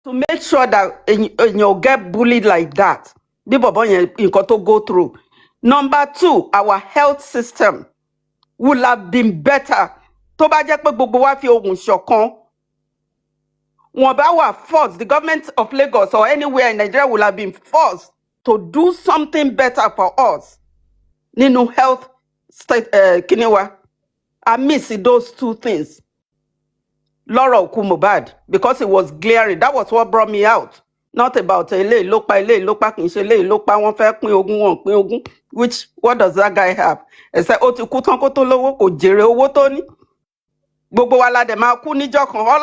to make sure that you get bullied like that. People got to go through. Number 2, our health system would have been better. Tó bá jẹ́ pé gbogbo wa fi ohùn ṣọ̀kan, wọn bá wà forced, the government of Lagos or anywhere in Nigeria would have been forced to do something better for us. Nínú health state, kiniwa. I miss those 2 things. Laura Okumobad, because it was glaring. That was what brought me out. Not about which, what does that guy have? It's like, all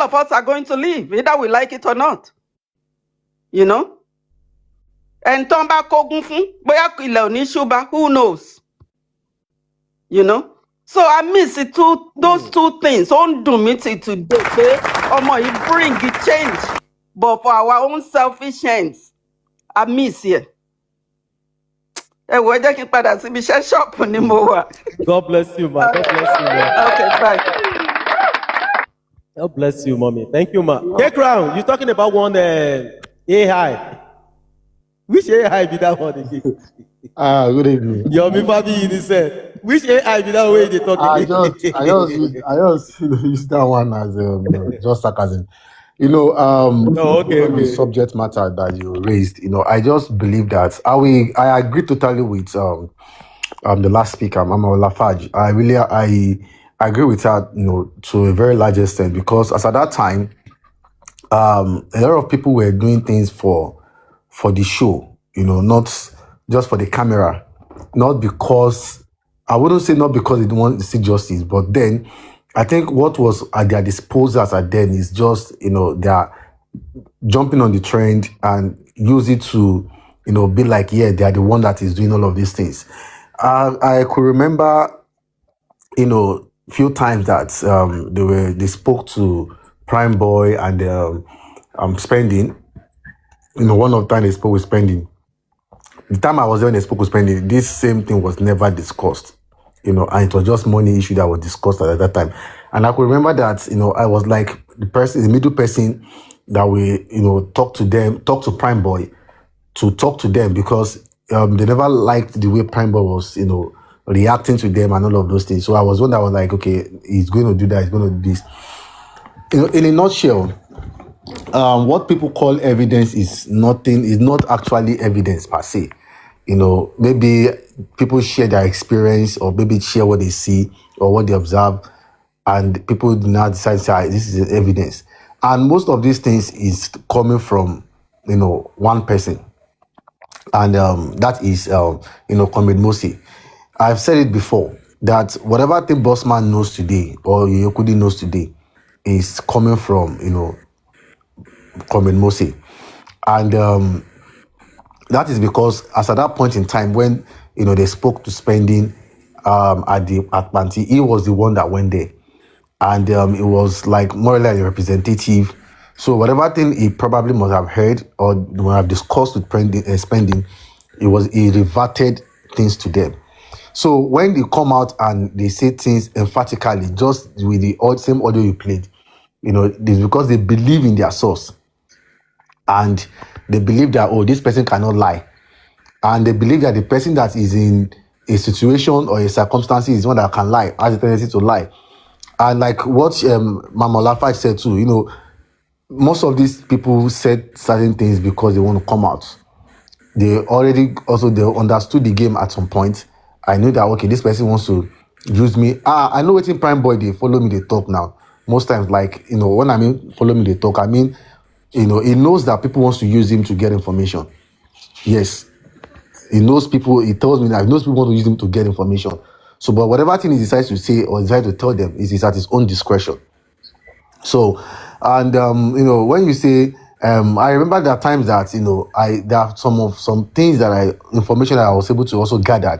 of us are going to leave, either we like it or not. You know? And Tomba Kogunfun, who knows? You know? So I miss it those 2 things. On do me today, it bring the change. But for our own selfish hands, I miss it. God bless you, ma. God bless you, ma. Okay, bye. God bless you, mommy. Thank you, ma. Hey, Crown, you're talking about one AI. Which AI be that one again? Good evening. Your Fabi, you said. Which AI be that way they talk I just use that one as just sarcasm. okay. The subject matter that you raised, I just believe that I agree totally with the last speaker, Mama Olafaj. I agree with her, to a very large extent, because as at that time, a lot of people were doing things for the show, not just for the camera, not because, I wouldn't say not because they don't want to see justice, but then I think what was at their disposal at then is just, they're jumping on the trend and use it to, be like, yeah, they are the one that is doing all of these things. I could remember, few times that they spoke to Prime Boy and Spending. One of the time they spoke with Spending. The time I was there when they spoke with Spending, this same thing was never discussed. And it was just money issue that was discussed at that time. And I could remember that, I was like the middle person that we, talk to Prime Boy to talk to them, because they never liked the way Prime Boy was, reacting to them and all of those things. So I was one that was like, okay, he's going to do that, he's going to do this. In a nutshell, what people call evidence is not actually evidence per se. Maybe people share their experience, or maybe share what they see or what they observe, and people do not decide to say, this is evidence. And most of these things is coming from, one person. And that is, Comrade Mosi. I've said it before, that whatever thing Bossman knows today, or Yokudi knows today, is coming from, Comrade Mosi. And that is because as at that point in time when, they spoke to Spending at Panti, he was the one that went there. And it was like more or less a representative. So whatever thing he probably must have heard or must have discussed with Spending, he reverted things to them. So when they come out and they say things emphatically, just with the same audio you played, it's because they believe in their source. And they believe that, this person cannot lie. And they believe that the person that is in a situation or a circumstance is one that can lie, has a tendency to lie. And like what Mama Lafayette said too, most of these people said certain things because they want to come out. They understood the game at some point. I knew that, okay, this person wants to use me. I know waiting Prime Boy, they follow me, they talk now. Most times, like, when I mean follow me, they talk, I mean, he knows that people wants to use him to get information. Yes. He tells me that he knows people want to use him to get information. So, but whatever thing he decides to say or decides to tell them is at his own discretion. So, and, when you say, I remember there are times that, there are some things information that I was able to also gather,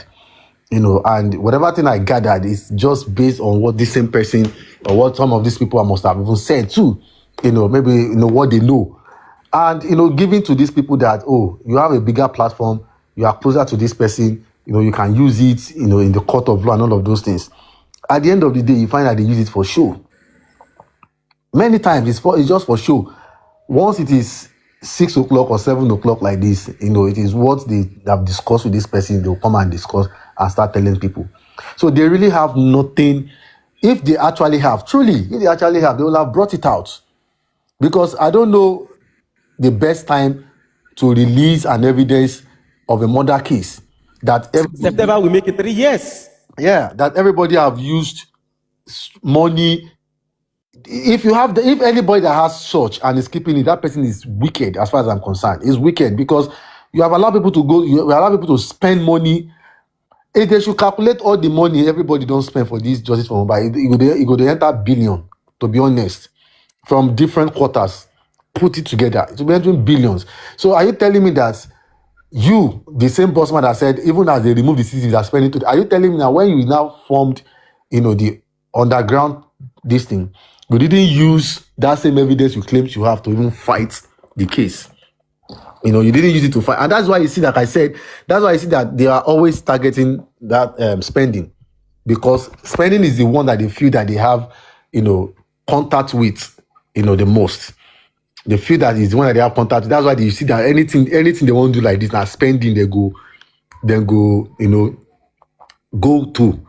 and whatever thing I gathered is just based on what this same person or what some of these people must have even said too, maybe, what they know. And, giving to these people that, you have a bigger platform, you are closer to this person, you can use it, in the court of law and all of those things. At the end of the day, you find that they use it for show. Many times it's just for show. once it is 6 o'clock or 7 o'clock like this, it is what they have discussed with this person. They'll come and discuss and start telling people. So they really have nothing. If they actually have, truly, if they actually have, they will have brought it out. Because I don't know the best time to release an evidence of a murder case that September will make it 3 years. Yeah, that everybody have used money. If anybody that has such and is keeping it, that person is wicked as far as I'm concerned. It's wicked because you have allowed people to go, you allow people to spend money. If they should calculate all the money everybody don't spend for this justice for mobile, it go to enter billion, to be honest, from different quarters. Put it together, it will be entering billions. So are you telling me that you, the same bossman that said, even as they remove the CCTV, they're spending to, are you telling me that when you now formed, the underground this thing, you didn't use that same evidence you claimed you have to even fight the case? You didn't use it to fight. And that's why you see that I said, that's why I see that they are always targeting that spending. Because spending is the one that they feel that they have, contact with, the most. They feel that is the one that they have contact with. That's why you see that anything they want to do like this, now spending, they go, go to.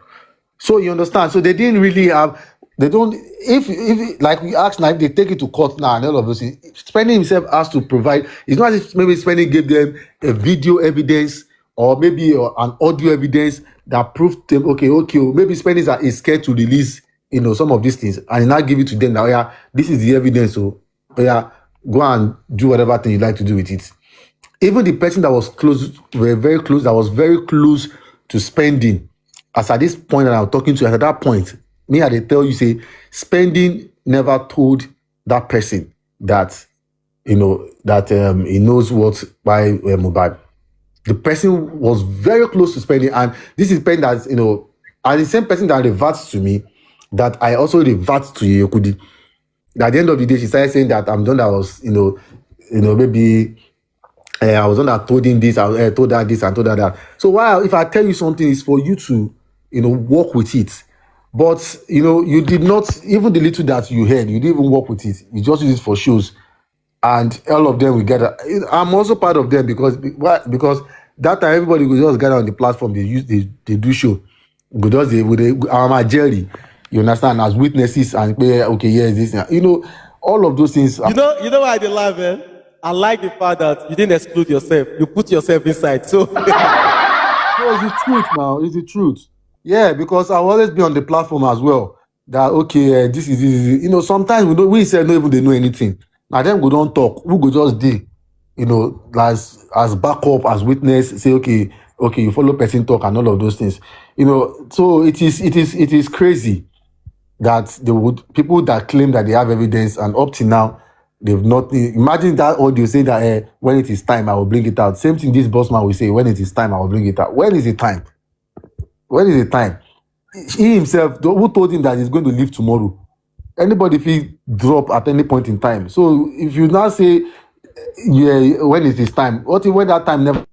So you understand? So they didn't really have, they don't, if like we asked now, if they take it to court now and all of those things, Spending himself has to provide, it's not as if maybe Spending gave them a video evidence or maybe an audio evidence that proved them, okay, maybe Spending is scared to release, some of these things and now give it to them now, yeah, this is the evidence, so yeah, go and do whatever thing you like to do with it. Even the person that was close, that was very close to Spending, as at this point that I'm talking to, at that point, me, I tell you, say, Spending never told that person that, he knows what by mobile. The person was very close to Spending, and this is person that, and the same person that reverts to me, that I also revert to Yekudi. At the end of the day, she started saying that I'm the one that was, maybe I was the one that told him this, I told that this, and told that. So while if I tell you something, it's for you to, work with it. But you did not, even the little that you heard, you didn't even work with it. You just use it for shows, and all of them will gather. I'm also part of them because that time everybody will just gather on the platform. They do show. Because I'm a jury, you understand, as witnesses and okay, yes, this, all of those things. You know why they laugh, man? I like the fact that you didn't exclude yourself. You put yourself inside. So no, it's the truth now. It's the truth. Yeah, because I'll always be on the platform as well. That okay, this is. Sometimes we say no, even they know anything. Now them go don't talk. We go just deal. As backup, as witness. Say okay, you follow person talk and all of those things. So it is crazy that people that claim that they have evidence and up to now they've not. Imagine that audio say that when it is time I will bring it out. Same thing this bossman will say, when it is time I will bring it out. When is the time? When is the time? He himself, who told him that he's going to leave tomorrow? Anybody if he drop at any point in time. So if you now say, yeah, when is this time? What if when that time never?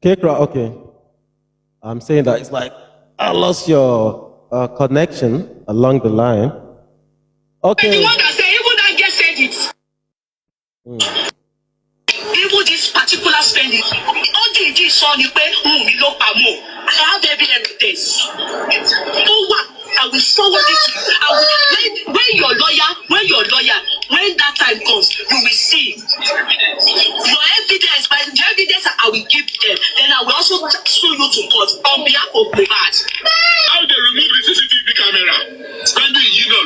Okay. I'm saying that it's like I lost your connection along the line. Okay. And the one that said, even that girl said it. Even this particular Spending, all the saw the way, I have evidence. I will forward it to you. When your lawyer, when that time comes, you will see your evidence. By the evidence I will give them, then I will also sue you to court on behalf of Mohbad. How they remove the CCTV camera? Spending who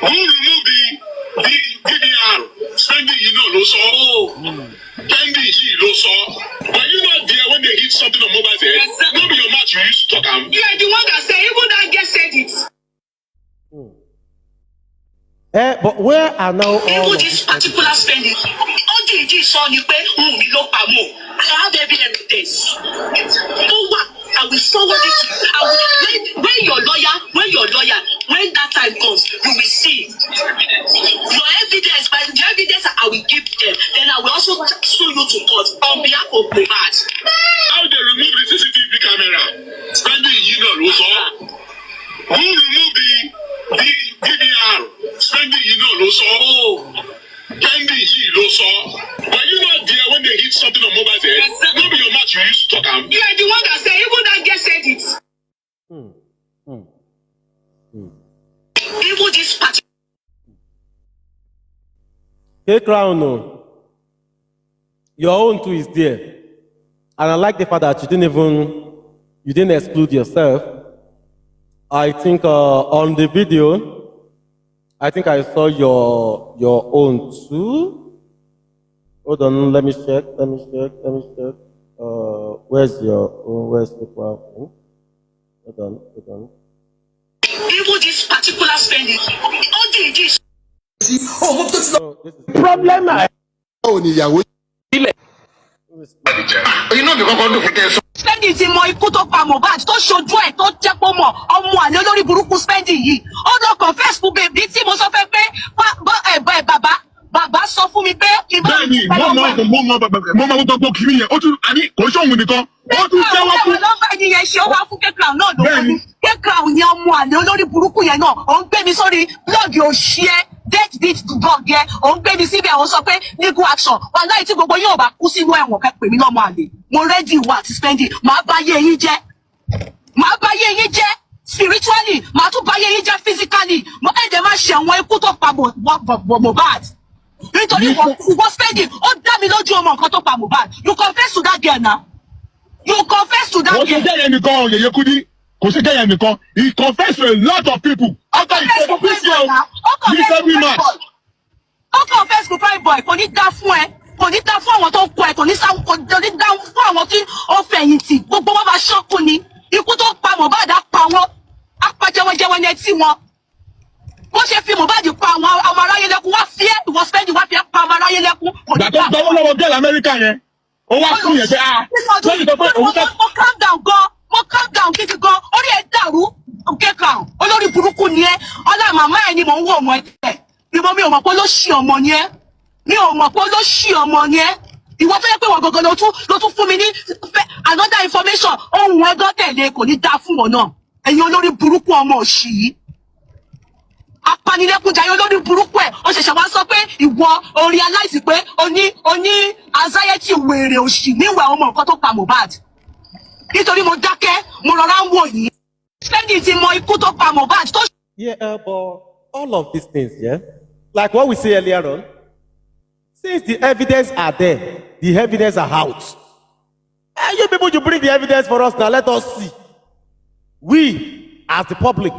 removed the DVR? Spending Spending Were you not there when they hit something on Mobile's head? Not be your mouth you used to talk. You are the one that said even But where are now all Even of this these particular evidence? spending, all the saw ni pé mi ló pa mọ́. I have evidence. I will forward it to you. When your lawyer, when that time comes, you will see your evidence. By the evidence I will give them, then I will also sue you to court on behalf of Mohbad. How they remove the CCTV camera? Spending ló sọ. Who remove the DVR? Spending ló sọ. Spending ló sọ. Were you not there when they hit something on Mohbad's head? Exactly. No be your mouth you used to talk am. You are the one that said, even that girl said it. Even this particular. Hey, Crown, no. Your own too is there. And I like the fact that you didn't exclude yourself. I think on the video, I think I saw your own too. Hold on, let me check. Where's your own? Where's the Crown? Hold on. Even this particular spending, all the Problem I spending ti mọ ikú tó pa Mohbad tó ṣojú ẹ̀ tó jẹ́ pé mọ̀ ọmọ àlè olórí burúkú spending yìí ó lọ confess fún bèbí tí mo sọ fẹ́ pé bàbá sọ fún mi pé kí n bá Bẹ́ẹ̀ni, mo mọ gbogbo kìíní yẹn. Ó tún àní kò sóhun nìkan. Ó tún jẹ́wọ́ fún. nọ́mbà ẹni yẹn ṣe ó wá fún K-Crown náà ló wọlé. K-Crown yẹn ọmọ àlè olórí burúkú yẹn náà ó ń gbé mi sórí blọọgì òṣìẹ date beat blog yẹn ó ń gbé mi síbi àwọn sọ pé legal action wà láì tí gbogbo yóò bá kú sínú ẹ̀wọ̀n kẹ́ pè mí lọ́mọ àlè mo rẹ́dí ìwà àti spending màá bá yé yín jẹ́ spiritually màá tún bá yé yín jẹ́ physically mo ẹ̀jẹ̀ máa ṣe àwọn ikú tó pa Mohbad nítorí wọ́n spending ó dá mi lójú ọmọ nǹkan tó pa Mohbad you confess to that girl now you confess to that girl. Wọ́n ṣe jẹ́yẹ nìkan Yèyé Kudi kò sí jẹ́yẹ nìkan he confess to a lot of people. After he said this year this every month. ó confess to prime boy kò ní dá fún ẹ kò ní dá fún àwọn tó kọ ẹ kò ní dá fún àwọn tí ó fẹ̀yìntì gbogbo wọn bá ṣọ́kù ni ikú tó pa Mohbad á pa wọn á pa jẹwọjẹwọ ní etí wọn wọ́n ṣe fi Mohbad pa àwọn aráyé lẹ́kún wá fi ẹ́ ìwọ spending wá fi ẹ́ pa àwọn aráyé lẹ́kún. Gbàtọ́ gbọ́wọ́ lọ́wọ́ gẹ́lẹ́ Amẹ́ríkà yẹn ó wá fún yẹn pé lórí tó pé òun tẹ́. mo calm down gidi gan orí ẹ dàrú K-Crown olórí burúkú ni ẹ ọlá màmá ẹ ni mò ń wò ọmọ ẹ ìwọ mi ò mọ̀ pé ló ṣì ọmọ ni ẹ ìwọ tó yẹ pé wọn gangan ló tún fún mi ní another information ohun ẹgán tẹ̀lé kò ní dá fún wọn náà ẹ̀yin olórí burúkú ọmọ òṣì yìí apanilẹ́kúnjayé olórí burúkú ẹ̀ ó ṣẹ̀ṣẹ̀ wá sọ pé ìwọ o realize pé o ní anxiety wèrè òṣì níwẹ̀ ọmọ nǹkan tó pa Mohbad nítorí mo dákẹ́ mo rọra ń wò yìí spending ti mọ ikú tó pa Mohbad tó. Yeah, but all of these things, yeah, like what we said earlier on, since the evidence are there, the evidence are out. And you people, you bring the evidence for us now. Let us see. We, as the public,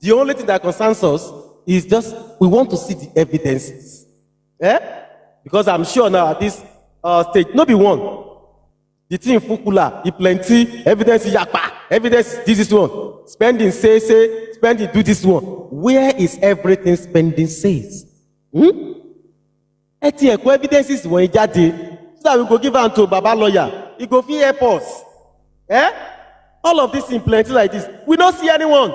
the only thing that concerns us is just we want to see the evidences. Eh? Because I'm sure now at this stage, no be one. The thing Fukula, the plenty, evidence yakpa, evidence this is one. Spending say, spending do this one. Where is everything spending says? Evidences when jáde, so that we go give am to Baba lawyer. He go fit help us. Eh? All of this in plenty like this. We don't see anyone.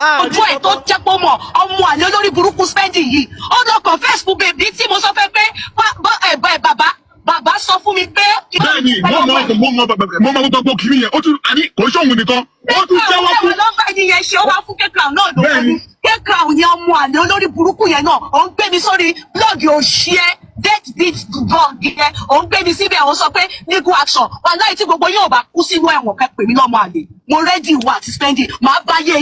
ojú ẹ̀ tó jẹ́ pé ọmọ àlè olórí burúkú spending yìí ó lọ confess fún bèbí tí mo sọ fẹ́ pé bàbá sọ fún mi pé. Bẹ́ẹ̀ni, mo mọ gbogbo kìíní yẹn. Ó tún àní kò sóhun nìkan. Ó tún jẹ́wọ́ fún. nọ́mbà ẹni yẹn ṣe ó wá fún K-Crown náà ló wọlé. K-Crown yẹn ọmọ àlè olórí burúkú yẹn náà ó ń gbé mi sórí blọọgì òṣìẹ date beat blog yẹn ó ń gbé mi síbi àwọn sọ pé legal action wà láì tí gbogbo yóò bá kú sínú ẹ̀wọ̀n kẹ́ pè mí lọ́mọ àlè mo rẹ́dí ìwà àti spending màá bá yé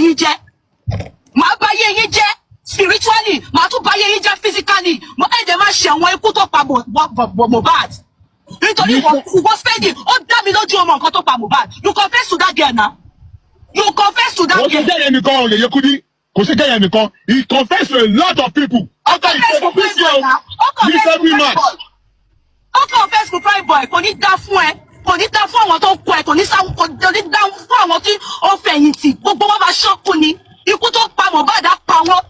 yín jẹ́ spiritually màá tún bá yé yín jẹ́ physically mo ẹ̀jẹ̀ máa ṣe àwọn ikú tó pa Mohbad nítorí wọ́n spending ó dá mi lójú ọmọ nǹkan tó pa Mohbad you confess to that girl now Wọ́n ṣe jẹ́yẹ nìkan Yèyé Kudi kò sí jẹ́yẹ nìkan he confess to a lot of people. After he said this year this every month. ó confess to prime boy kò ní dá fún ẹ kò ní dá fún àwọn tó kọ ẹ kò ní dá fún àwọn tí ó fẹ̀yìntì gbogbo wọn bá ṣọ́kù ni ikú tó pa Mohbad á pa wọn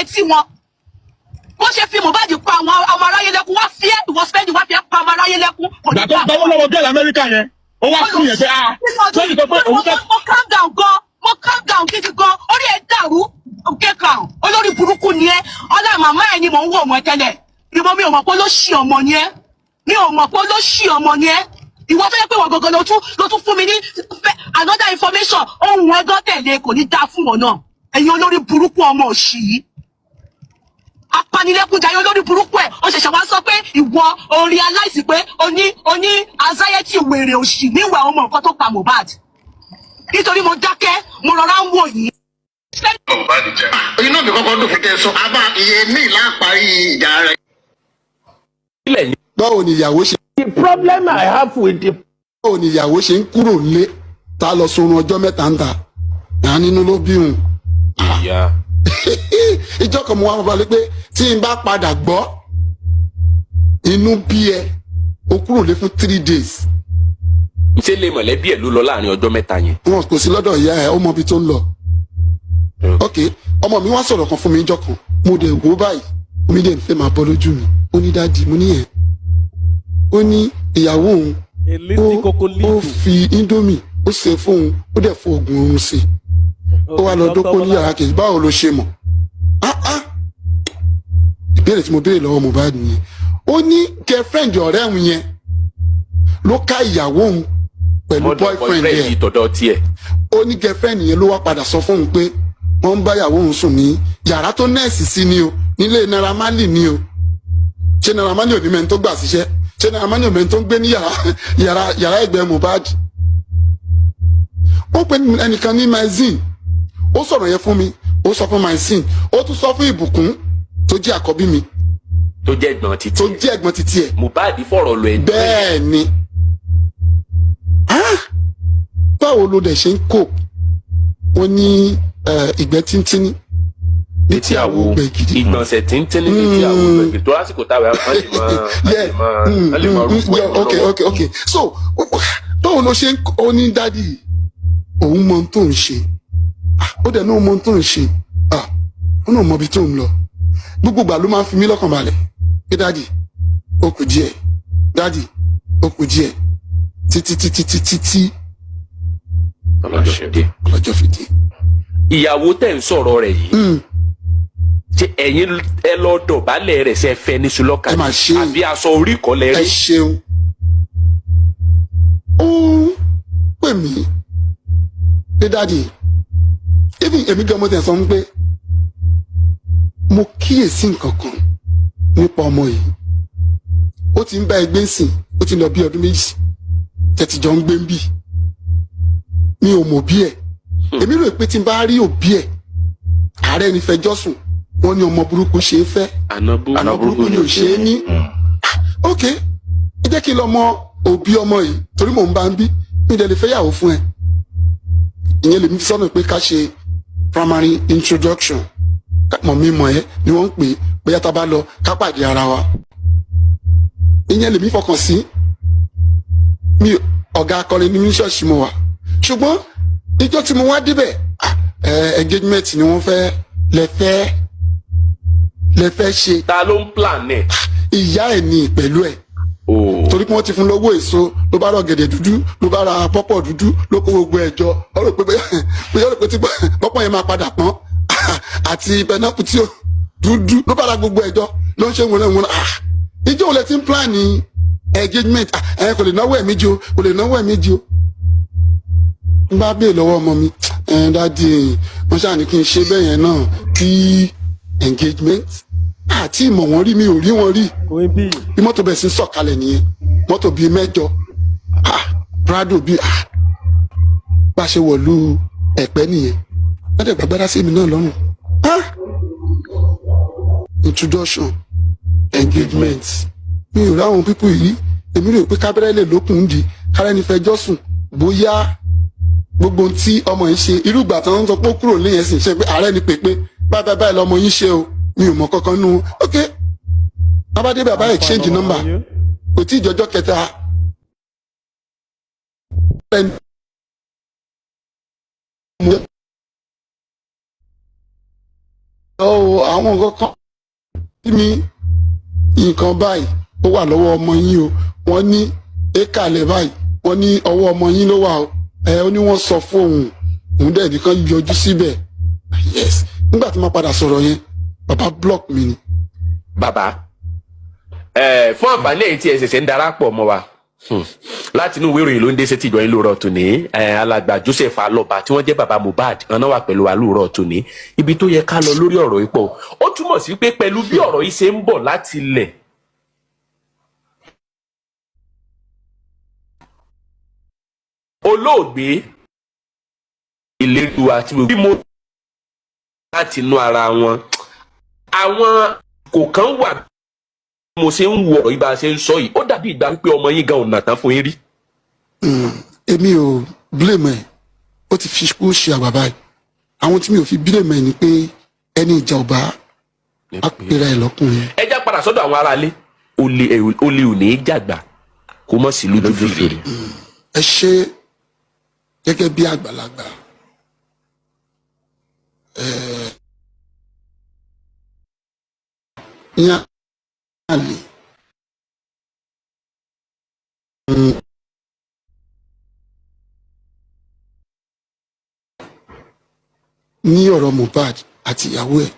etí wọn bó ṣe fi Mohbad pa àwọn ọmọ aráyé lẹ́kún wá fi ìwọ spẹ́ndì wá fi pa ọmọ aráyé lẹ́kún. ìgbà tó gbọ́wọ́ lọ́wọ́ gẹ́lẹ́ Amẹ́ríkà yẹn ó wá sí yẹn pé lórí tó pé òun fẹ́. mo calm down gidi gan orí ẹ̀ dàrú kéka olórí burúkú ni ẹ ọlá màmá ẹ ni mò ń wò ọmọ tẹ́lẹ̀ ìwọ mi ò mọ̀ pé ló ṣì ọmọ ni ẹ mi ò mọ̀ pé ló ṣì ọmọ ni ẹ ìwọ tó yẹ pé wọ́n gangan ló tún fún mi ní another information ohun ẹgán tẹ̀lé kò ní dáa fún wọn náà ẹ̀yin olórí burúkú ọmọ òṣì yìí apanilẹ́kúnjayé olórí burúkú ẹ̀ ó ṣẹ̀ṣẹ̀ wá sọ pé ìwọ o realize pé o ní anxiety wèrè òṣì níwẹ̀ ọmọ nǹkan tó pa Mohbad nítorí mo dákẹ́ mo rọra ń wò yìí. inú mi kọ́kọ́ dùn fún sọ abá iye míì láàparí ìjà rẹ̀. báwo ni ìyàwó ṣe. The problem I have with the. báwo ni ìyàwó ṣe ń kúrò nílé tá a lọ sorun ọjọ́ mẹ́ta ń ta ìyá nínú ló bí òun. ìyá. ìjọ kan mo wá balẹ̀ pé tí n bá padà gbọ́ inú bí ẹ o kúrò lé fún 3 days. ṣé lè mọ̀lẹ́bí ẹ̀ ló lọ láàrin ọjọ́ mẹ́ta yẹn. wọn kò sí lọ́dọ̀ ìyá ẹ̀ ó mọ ibi tó ń lọ. ok ọmọ mi wá sọ̀rọ̀ kan fún mi ìjọ kan mo dẹ̀ wò báyìí omi dẹ̀ ń fẹ́ máa bọ́ lójú mi ó ní dáàdi mo ní ẹ̀ ó ní ìyàwó òun ó fi indomie ó ṣe fóun ó dẹ̀ fún oògùn oorun sí i ó wá lọ dókó ní yàrá kejì báwo ló ṣe mọ̀ ìbéèrè tí mo béèrè lọ́wọ́ Mohbad nìyẹn ó ní girlfriend ọ̀rẹ́ òun yẹn ló ká ìyàwó òun pẹ̀lú boyfriend yẹn ó ní girlfriend yẹn ló wá padà sọ fóun pé wọ́n ń bá ìyàwó òun sùn ní yàrá tó nẹ́ẹ̀sì sí ni o nílé Naira Marley ni o ṣé Naira Marley ò ní mẹ́ni tó gbà síṣẹ́ ṣé Naira Marley ò mẹ́ni tó ń gbé ní yàrá ẹgbẹ́ Mohbad ó pe ẹnìkan ní magazine ó sọ̀rọ̀ yẹn fún mi ó sọ fún magazine ó tún sọ fún Ìbùkún tó jẹ́ àkọ́bí mi tó jẹ́ ẹ̀gbọ́n títí ẹ̀ Mohbad fọ̀rọ̀ lọ ẹ̀ bẹ́ẹ̀ ni báwo ló dẹ̀ ṣe ń kó wọ́n ní ìgbẹ́ tíntínní ní tí àwo gbẹ̀gìdì ìgbọ̀nsẹ̀ tíntínní ní tí àwo gbẹ̀gìdì tó lásìkò táwọn wọ́n lè máa rúpọ̀ ok so báwo ló ṣe ń kó ní dádì òun mọ tó ń ṣe ó dẹ̀ náà mọ tó ń ṣe ó náà mọ ibi tó ń lọ gbogbo ìgbà ló máa ń fi mí lọ́kàn balẹ̀ pé dádì ó kù díẹ̀ dádì ó kù díẹ̀ títí ọlọ́jọ́ fìdí. ìyàwó tẹ̀ ń sọ̀rọ̀ rẹ̀ yìí ṣé ẹ̀yin ẹ lọ dọ̀bálẹ̀ rẹ̀ ṣe fẹ́ ní sulọ́kà àbí aṣọ orí kọ́ lẹ rí. ẹ ṣeun ó pè mí pé dádì èmi gan mo tẹ̀ sọ pé mo kíyèsí nǹkan kan nípa ọmọ yìí ó ti ń bá ẹgbẹ́ sìn ó ti lọ bí ọdún méjì tẹ̀tìjọ́ ń gbé ń bì mi ò mọ̀ bí ẹ̀ èmi rò pé tí n bá rí òbí ẹ̀ ààrẹ ní fẹjọ́ sùn wọ́n ní ọmọ burúkú ṣe é fẹ́ àná burúkú ni ò ṣe é ní ok ẹ jẹ́ kí n lọ mọ òbí ọmọ yìí torí mò ń bá ń bí mi dẹ̀ lè fẹ́yàwó fún ẹ ìyẹn lèmi fi sọ́nà pé ká ṣe primary introduction mọ̀ mi mọ̀ ẹ́ ni wọ́n ń pè bóyá tá a bá lọ ká pàdé ara wa ìyẹn lèmi fọkàn sí mi ọ̀gá akọrin ní ṣọ́ọ̀ṣì mo wà ṣùgbọ́n ìjọ tí mo wá débẹ̀ engagement ni wọ́n fẹ́ lẹ́fẹ́ ṣe. ta ló ń plan ẹ̀. ìyá ẹ̀ ní pẹ̀lú ẹ̀ torí pé wọ́n ti fún lówó èso ló bá ra ọ̀gẹ̀dẹ̀ dúdú ló bá ra pọ́pọ̀ dúdú ló kó gbogbo ẹ̀ jọ ó rò pé tí pọ́pọ̀ yẹn máa padà pọ́n àti pẹnápù tí ó dúdú ló bá ra gbogbo ẹ̀ jọ ló ń ṣe wọnà ìjọ òun lẹ ti ń plan ní engagement kò lè náwó ẹ̀ méjì o kò lè náwó ẹ̀ méjì o n bá bèè lọ́wọ́ ọmọ mi dáàdi wọ́n ṣáà ní kí n ṣe bẹ́ẹ̀ yẹn náà kí engagement àti ìmọ̀ wọn rí mi ò rí wọn rí bí mọ́tò bẹ̀ sí sọ̀kalẹ̀ nìyẹn mọ́tò bíi 8 prado bíi bá a ṣe wọ̀lú ẹ̀pẹ́ nìyẹn wọ́n dẹ̀ gbàgbára sí mi náà lọ́rùn introduction engagement mi ò ráwọn pípọ̀ yìí èmi rò pé kábẹ́rẹ́ lè lókun ń di kárẹ́ni fẹjọ́ sùn bóyá gbogbo tí ọmọ yìí ṣe irúgbà tí wọ́n sọ pé ó kúrò lẹ́yìn ẹ̀sìn ṣe pé ààrẹ ni pèpè báyìí lọmọ yìí ṣe o mi ò mọ kankan nù ok abádé bàbá exchange number kò tí ìjọjọ́ kẹta àwọn nǹkan kan tí mi nǹkan báyìí ó wà lọ́wọ́ ọmọ yín o wọ́n ní ékàlẹ̀ báyìí wọ́n ní ọwọ́ ọmọ yín ló wà o ó ní wọ́n sọ fún òun dẹ̀ nìkan yọjú síbẹ̀ yes nígbà tí mo padà sọ̀rọ̀ yẹn bàbá block mi ni. bàbá fún àǹfààní èyí tí ẹ ṣẹ̀ṣẹ̀ ń darapọ̀ mọ́ wa láti inú ìwé ìròyìn ló ń dé sétí ìjọ yín lóòrọ̀ tòní alàgbà Joseph Alọba tí wọ́n jẹ́ bàbá Mohbad ọ̀nà wà pẹ̀lú wa lóòrọ̀ tòní ibi tó yẹ ká lọ lórí ọ̀rọ̀ yìí pọ̀ ó túmọ̀ sí pé pẹ̀lú bí ọ̀rọ̀ yìí ṣe ń bọ̀ láti ilẹ̀ olóògbé ìlérí àti bí mo láti inú ara wọn àwọn kò kàn wà mo ṣe ń wo ọ̀rọ̀ yìí bá a ṣe ń sọ yìí ó dàbí ìgbà wípé ọmọ yín gan ọ̀nà tán fún yín rí. èmi ò blame ẹ ó ti fi kú ṣe àbàbà ẹ àwọn tí mi ò fi blame ẹ ni pé ẹni ìjà ọba apẹ̀rẹ̀ ẹ lọ́kùnrin. ẹ já padà sọ́dọ̀ àwọn aráalé olè ò ní í jàgbà kó mọ̀ sí lójú fèrè. ẹ ṣe gẹ́gẹ́ bí àgbàlagbà yẹn àlè ní ọ̀rọ̀ Mohbad àti ìyàwó ẹ̀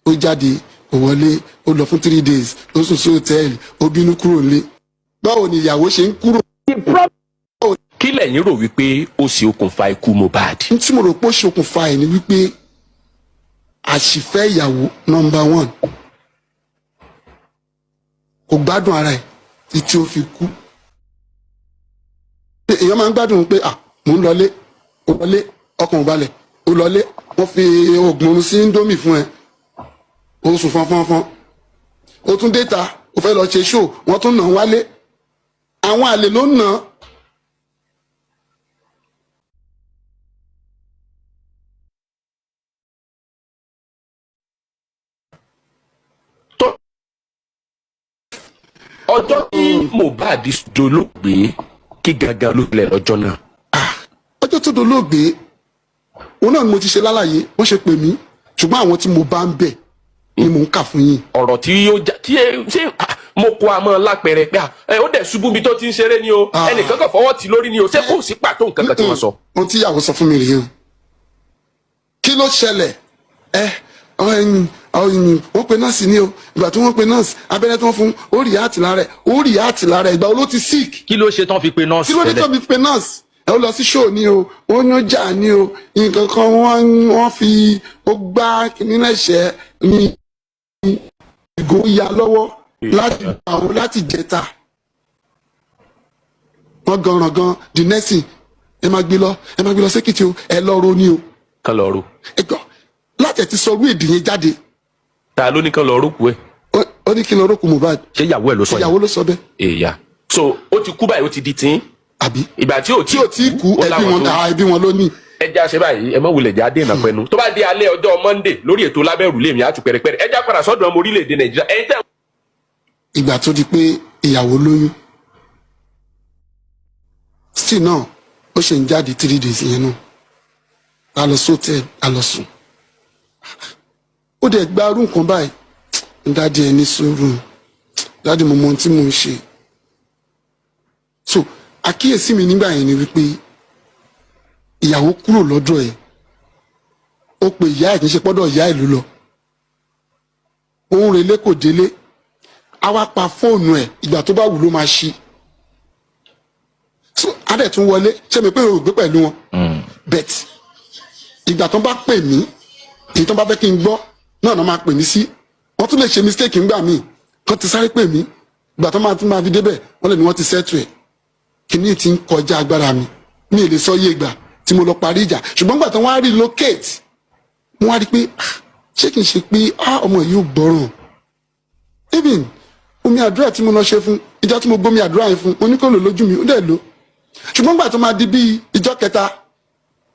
ó jáde ó wọlé ó lọ fún 3 days ó sùn sí hòtẹ́ẹ̀lì ó bínú kúrò nílé báwo ni ìyàwó ṣe ń kúrò. kí lẹ̀yin rò wípé ó ṣe okùnfà ikú Mohbad. n tí mo rò pé ó ṣe okùnfà ẹ̀ ni wípé àṣìfẹ́ ìyàwó number 1 kò gbádùn ara ẹ̀ títí ó fi kú. èèyàn máa ń gbádùn pé mò ń lọlé ó lọlé ọkàn ò balẹ̀ ó lọlé wọ́n fi oògùn oorun sí Indomie fún ẹ ó sùn fọ́nfọ́nfọ́n ó tún déta ó fẹ́ lọ ṣe ṣó wọ́n tún nà án wálé àwọn àlè ló ń nà án. ọjọ́ tí Mohbad dolóògbé kí gangan ló lẹ̀ lọ́jọ́ náà. ọjọ́ tó dolóògbé òun náà ni mo ti ṣe lálàyé wọ́n ṣe pè mí ṣùgbọ́n àwọn tí mo bá ń bẹ̀ ni mò ń kà fún yín. ọ̀rọ̀ tí yóò já tí ṣé mo kó a mọ́ lápẹ̀rẹ̀ pé ó dẹ̀ ṣubú mi tó ti ń ṣeré ni o ẹnìkan kan fọwọ́ tì lórí ni o ṣé kò sí pàtó nǹkan kan tí wọ́n sọ. ohun tí ìyàwó sọ fún mi rèé o kí ló ṣẹlẹ̀ wọ́n pe nọ́ọ̀sì ni o ìgbà tí wọ́n pe nọ́ọ̀sì abẹ́rẹ́ tí wọ́n fún ó rí àtìlára ìgbà wo ló ti sick. kí ló ṣe tán fi pe nọ́ọ̀sì tẹ́lẹ̀. kí ló dé tán fi pe nọ́ọ̀sì ẹ ó lọ sí show ni o wọ́n yán jà ni o nǹkan kan wọ́n fi ó gbá kíní lẹ́sẹ̀ ní ìgò ya lọ́wọ́ láti jẹta wọ́n gan the nursing ẹ máa gbé lọ sékìtì o ẹ lọ ro ni o. kán lọ ro. ẹ gbọ́ láti ẹ̀ ti sọ orí èdè yẹn jáde. ta ló ní kán lọ rókù ẹ. ó ní kí n lọ rókù Mohbad. ṣé ìyàwó ẹ ló sọ yẹn. ìyàwó ló sọ bẹ́ẹ̀. èèyà so ó ti kú báyìí ó ti di tín. àbí ìgbà tí ò tí kú ẹbí wọn ló ní. ẹ já ṣe báyìí ẹ má wulẹ̀ já dé ìnà pẹ̀lú tó bá di alẹ́ ọjọ́ Monday lórí ètò lábẹ́rù lèmi àti pẹ̀rẹ̀pẹ̀rẹ̀ ẹ já padà sọ́dọ̀ ọmọ orílẹ̀-èdè Nàìjíríà ẹ̀yin tẹ́. ìgbà tó di pé ìyàwó lóyún still náà ó ṣe ń jáde 3 days yẹn náà a lọ sóòtẹ́ẹ̀lì a lọ sùn ó dẹ̀ gba arú nǹkan báyìí dáàdi ẹni sùúrù dáàdi mo mọ ohun tí mò ń ṣe so àkíyèsí mi nígbà yẹn ni wípé ìyàwó kúrò lọ́dọ̀ ẹ̀ ó pe ìyá ẹ̀ kì í ṣe pọ́dọ̀ ìyá ẹ̀ ló lọ òun relé kò délé a wá pa fóònù ẹ̀ ìgbà tó bá wù ló máa ṣí so adẹ̀ tún wọlé ṣé mi pé o gbé pẹ̀lú wọn bet ìgbà tó bá pè mí èyí tó bá fẹ́ kí n gbọ́ náà máa pè mí sí wọ́n tún lè ṣe mistake ńgbà míì kán ti sáré pè mí ìgbà tó máa fi débẹ̀ wọ́n lè ní wọ́n ti settle ẹ̀ kìíní ti ń kọjá agbára mi mi ì lè sọ iye ìgbà tí mo lọ parí ìjà ṣùgbọ́n ìgbà tó wọ́n á relocate wọ́n á rí pé ṣé kìí ṣe pé ọmọ yìí ò gbọ́ràn even omi àdúrà tí mo lọ ṣe fún ìjọ tí mo gbómi àdúrà yẹn fún oníkòlò lójú mi ó dẹ̀ lò ṣùgbọ́n ìgbà tó máa di bíi ìjọ kẹta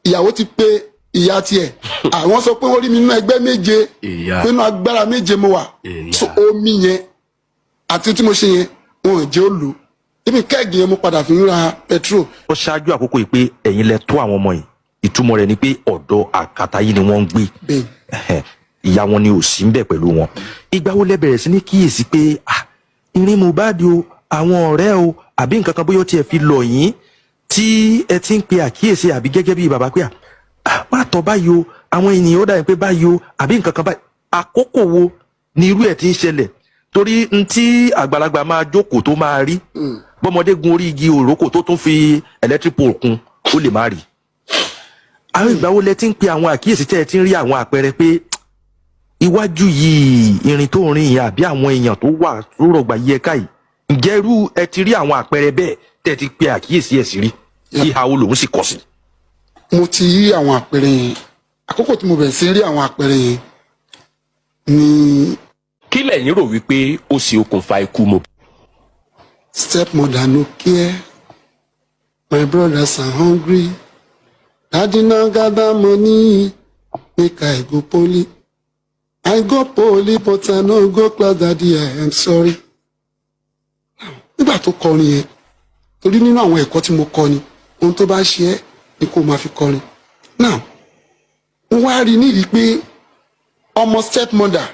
ìyàwó ti pé ìyá tiẹ̀ àwọn sọ pé wọ́n rí mi nínú ẹgbẹ́ méje pé nínú agbára méje mo wà so omi yẹn àti tí mo ṣe yẹn wọn ò jẹ́ ó lò ibi kẹ́ẹ̀gì yẹn mo padà fi ń ra petrol. ó ṣáájú àkókò yìí pé ẹ̀yin lẹ tó àwọn ọmọ yìí ìtumọ̀ rẹ̀ ni pé ọ̀dọ̀ àkàtà yìí ni wọ́n ń gbé ìyá wọn ni ò sí ń bẹ̀ pẹ̀lú wọn. Ìgbà wo lẹ bẹ̀rẹ̀ sí ní kíyèsí pé ìrìn Mohbad o, àwọn ọ̀rẹ́ o, àbí nǹkan kan bóyá ó tiẹ̀ fi lọ̀ yín tí ẹ ti ń pe àkíyèsí àbí gẹ́gẹ́ bí bàbá pé má tọ́ báyìí o, àwọn ènìyàn ó dàbí pé báyìí o, àbí nǹkan kan báyìí. Àkókò wo ni irú ẹ̀ ti ń ṣẹlẹ̀? Torí tí àgbàlagbà máa jókòó tó máa rí, bọ́mọdé gun orí igi òrókò tó tún fi electric pole kún, ó lè má rí. Àwọn ìgbà wo lẹ ti ń pe àwọn àkíyèsí tẹ́ ẹ ti ń rí àwọn àpẹẹrẹ pé iwájú yìí ìrìn tó ń rìn yìí àbí àwọn èèyàn tó wà tó rọgbà yí ẹ̀ka yìí, ǹjẹ́ irú ẹ ti rí àwọn àpẹẹrẹ bẹ́ẹ̀ tẹ́ ẹ ti pe àkíyèsí ẹ̀ sí rí? Ìhà wo lòun sì kọ sí? Mo ti rí àwọn àpẹẹrẹ yẹn. Àkókò tí mo bẹ̀rẹ̀ sí rí àwọn àpẹẹrẹ yẹn ni. Kí lẹ̀yin rò wípé ó ṣe okùnfà ikú Mohbad? Stepmother no care, my brothers are hungry, daddy no gather money, make I go poly. I go poly but I no go class, daddy I am sorry. Nígbà tó kọrin yẹn, torí nínú àwọn ẹ̀kọ́ tí mo kọ́ ni ohun tó bá ṣe ẹ́ ni kó máa fi kọrin. Now mo wá rí nídìí pé ọmọ stepmother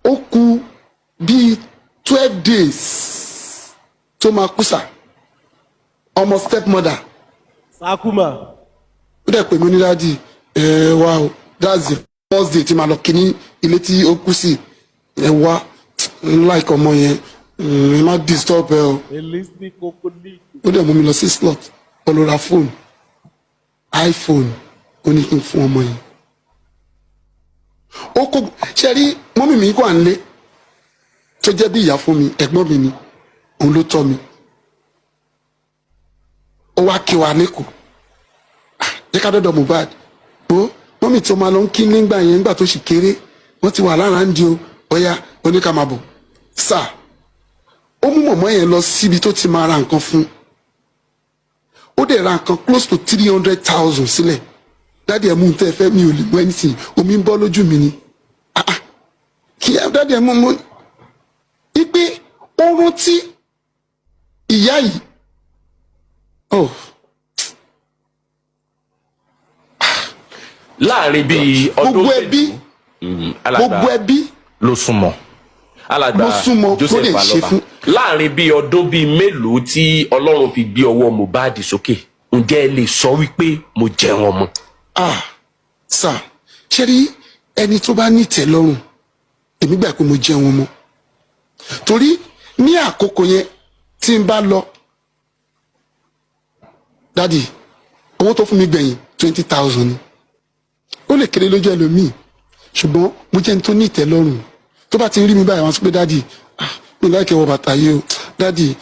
ó kù bíi 12 days tó máa kú sà. Ọmọ stepmother Sakuma. ó dẹ̀ pè mí ní dáàdì wá o, that's the first day tí màá lọ kíní ilé tí ó kú sí. Wá like ọmọ yẹn ẹ má disturb ẹ o. Ó dẹ̀ mú mi lọ sí slot ó lọ ra fóònù iPhone ó ní kí n fún ọmọ yẹn. Ó kó ṣe rí mọ́mì mi kó à ń lé tó jẹ́ bí ìyá fún mi, ẹ̀gbọ́n mi ni, òun ló tọ́ mi. Ó wá kí wa lẹ́kọ̀ọ́. Jẹ́ ká dọ́dọ̀ Mohbad. Ó mọ́mì tí ó máa lọ ń kí nígbà yẹn nígbà tó sì kéré, wọ́n ti wà lára ń di o, ọ̀ya oníkàmàbọ̀. Sà, ó mú mọ̀mọ́ yẹn lọ síbi tó ti máa ra nǹkan fún. Ó dẹ̀ ra nǹkan close to 300,000 sílẹ̀. Dáàdì ẹ̀ mú un tẹ́ fẹ́ mi ò lè mú anything, omi ń bọ́ lójú mi ni. Kí dáàdì ẹ̀ mú ipe ó rántí ìyá yìí. Láàrin bíi ọdún gbogbo ẹbí ló súnmọ́. ló súnmọ́ tó lè ṣe fún. Láàrin bíi ọdún bíi mélòó tí Ọlọ́run fi gbé ọwọ́ Mohbad sókè, ǹjẹ́ ẹ lè sọ wípé mo jẹun ọmọ? Sà, ṣe rí ẹni tó bá ní ìtẹ́lọ́rùn, èmi gbà pé mo jẹun ọmọ. Torí ní àkókò yẹn tí n bá lọ, dádì owó tó fún mi gbẹ̀yìn 20,000 ni. Ó lè kéré lójú ẹlòmíì, ṣùgbọ́n mo jẹ́ ẹni tó ní ìtẹ́lọ́rùn. Tó bá ti ń rí mi báyìí wọ́n sọ pé dádì mi láì kẹ́ wọ bàtà yìí o, dádì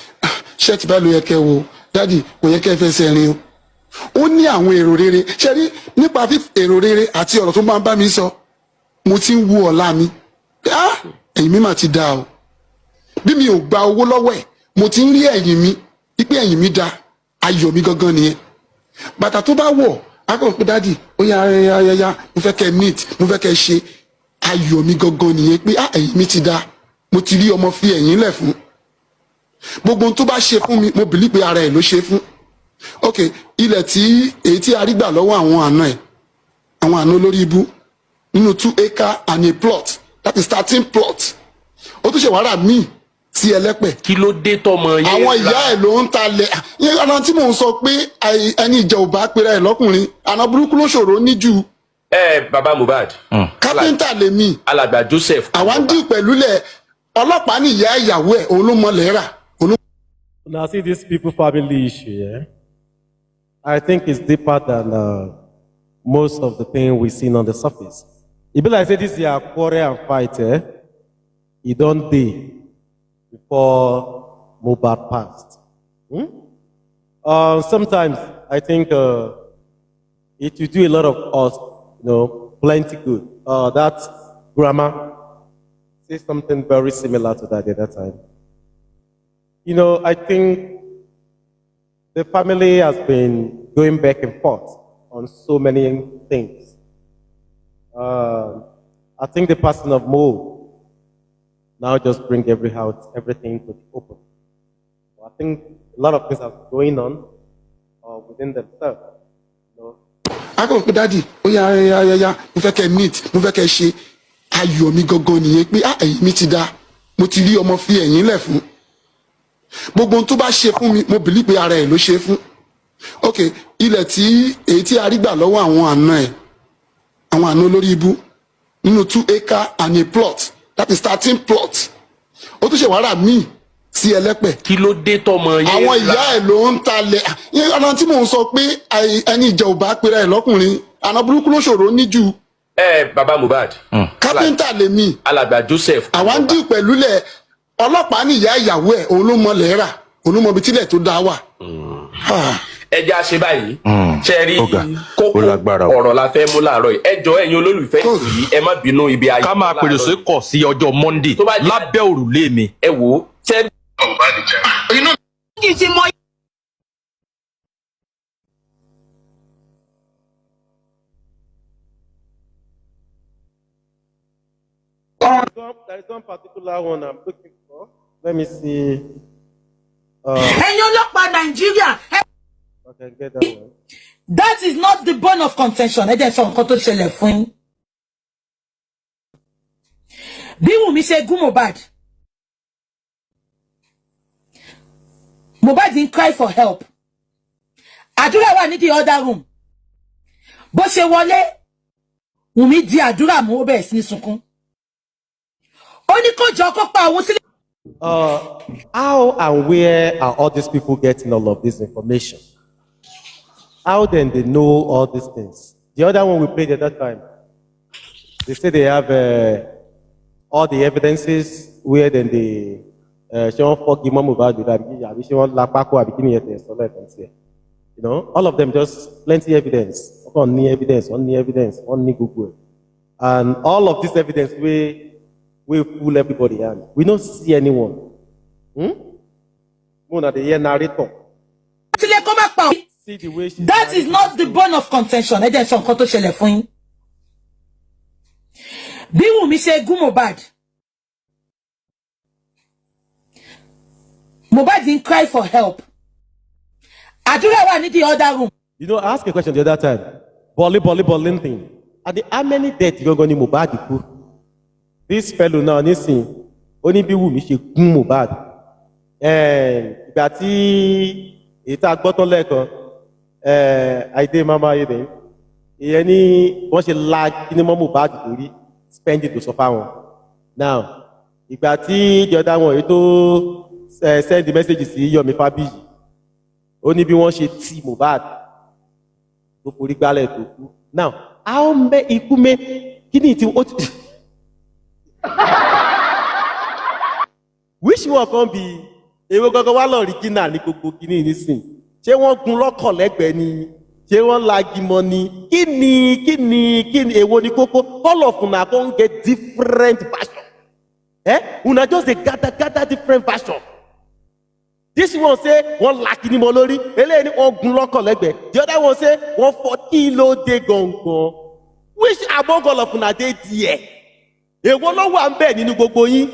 ṣẹ́ẹ̀tì bá ló yẹ kẹ́ wọ, dádì kò yẹ kẹ́ fẹsẹ̀ rin o. Ó ní àwọn èrò rere. Ṣe rí nípa èrò rere àti ọ̀rọ̀ tó máa ń bá mi sọ, mo ti ń wo ọ̀la mi. Ẹ̀yìn mi mà ti dá o. Bí mi ò gba owó lọ́wọ́ ẹ̀, mo ti ń rí ẹ̀yìn mi wípé ẹ̀yìn mi dá, ayọ̀ mi gangan nìyẹn. Bàtà tó bá wọ̀ akọ̀rọ̀ pé dádì ó yá mo fẹ́ kẹ́ neat, mo fẹ́ kẹ́ ṣe, ayọ̀ mi gangan nìyẹn pé ẹ̀yìn mi ti dá, mo ti rí ọmọ fi ẹ̀yìn lẹ̀ fún. Gbogbo ohun tó bá ṣe fún mi mo bìlí pé ara ẹ̀ ló ṣe fún. Ok, ilẹ̀ tí èyí tí a rí gbà lọ́wọ́ àwọn àna ẹ̀, àwọn àna olórí ibú nínú 2 acre and a plot, that is 13 plot. Ó tún ṣe wàrà míì sí ẹlẹ́pẹ̀. Kí ló dé tọmọ yẹn? Àwọn ìyá ẹ̀ ló ń talẹ̀. Yẹn ara tí mò ń sọ pé ẹni ìjà ò bá pera ẹ̀ lọ́kùnrin, àná burúkú ló ṣòro níjù. Baba Mohbad. Kápẹ́ńtà lèmi. Alàgbà Joseph. Àwa ń dì pẹ̀lú lẹ̀ ọlọ́pàá ní ìyá ìyàwó ẹ̀, òun ló mọ lẹ́rà. Now see this people family issue, yeah? I think it's deeper than most of the things we seen on the surface. It be like say this is a quarrel and fight, it don't day before Mohbad passed. Sometimes I think it will do a lot of us, plenty good. That grandma says something very similar to that at that time. I think the family has been going back and forth on so many things. I think the passing of Mo now just bring everything to the open. So I think a lot of things are going on within themselves. akọ̀wé pé dádì ó yá mo fẹ́ kẹ́ neat mo fẹ́ kẹ́ ṣe ayọ̀ mi gangan nìyẹn pé ẹ̀yìn mi ti da mo ti rí ọmọ fi ẹ̀yìn lẹ̀ fún gbogbo ohun tó bá ṣe fún mi mo bìlí pé ara ẹ̀ ló ṣe fún ok ilẹ̀ tí èyí tí a rí gbà lọ́wọ́ àwọn àna olórí ibú nínú 2 acre and a plot that is 13 plot ó tún ṣe wàhálà míì sí ẹlẹ́pẹ̀. kí ló dé tọmọ yẹn. àwọn ìyá ẹ̀ ló ń talẹ̀ ọ̀nà tí mò ń sọ pé ẹni ìjà ò bá pera ẹ̀ lọ́kùnrin àná burúkú ló ṣòro níjù. Baba Mohbad. kápẹ́ńtà lèmi. alàgbà Joseph. àwa ń dì pẹ̀lú lẹ̀ ọlọ́pàá ní ìyá ìyàwó ẹ̀ òun ló mọ lẹ́ẹ̀rà òun ló mọ ibi tílẹ̀ tó dá wà. ẹ jẹ́ àṣẹ báyìí ṣe rí kókó ọ̀rọ̀ la fẹ́ mú láàárọ̀ yìí ẹ jọ̀ọ́ ẹ̀yin olólùfẹ́ yìí ẹ má bínú ibi ayé. ká máa pèrè sí kọ̀ sí ọjọ́ Monday lábẹ́ òrùlé mi. ẹ wò ó ṣe. There is one particular one I'm looking for. Let me see. Ẹ̀yin ọlọ́pàá Nàìjíríà. I can get that one. That is not the bone of contention. Ẹ jẹ́ sọ nǹkan tó ṣẹlẹ̀ fún yín. Bí Wùmí ṣe gún Mohbad. Mohbad didn't cry for help. Àdúrà wà ní the other room. Bó ṣe wọlé, Wùmí di àdúrà mú ó bẹ̀rẹ̀ sí ní sunkún. Ó ní kó jọ kó pa òun sílẹ̀. How and where are all these people getting all of this information? How then they know all these things? The other one we played at that time, they say they have all the evidences where then they show fuck him about with that. She want lapako abikini yet so let them say. You know, all of them just plenty evidence. Only evidence, only Google. And all of this evidence we fool everybody and we don't see anyone. Narrator. See the way that is not the bone of contention. Ẹ jẹ́ sọ nǹkan tó ṣẹlẹ̀ fún yín. Bí Wùmí ṣe gún Mohbad. Mohbad didn't cry for help. Àdúrà wà ní the other room. You know, I asked a question the other time. Bolly thing. At the how many deaths you going to Mohbad put? This fellow now, listen, only be Wùmí ṣe gún Mohbad. Ìgbà tí ìta gbọ́tọ́ lẹ́ẹ̀kan, àìdé mama ayédè, ìyẹn ní wọ́n ṣe la kíní mọ́ Mohbad lórí spending tó sọ fáwọn. Now, ìgbà tí the other one èyí tó send the message sí Yomi Fabiyi, ó ní bí wọ́n ṣe ti Mohbad tó forí gbálẹ̀ tó kú. Now, how many ikú mẹ́ kí ni ti ó ti. Which one can be èwo gangan wá lọ original ní gbogbo kìíní nísìn ṣé wọ́n gun lọ́kàn lẹ́gbẹ̀ẹ́ ni ṣé wọ́n lagimọ ni kíni èwo ni kókó all of una come get different version una just dey gather different version. This one say wọ́n lagini mọ lórí eléyìí ni wọ́n gun lọ́kàn lẹ́gbẹ̀ẹ́ the other one say wọ́n fọ kí ló dé gangan which among all of una dey there èwo ló wà ń bẹ̀ nínú gbogbo yín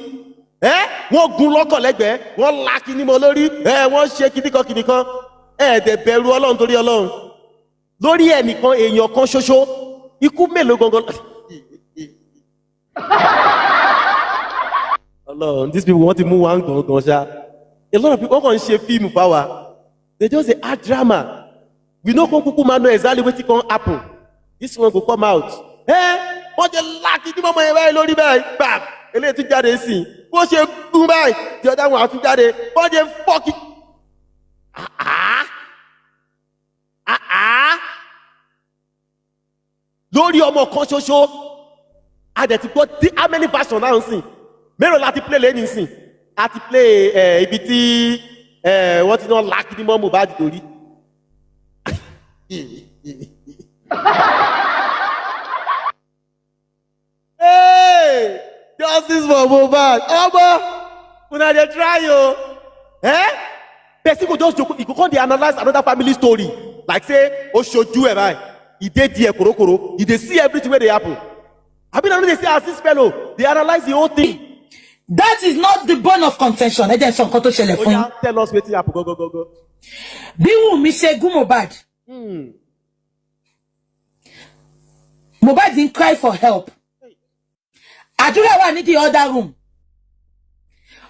wọ́n gun lọ́kàn lẹ́gbẹ̀ẹ́ wọ́n la kíní mọ́ lórí wọ́n ṣe kìnìkan ẹ̀ẹ́dẹ̀ bẹ̀rù Ọlọ́run torí Ọlọ́run lórí ẹnìkan èèyàn kan ṣoṣo ikú mélòó gangan. Ọlọ́run these people wọ́n ti mú wa ń gangan ṣá a lot of people kàn ń ṣe fíìmù fáwa they just dey add drama we no come kúkú máa know exactly wetin come happen this one go come out wọ́n ti la kíní mọ́ yẹn báyìí lórí báyìí bam eléyìí tún jáde sí i bó ṣe gún báyìí tí ọjà wọn àtún jáde wọ́n ṣe fọ́ọ̀kì. Lórí ọmọ kan ṣoṣo a dẹ̀ ti gbọ́ how many version náà ń sìn mélòó láti play lẹ́yìn sìn a ti play ibi tí wọ́n ti náà lákìdí mọ́ Mohbad lórí. Hey! Justice for Mohbad. Una dey try o. Person go just joke, he go come dey analyse another family story. Like say, o ṣojú ẹ̀ báyìí, he dey there korokoro, he dey see everything wey dey happen. Abi na no dey say as this fellow, dey analyse the whole thing. That is not the bone of contention. Ẹ jẹ́ sọ nǹkan tó ṣẹlẹ̀ fún yín. Oya tell us wetin happen go. Bí Wùmí ṣe gún Mohbad. Mohbad didn't cry for help. Àdúrà wà ní the other room.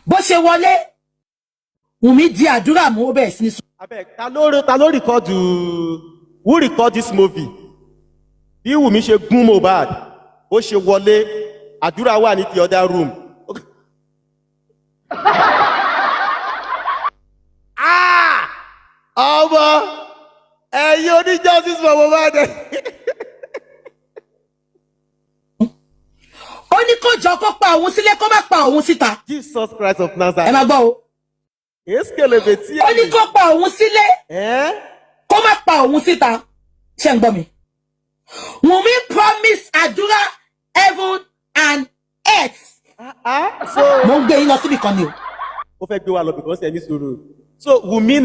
Bó ṣe wọlé, Wùmí di àdúrà mú ó bẹ̀rẹ̀ sí ní sùn. Abeg, ta ló record who record this movie? Bí Wùmí ṣe gún Mohbad, ó ṣe wọlé, àdúrà wà ní the other room. Ọmọ ẹ̀yin oní justice for Mohbad. Ó ní kó jọ kó pa òun sílé kó má pa òun síta. Jesus Christ of Ẹ Nazareth. máa gbọ́ o. Eskelebe tí Ó ní kó pa òun sílé kó má pa òun síta. Ṣé ń gbọ́ mi? Wùmí promise àdúrà heaven and earth. So Mo ń gbé yín lọ síbi kan ni o. ó fẹ́ gbé wa lọ because ẹni sùúrù. So Wùmí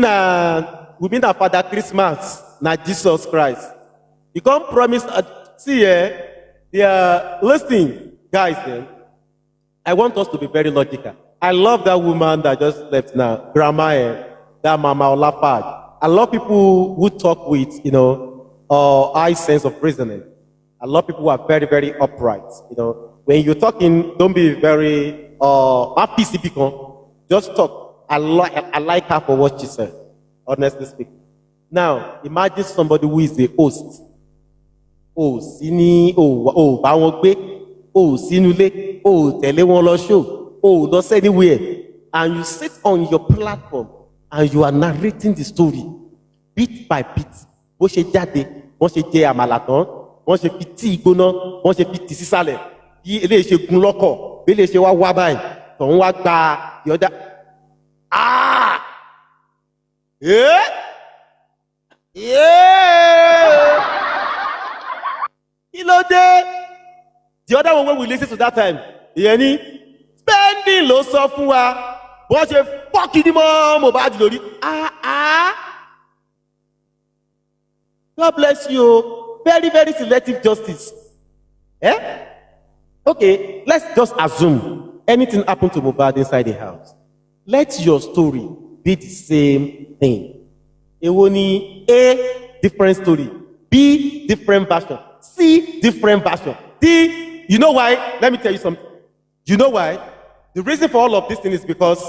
na Father Christmas na Jesus Christ. You come promise see listen guys I want us to be very logical. I love that woman that just left now, Grandma that Mama Olapad. I love people who talk with high sense of reasoning. I love people who are very, very upright. When you're talking, don't be very just talk. I like her for what she said, honestly speaking. Now, imagine somebody who is the host. Bá wọn gbé, sínúlé, tẹ̀lé wọn lọ show, lọ anywhere, and you sit on your platform and you are narrating the story bit by bit. Bó ṣe jáde, wọ́n ṣe jẹ àmàlà tán, wọ́n ṣe fi tíì gbóná, wọ́n ṣe fi tì sísàlẹ̀, bí eléyìí ṣe gun lọ́kọ̀, bí eléyìí ṣe wá báyìí, tọ̀hún wá gba yọ̀dá. Kí ló dé? The other one when we listen to that time, ìyẹn ní spending ló sọ fún wa, wọ́n ṣe fọ́ọ̀kì ní mọ́ Mohbad lórí. God bless you. Very, very selective justice. Okay, let's just assume anything happened to Mohbad inside the house. Let your story be the same thing. Èwo ni A, different story. B, different version. C, different version. D, you know why? Let me tell you something. You know why? The reason for all of this thing is because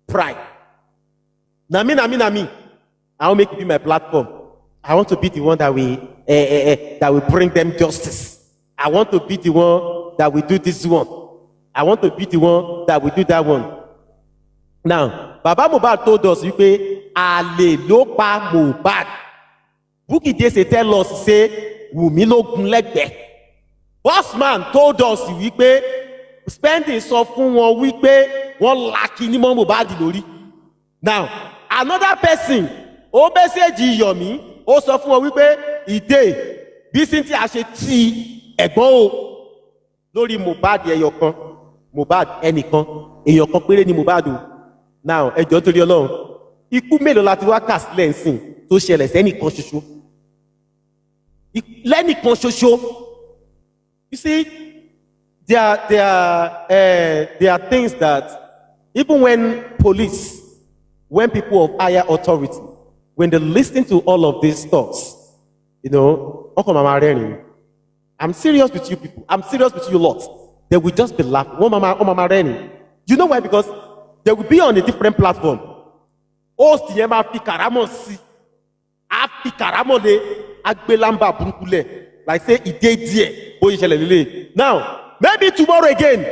pride. Nami. I will make it be my platform. I want to be the one that will bring them justice. I want to be the one that will do this one. I want to be the one that will do that one. Now, Baba Mohbad told us, àlè ló pa Mohbad. Bukky Jesse tell us, say, Wùmí ló gún lẹ́gbẹ̀ẹ́. Bossman told us, spending sọ fún wọn wọ́n laki ní mọ́ Mohbad lórí. Now, another person, ó mẹ́sẹ̀jì Yomi, ó sọ fún wọn ìdè bí Cynthia ṣe ti ẹ̀gbọ́n o lórí Mohbad ẹyọ kan, Mohbad ẹnìkan, èèyàn kan péré ni Mohbad o. Now, ẹjọ́ torí Ọlọ́run, ikú mélòó láti wá kà sílẹ̀ ńsìn tó ṣẹlẹ̀ sẹ́nìkan ṣoṣo? Lẹ́nìkan ṣoṣo. You see, there are things that even when police, when people of higher authority, when they listen to all of these thoughts, I'm serious with you people. I'm serious with you lot. They will just be laughing. Mama Reni. You know why? Because they will be on a different platform. Host yema fi karamo si. A fi karamo le agbelamba burúkú. Like say it did there. Now, maybe tomorrow again,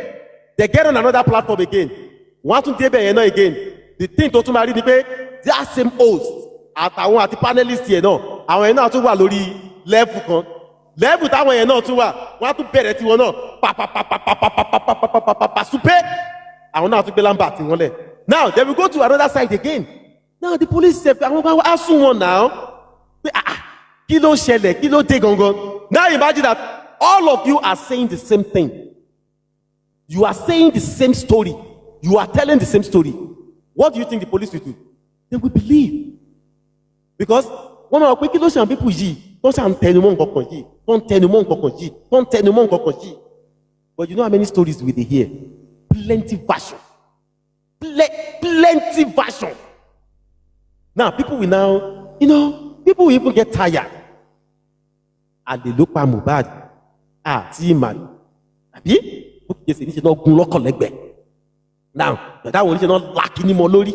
they get on another platform again. Want to debe again. The thing to marry the pay, that same host. Àtàwọn àti panelist yẹn náà, àwọn yẹn náà tún wà lórí level kan. Level táwọn yẹn náà tún wà, wọ́n á tún bẹ̀rẹ̀ tiwọn náà. Pa súpé. Àwọn náà tún gbé lámbà tiwọn lẹ̀. Now, they will go to another side again. Now, the police say, àwọn kan wá sún wọn now. Kí ló ṣẹlẹ̀? Kí ló dé gangan? Now imagine that all of you are saying the same thing. You are saying the same story. You are telling the same story. What do you think the police will do? They will believe. Because one of the people don't tell you but you know how many stories we hear? Plenty version. Plenty version. Now people will people will even get tired. àlè ló pa Mohbad àti ìmàlè àbí Bukky Jesse níṣẹ́ náà gun lọ́kàn lẹ́gbẹ̀ẹ́ now gbẹ̀dá àwọn oníṣẹ́ náà làkì ní mọ́ lórí.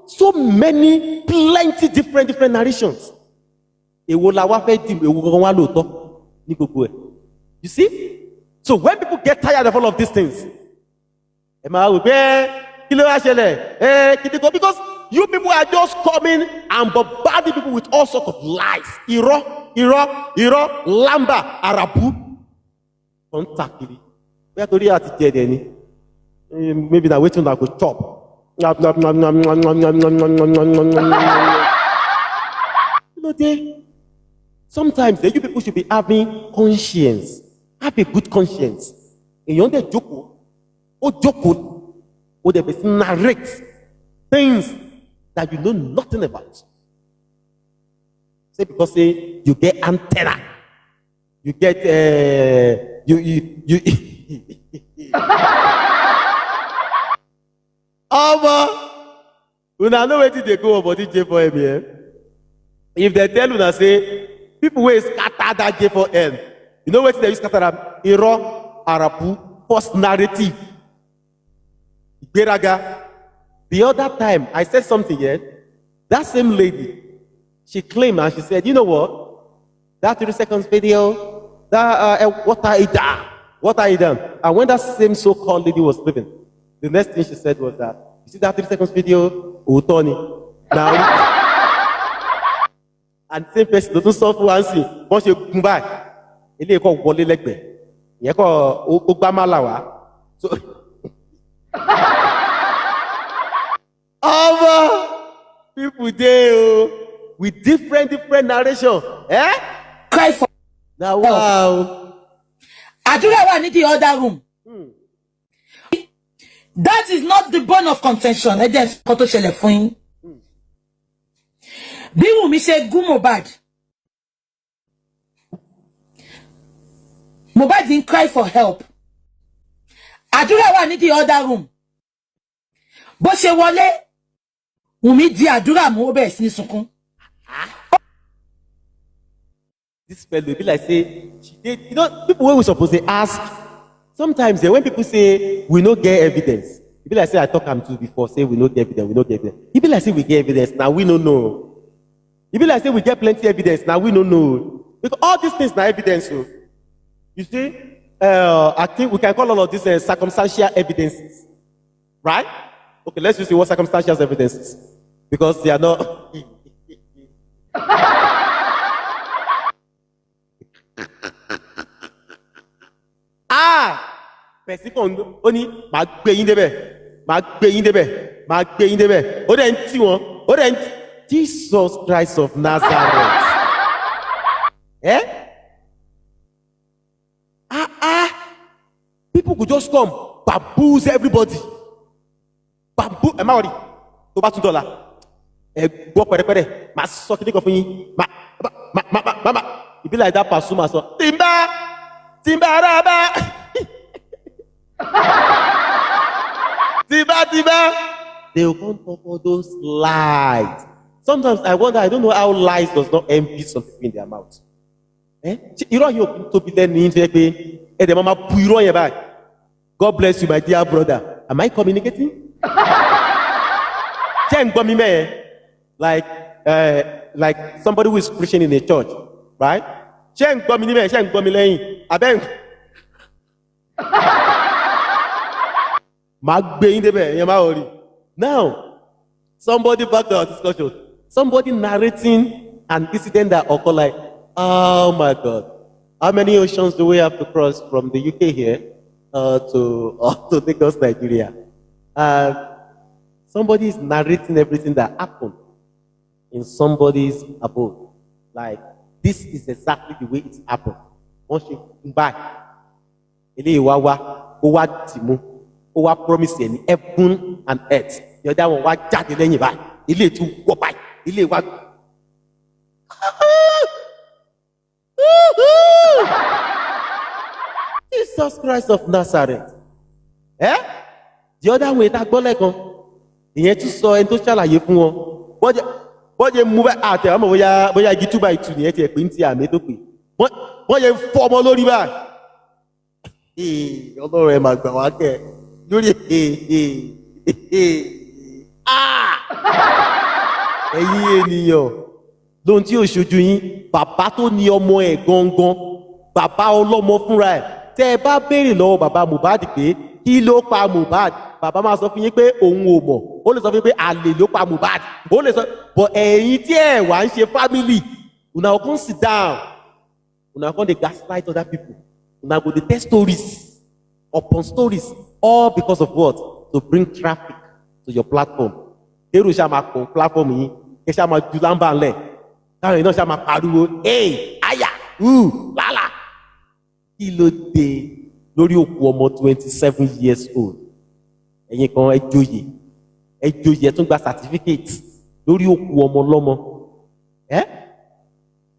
So many plenty different narrations. Èwo la wá fẹ́ dì èwo gan wá lóòótọ́ ní gbogbo ẹ̀. You see? So when people get tired of all of these things, ẹ máa wò pé kí ló wá ṣẹlẹ̀ kìdí kan because you people are just coming and bombarding people with all sorts of lies. Irọ́, lamba, arabu. Kontakiri. Bóyá torí àti jẹ ẹ̀dẹ̀ ni. Maybe na wetin una go chop. Sometimes you people should be having conscience. Have a good conscience. Èèyàn dẹ̀ jókòó, ó dẹ̀ bẹ̀ sí narrate things that you know nothing about. Say because say you get antenna, you get you. Una know wetin dey go on body J4M here. If they tell una say people wey scatter that J4M, you know wetin they use scatter am? Irọ́, arabu, false narrative, ìgbéraga. The other time I said something here, that same lady, she claimed and she said, you know what? That 3 seconds video, that what I done. And when that same so-called lady was leaving, the next thing she said was that, you see that 3 seconds video? Tony. Now, and same person doesn't solve one thing. Once you come back, ilé ẹ̀kọ́ wọlé lẹ́gbẹ̀ẹ́. Ìyẹn kọ́ ó gbá má là wá. So, people there with different narration. Cry for Now, wow. Àdúrà wà ní the other room. That is not the bone of contention. Ẹ jẹ́ nǹkan tó ṣẹlẹ̀ fún yín. Bí Wùmí ṣe gún Mohbad didn't cry for help. Àdúrà wà ní the other room. Bó ṣe wọlé, Wùmí di àdúrà mú ó bẹ̀rẹ̀ sí ní sunkún. This fellow be like say she did. You know, people wey we suppose dey ask. Sometimes when people say we no get evidence, e be like say I talk am too before. Say we no get evidence. E be like say we get evidence. Now we no know. E be like say we get plenty evidence. Now we no know. Because all these things na evidence. So you see, I think we can call all of these circumstantial evidences, right? Okay, let's just see what circumstantial evidences, because they are not. Pẹ̀sí kan ó ní màá gbé yín débẹ̀, ó dẹ̀ ń tì wọ́n, ó dẹ̀ ń Jesus Christ of Nazareth. People could just come, bamboozle everybody. Ẹ má wọrí, tó bá tún dọ̀la, ẹ gbọ́ pẹ̀rẹ́pẹ̀rẹ́, màá sọ kíní kan fún yín, màá, it be like that Pasuma sọ, Timba raba. Tiba. They will come up all those lies. Sometimes I wonder, I don't know how lies does not empty something in their mouth. Irọ́ yóò kún tóbi lẹ́nu yín tó yẹ pé ẹ̀dẹ̀ máa bu irọ́ yẹn báyìí. God bless you, my dear brother. Am I communicating? Ṣé ń gbọ́ mi mẹ́yẹn? Like somebody who is preaching in a church, right? Ṣé ń gbọ́ mi níbẹ̀? Ṣé ń gbọ́ mi lẹ́yìn? Abẹ́ máa gbé yín débẹ̀, ẹ̀yẹn máa wọrí. Now, somebody back to our discussion. Somebody narrating an incident that occurred like, oh my God, how many oceans do we have to cross from the UK here to Lagos, Nigeria? And somebody is narrating everything that happened in somebody's abode. Like, this is exactly the way it happened. Once you come back, ele wa timu, ó wá promise in heaven and earth. The other one wá jáde lẹ́yìn báyìí. Ilé tún wọ́ báyìí. Ilé wa. Jesus Christ of Nazareth. The other way, that gbọ́ lẹ́kan. ìyẹn tún sọ ẹni tó ṣàlàyé fún wọn wọ́n jẹ́ mú àtẹ̀ ọmọ bóyá igi 2x2 nìyẹn tiẹ̀ pé ń ti àmì tó pè wọ́n jẹ́ fọ́ ọmọ lórí báyìí ọlọ́run ẹ̀ máa gbà wá kẹ́ lórí ẹ̀yin ènìyàn lóhun tí ò ṣojú yín bàbá tó ní ọmọ ẹ̀ gangan bàbá ọlọ́mọ fúnra ẹ̀ tẹ́ ẹ bá béèrè lọ́wọ́ bàbá Mohbad pé kí ló pa Mohbad bàbá máa sọ fún yín pé òun ò mọ̀ ó lè sọ fún yín pé àlè ló pa Mohbad ó lè sọ but ẹ̀yin tí ẹ̀ wá ń ṣe family una go come sit down una come dey gaslight other people una go dey tell stories upon stories all because of what to bring traffic to your platform èrò ṣáà máa pọ̀ platform yín ẹ ṣáà máa ju lámbà ńlẹ̀ káwọn iná ṣáà máa pariwo àyà lálà kí ló dé lórí òkú ọmọ 27 years old ẹ̀yin kan ẹ joyè ẹ tún gba certificate lórí òkú ọmọ lọ́mọ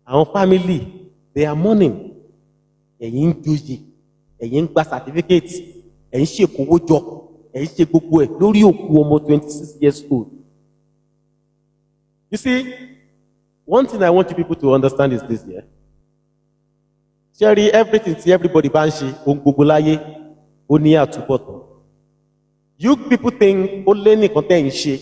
àwọn family they are mourning ẹ̀yin ń joyè ẹ̀yin ń gba certificate ẹ̀ ń ṣèkówó jọ ẹ̀ ń ṣe gbogbo ẹ̀ lórí òkú ọmọ 26 years old. You see, one thing I want you people to understand is this, yeah? Sherry, everything tí everybody bá ń ṣe ohun gbogbo láyé ó ní àtúbọ̀tán. You people think ó lé nìkan tẹ́ ń ṣe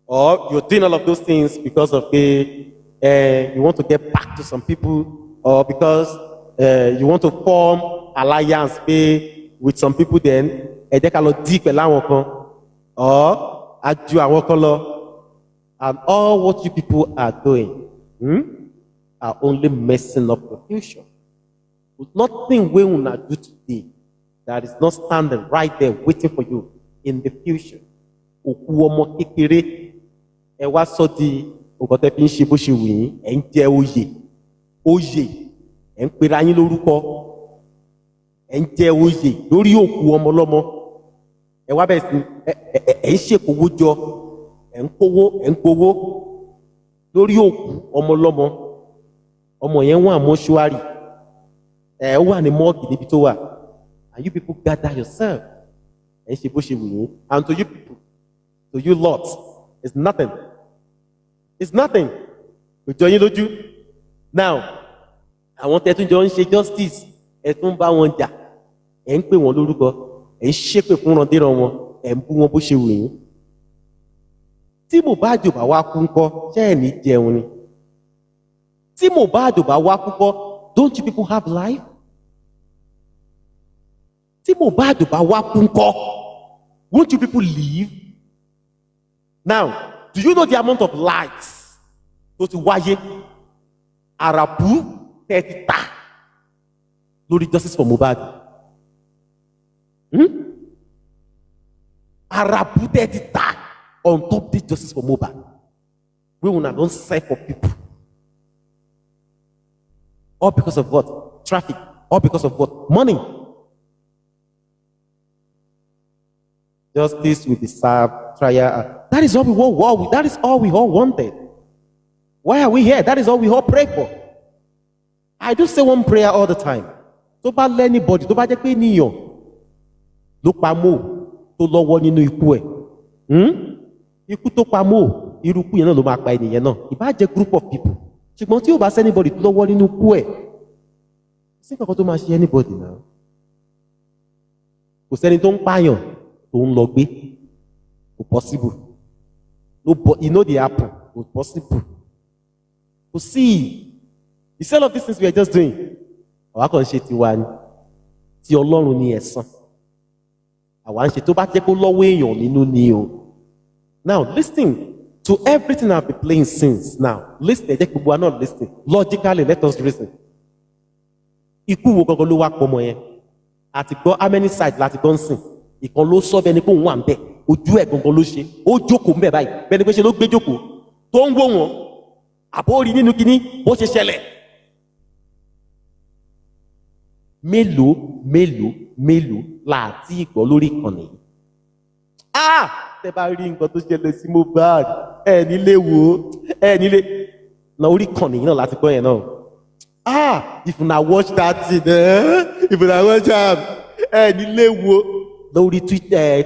or you're doing all of those things because of you want to get back to some people or because you want to form alliance with some people then ẹ jẹ́ ká lọ dí pẹ̀lú àwọn kan or a ju àwọn kan lọ and all what you people are doing are only messing up your future. With nothing we will not do today that is not standing right there waiting for you in the future. Òkú ọmọ kékeré ẹ wá sọ di nǹkan tẹ́ fi ń ṣe bó ṣe wù yín ẹ ń jẹ oyè ẹ ń pera yín lórúkọ ẹ ń jẹ oyè lórí òkú ọmọ lọ́mọ ẹ wá bẹ̀rẹ̀ sí ẹ ń ṣèkówó jọ ẹ ń gbowó lórí òkú ọmọ lọ́mọ ọmọ yẹn wà mọ́ṣúárì ẹ wà ní mọ́ọ̀gì níbi tó wà and you people gather yourself ẹ ń ṣe bó ṣe wù yín and to you people to you lot it's nothing kò jọ yín lójú now àwọn tẹ́tún jọ ń ṣe justice ẹ tún bá wọn jà ẹ ń pè wọn lórúkọ ẹ ń ṣépè fún randíran wọn ẹ ń bú wọn bó ṣe wù yín tí Mohbad bá wá kú ńkọ́ ṣé ẹ ní jẹun ni tí Mohbad bá wá kú ńkọ́ don't you people have life tí Mohbad bá wá kú ńkọ́ won't you people live now do you know the amount of lives tó ti wáyé àràbù tẹ́ ti ta lórí justice for Mohbad àràbù tẹ́ ti ta on top this justice for Mohbad we will not sell for people all because of what traffic all because of what money. Justice will be served trial. That is all we want. That is all we all wanted. Why are we here? That is all we all pray for. I do say one prayer all the time. Tó bá anybody, tó bá jẹ́ pé ènìyàn ló pa Mo tó lọ́wọ́ nínú ikú ẹ̀. Ikú tó pa Mo, irú ikú yẹn náà ló máa pa ènìyàn náà. Ìbá jẹ́ group of people. Ṣùgbọ́n tí ó bá anybody tó lọ́wọ́ nínú ikú ẹ̀, sí kankan tó máa ṣe anybody náà. Kò sẹ́ni tó ń pààyàn tó ń lọ gbé. Kò possible. You know the happen. Kò possible. Kò sí. The sale of these things we are just doing. Àwa kàn ṣe tiwa ni. Ti Ọlọ́run ni ẹ̀san. Àwa ń ṣe tó bá jẹ́ kó lọ́wọ́ èèyàn nínú ni o. Now listen to everything I've been playing since now. Listen, ẹ jẹ́ gbogbo wa náà listen. Logically, let us reason. Ikú wo gangan ló wá pọ̀ mọ́ yẹn? Àti gbọ́ how many sides láti gbọ́ ń sìn? Ìkan ló sọ bẹ́ẹ̀ ni kó wà ń bẹ̀. Ojú ẹ̀ gangan ló ṣe. Ó jókòó ń bẹ̀ báyìí. Bẹ́ẹ̀ ni pé ṣe ló gbé jókòó. Tó ń wò wọ́n. Àbórí nínú kinní bó ṣe ṣẹlẹ̀. Mélòó láti ìgbọ́ lórí ìkànnì yìí. Tẹ́ bá rí nǹkan tó ṣẹlẹ̀ sí Mohbad ẹ nílé wo ẹ nílé na orí ìkànnì yìí náà láti gbọ́ yẹn náà. If una watch that thing if una watch am ẹ nílé wo lórí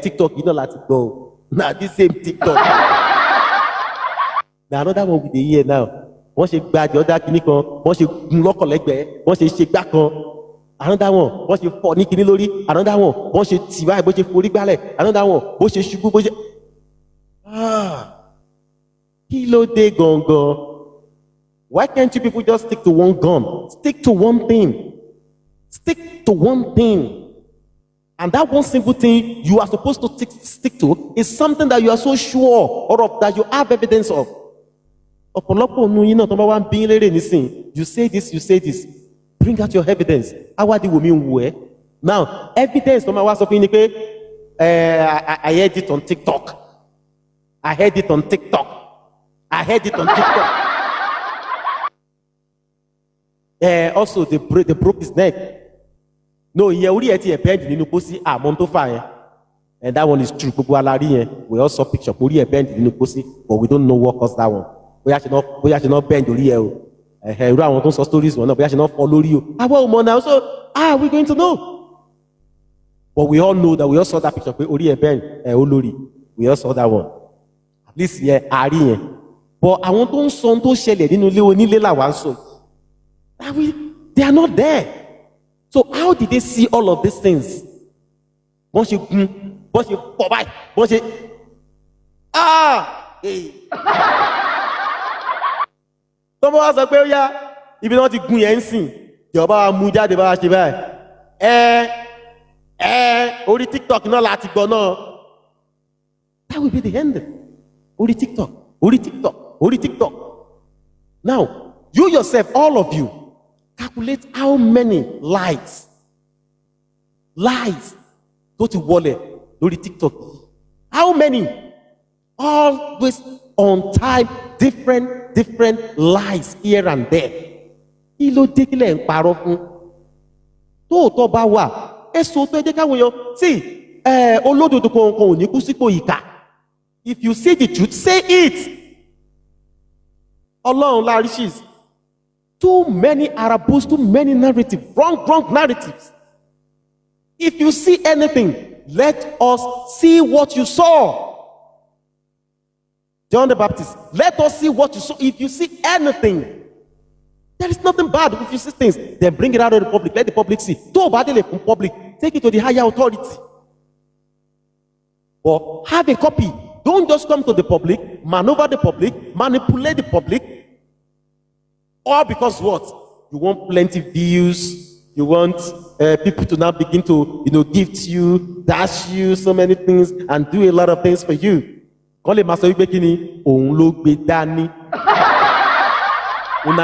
TikTok yìí náà láti gbọ́ o. Now this same TikTok. Now another one with the ear now. Once you bad the other kinikan, once you lock leg there, once you shake back on. Another one, once you fall nikini lori, another one, once you tiwa, once you forí gbálẹ̀, another one, once you ṣubú, once you kí ló dé gangan? Why can't you people just stick to one gun? Stick to one thing. Stick to one thing. And that one simple thing you are supposed to stick to is something that you are so sure of, that you have evidence of. Ọ̀pọ̀lọpọ̀ nu yín náà tó bá wá ń bí lérè nísìn, you say this. Bring out your evidence. Awadi wo mi wo ẹ. Now, evidence tó máa wá sọ fún yín ni pé I heard it on TikTok. I heard it on TikTok. Also, they broke his neck. No, ìyẹn orí ẹ ti ẹ̀ bend nínú pósí àmọ́ tó fà yẹn. And that one is true. Gbogbo alárí yẹn. We all saw picture. Orí ẹ bend nínú pósí, but we don't know what caused that one. Bóyá ṣe náà bend orí ẹ o. Irú àwọn tó ń sọ stories wọn náà bóyá ṣe náà fọ́ lórí o. Àwọn ọmọ náà so how are we going to know? But we all know that we all saw that picture pé orí ẹ bend ó lórí. We all saw that one. At least yẹn àárí yẹn. But àwọn tó ń sọ tó ṣẹlẹ̀ nínú ilé onílé làwa ń sọ. They are not there. So how did they see all of these things? Wọ́n ṣe gun, wọ́n ṣe pọ̀ báyìí, wọ́n ṣe tọ́mọ wá sọ pé ó yá ibi náà ti gun yẹn ń sìn ìjọba wa mú jáde bá wa ṣe báyìí orí TikTok náà láti gbọ́ náà. That will be the end. Orí TikTok. Now you yourself, all of you, calculate how many lies tó ti wọlé lórí TikTok. How many? Always on time, different lies here and there. Kí ló dé kílẹ̀ ń parọ́ fún? Tóòtọ́ bá wà, ẹ̀sùn tó ẹjẹ́ káwọn èèyàn sí olódodo kankan ò ní kú sípò ìkà. If you say the truth, say it. Ọlọ́run láríṣìs. Too many Arabs, too many narratives, wrong narratives. If you see anything, let us see what you saw. John the Baptist, let us see what you saw. If you see anything, there is nothing bad if you see things. Then bring it out of the public. Let the public see. Don't bad from public. Take it to the higher authority. But have a copy. Don't just come to the public, maneuver the public, manipulate the public. All because what? You want plenty views. You want people to now begin to, gift you, dash you so many things, and do a lot of things for you. Una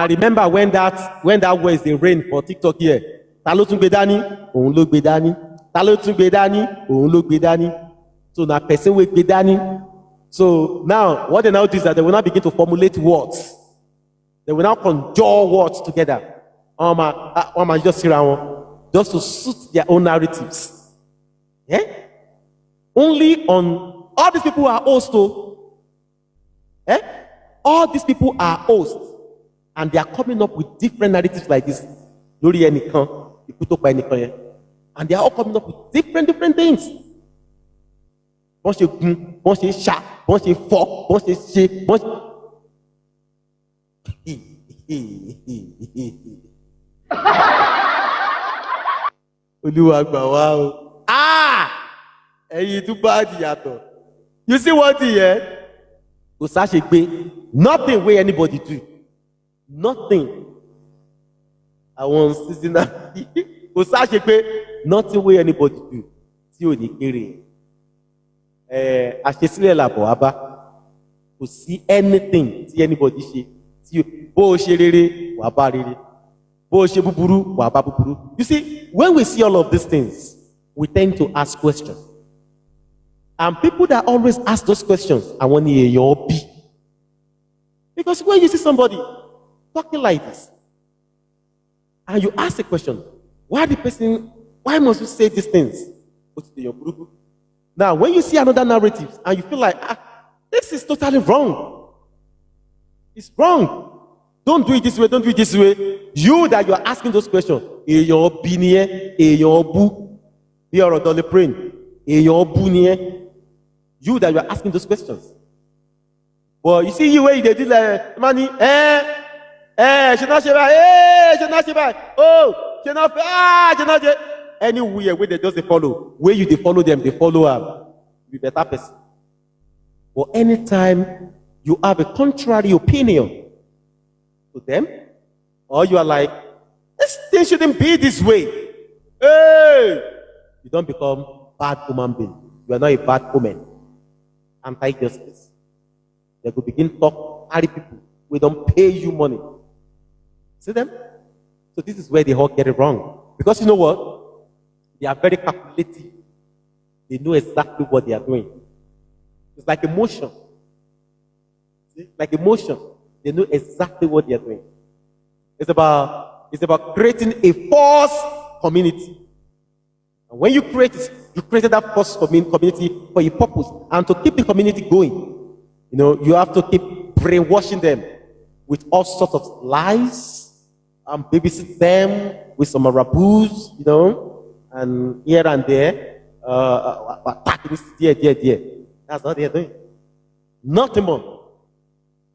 remember when that was the rain for TikTok here. So now person will be dani. So now what they now do is that they will now begin to formulate words. They will now conjure words together. Just to suit their own narratives. Yeah? Only on all these people are hosts. All these people are hosts. And they are coming up with different narratives like this. And they are all coming up with different things. You see what here? Nothing where anybody do. Nothing. I want season nothing where anybody do. Tí ò ní kéré. Àṣesílẹ̀ làbọ̀ abá. Kò sí anything tí anybody ṣe. Tí bó ṣe rere wà bá rere. Bó ṣe búburú wà bá búburú. You see, when we see all of these things, we tend to ask questions. And people that always ask those questions, I want to hear your be. Because when you see somebody talking like this, and you ask a question, why must you say these things? Now, when you see another narrative, and you feel like, this is totally wrong. It's wrong. Don't do it this way, don't do it this way. You that you are asking those questions, your opinion, your boo, your praying, your boo. You that you are asking those questions. But you see you where they do like money, should not anywhere where they just they follow. Where you they follow them, they follow be better person. But anytime you have a contrary opinion to them, or you are like, this thing shouldn't be this way. Hey, you don't become bad human being. You are not a bad woman. Anti-justice. They could begin to talk, carry people. We don't pay you money. See them? So this is where they all get it wrong. Because you know what? They are very calculative. They know exactly what they are doing. It's like emotion. See? Like emotion. They know exactly what they are doing. It's about creating a false community. And when you create it, you created that false community for a purpose. And to keep the community going, you know, you have to keep brainwashing them with all sorts of lies and babysit them with some marabouts, you know, and here and there, attacking there. That's all they're doing. Nothing more.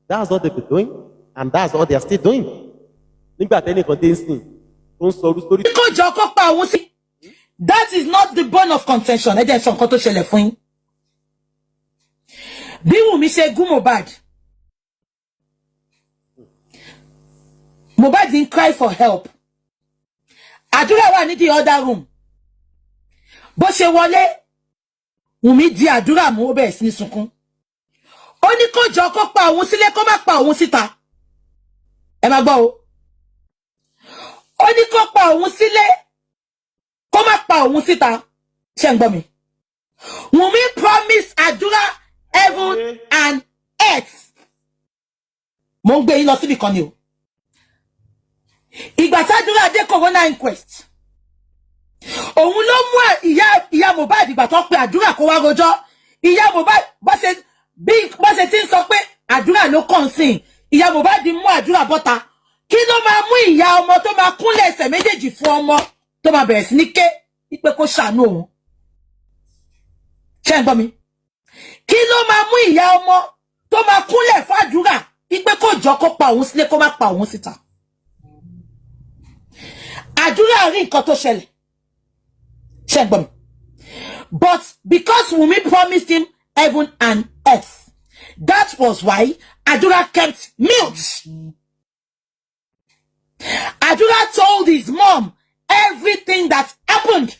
That's what they've been doing, and that's what they are still doing. That is not the bone of contention. Ẹ jẹ́ sọ nǹkan tó ṣẹlẹ̀ fún yín. Bí Wùmí ṣe gún Mohbad. Mohbad didn't cry for help. Àdúrà wà ní the other room. Bó ṣe wọlé, Wùmí di àdúrà mú ó bẹ̀rẹ̀ sí ní sunkún. Ó ní kó jọ kó pa òun sílé kó má pa òun síta. Ẹ má gbọ́ o. Ó ní kó pa òun sílé kó má pa òun síta. Ṣé ń gbọ́ mi? Wùmí promised àdúrà heaven and earth. Mo ń gbé yín lọ síbi kan ni o. Ìgbà tádúrà dé corona inquest. Òun ló mú ìyá Mohbad ìgbà tó pe àdúrà kó wá rojọ́. Ìyá Mohbad bó ṣe ti ń sọ pé àdúrà ló kàn sí. Ìyá Mohbad mú àdúrà bọ́ta. Kí ló máa mú ìyá ọmọ tó máa kúnlẹ̀ ẹsẹ̀ méjèèjì fún ọmọ tó máa bẹ̀rẹ̀ sí ní ké wípé kó ṣàánú òun? Ṣé ń gbọ́ mi? Kí ló máa mú ìyá ọmọ tó máa kúnlẹ̀ fàdúrà wípé kó jọ kó pa òun sílé kó má pa òun síta? Àdúrà rí nǹkan tó ṣẹlẹ̀. Ṣé ń gbọ́ mi? But because Wunmi promised him heaven and earth, that was why Àdúrà kept mute. Àdúrà told his mom everything that happened.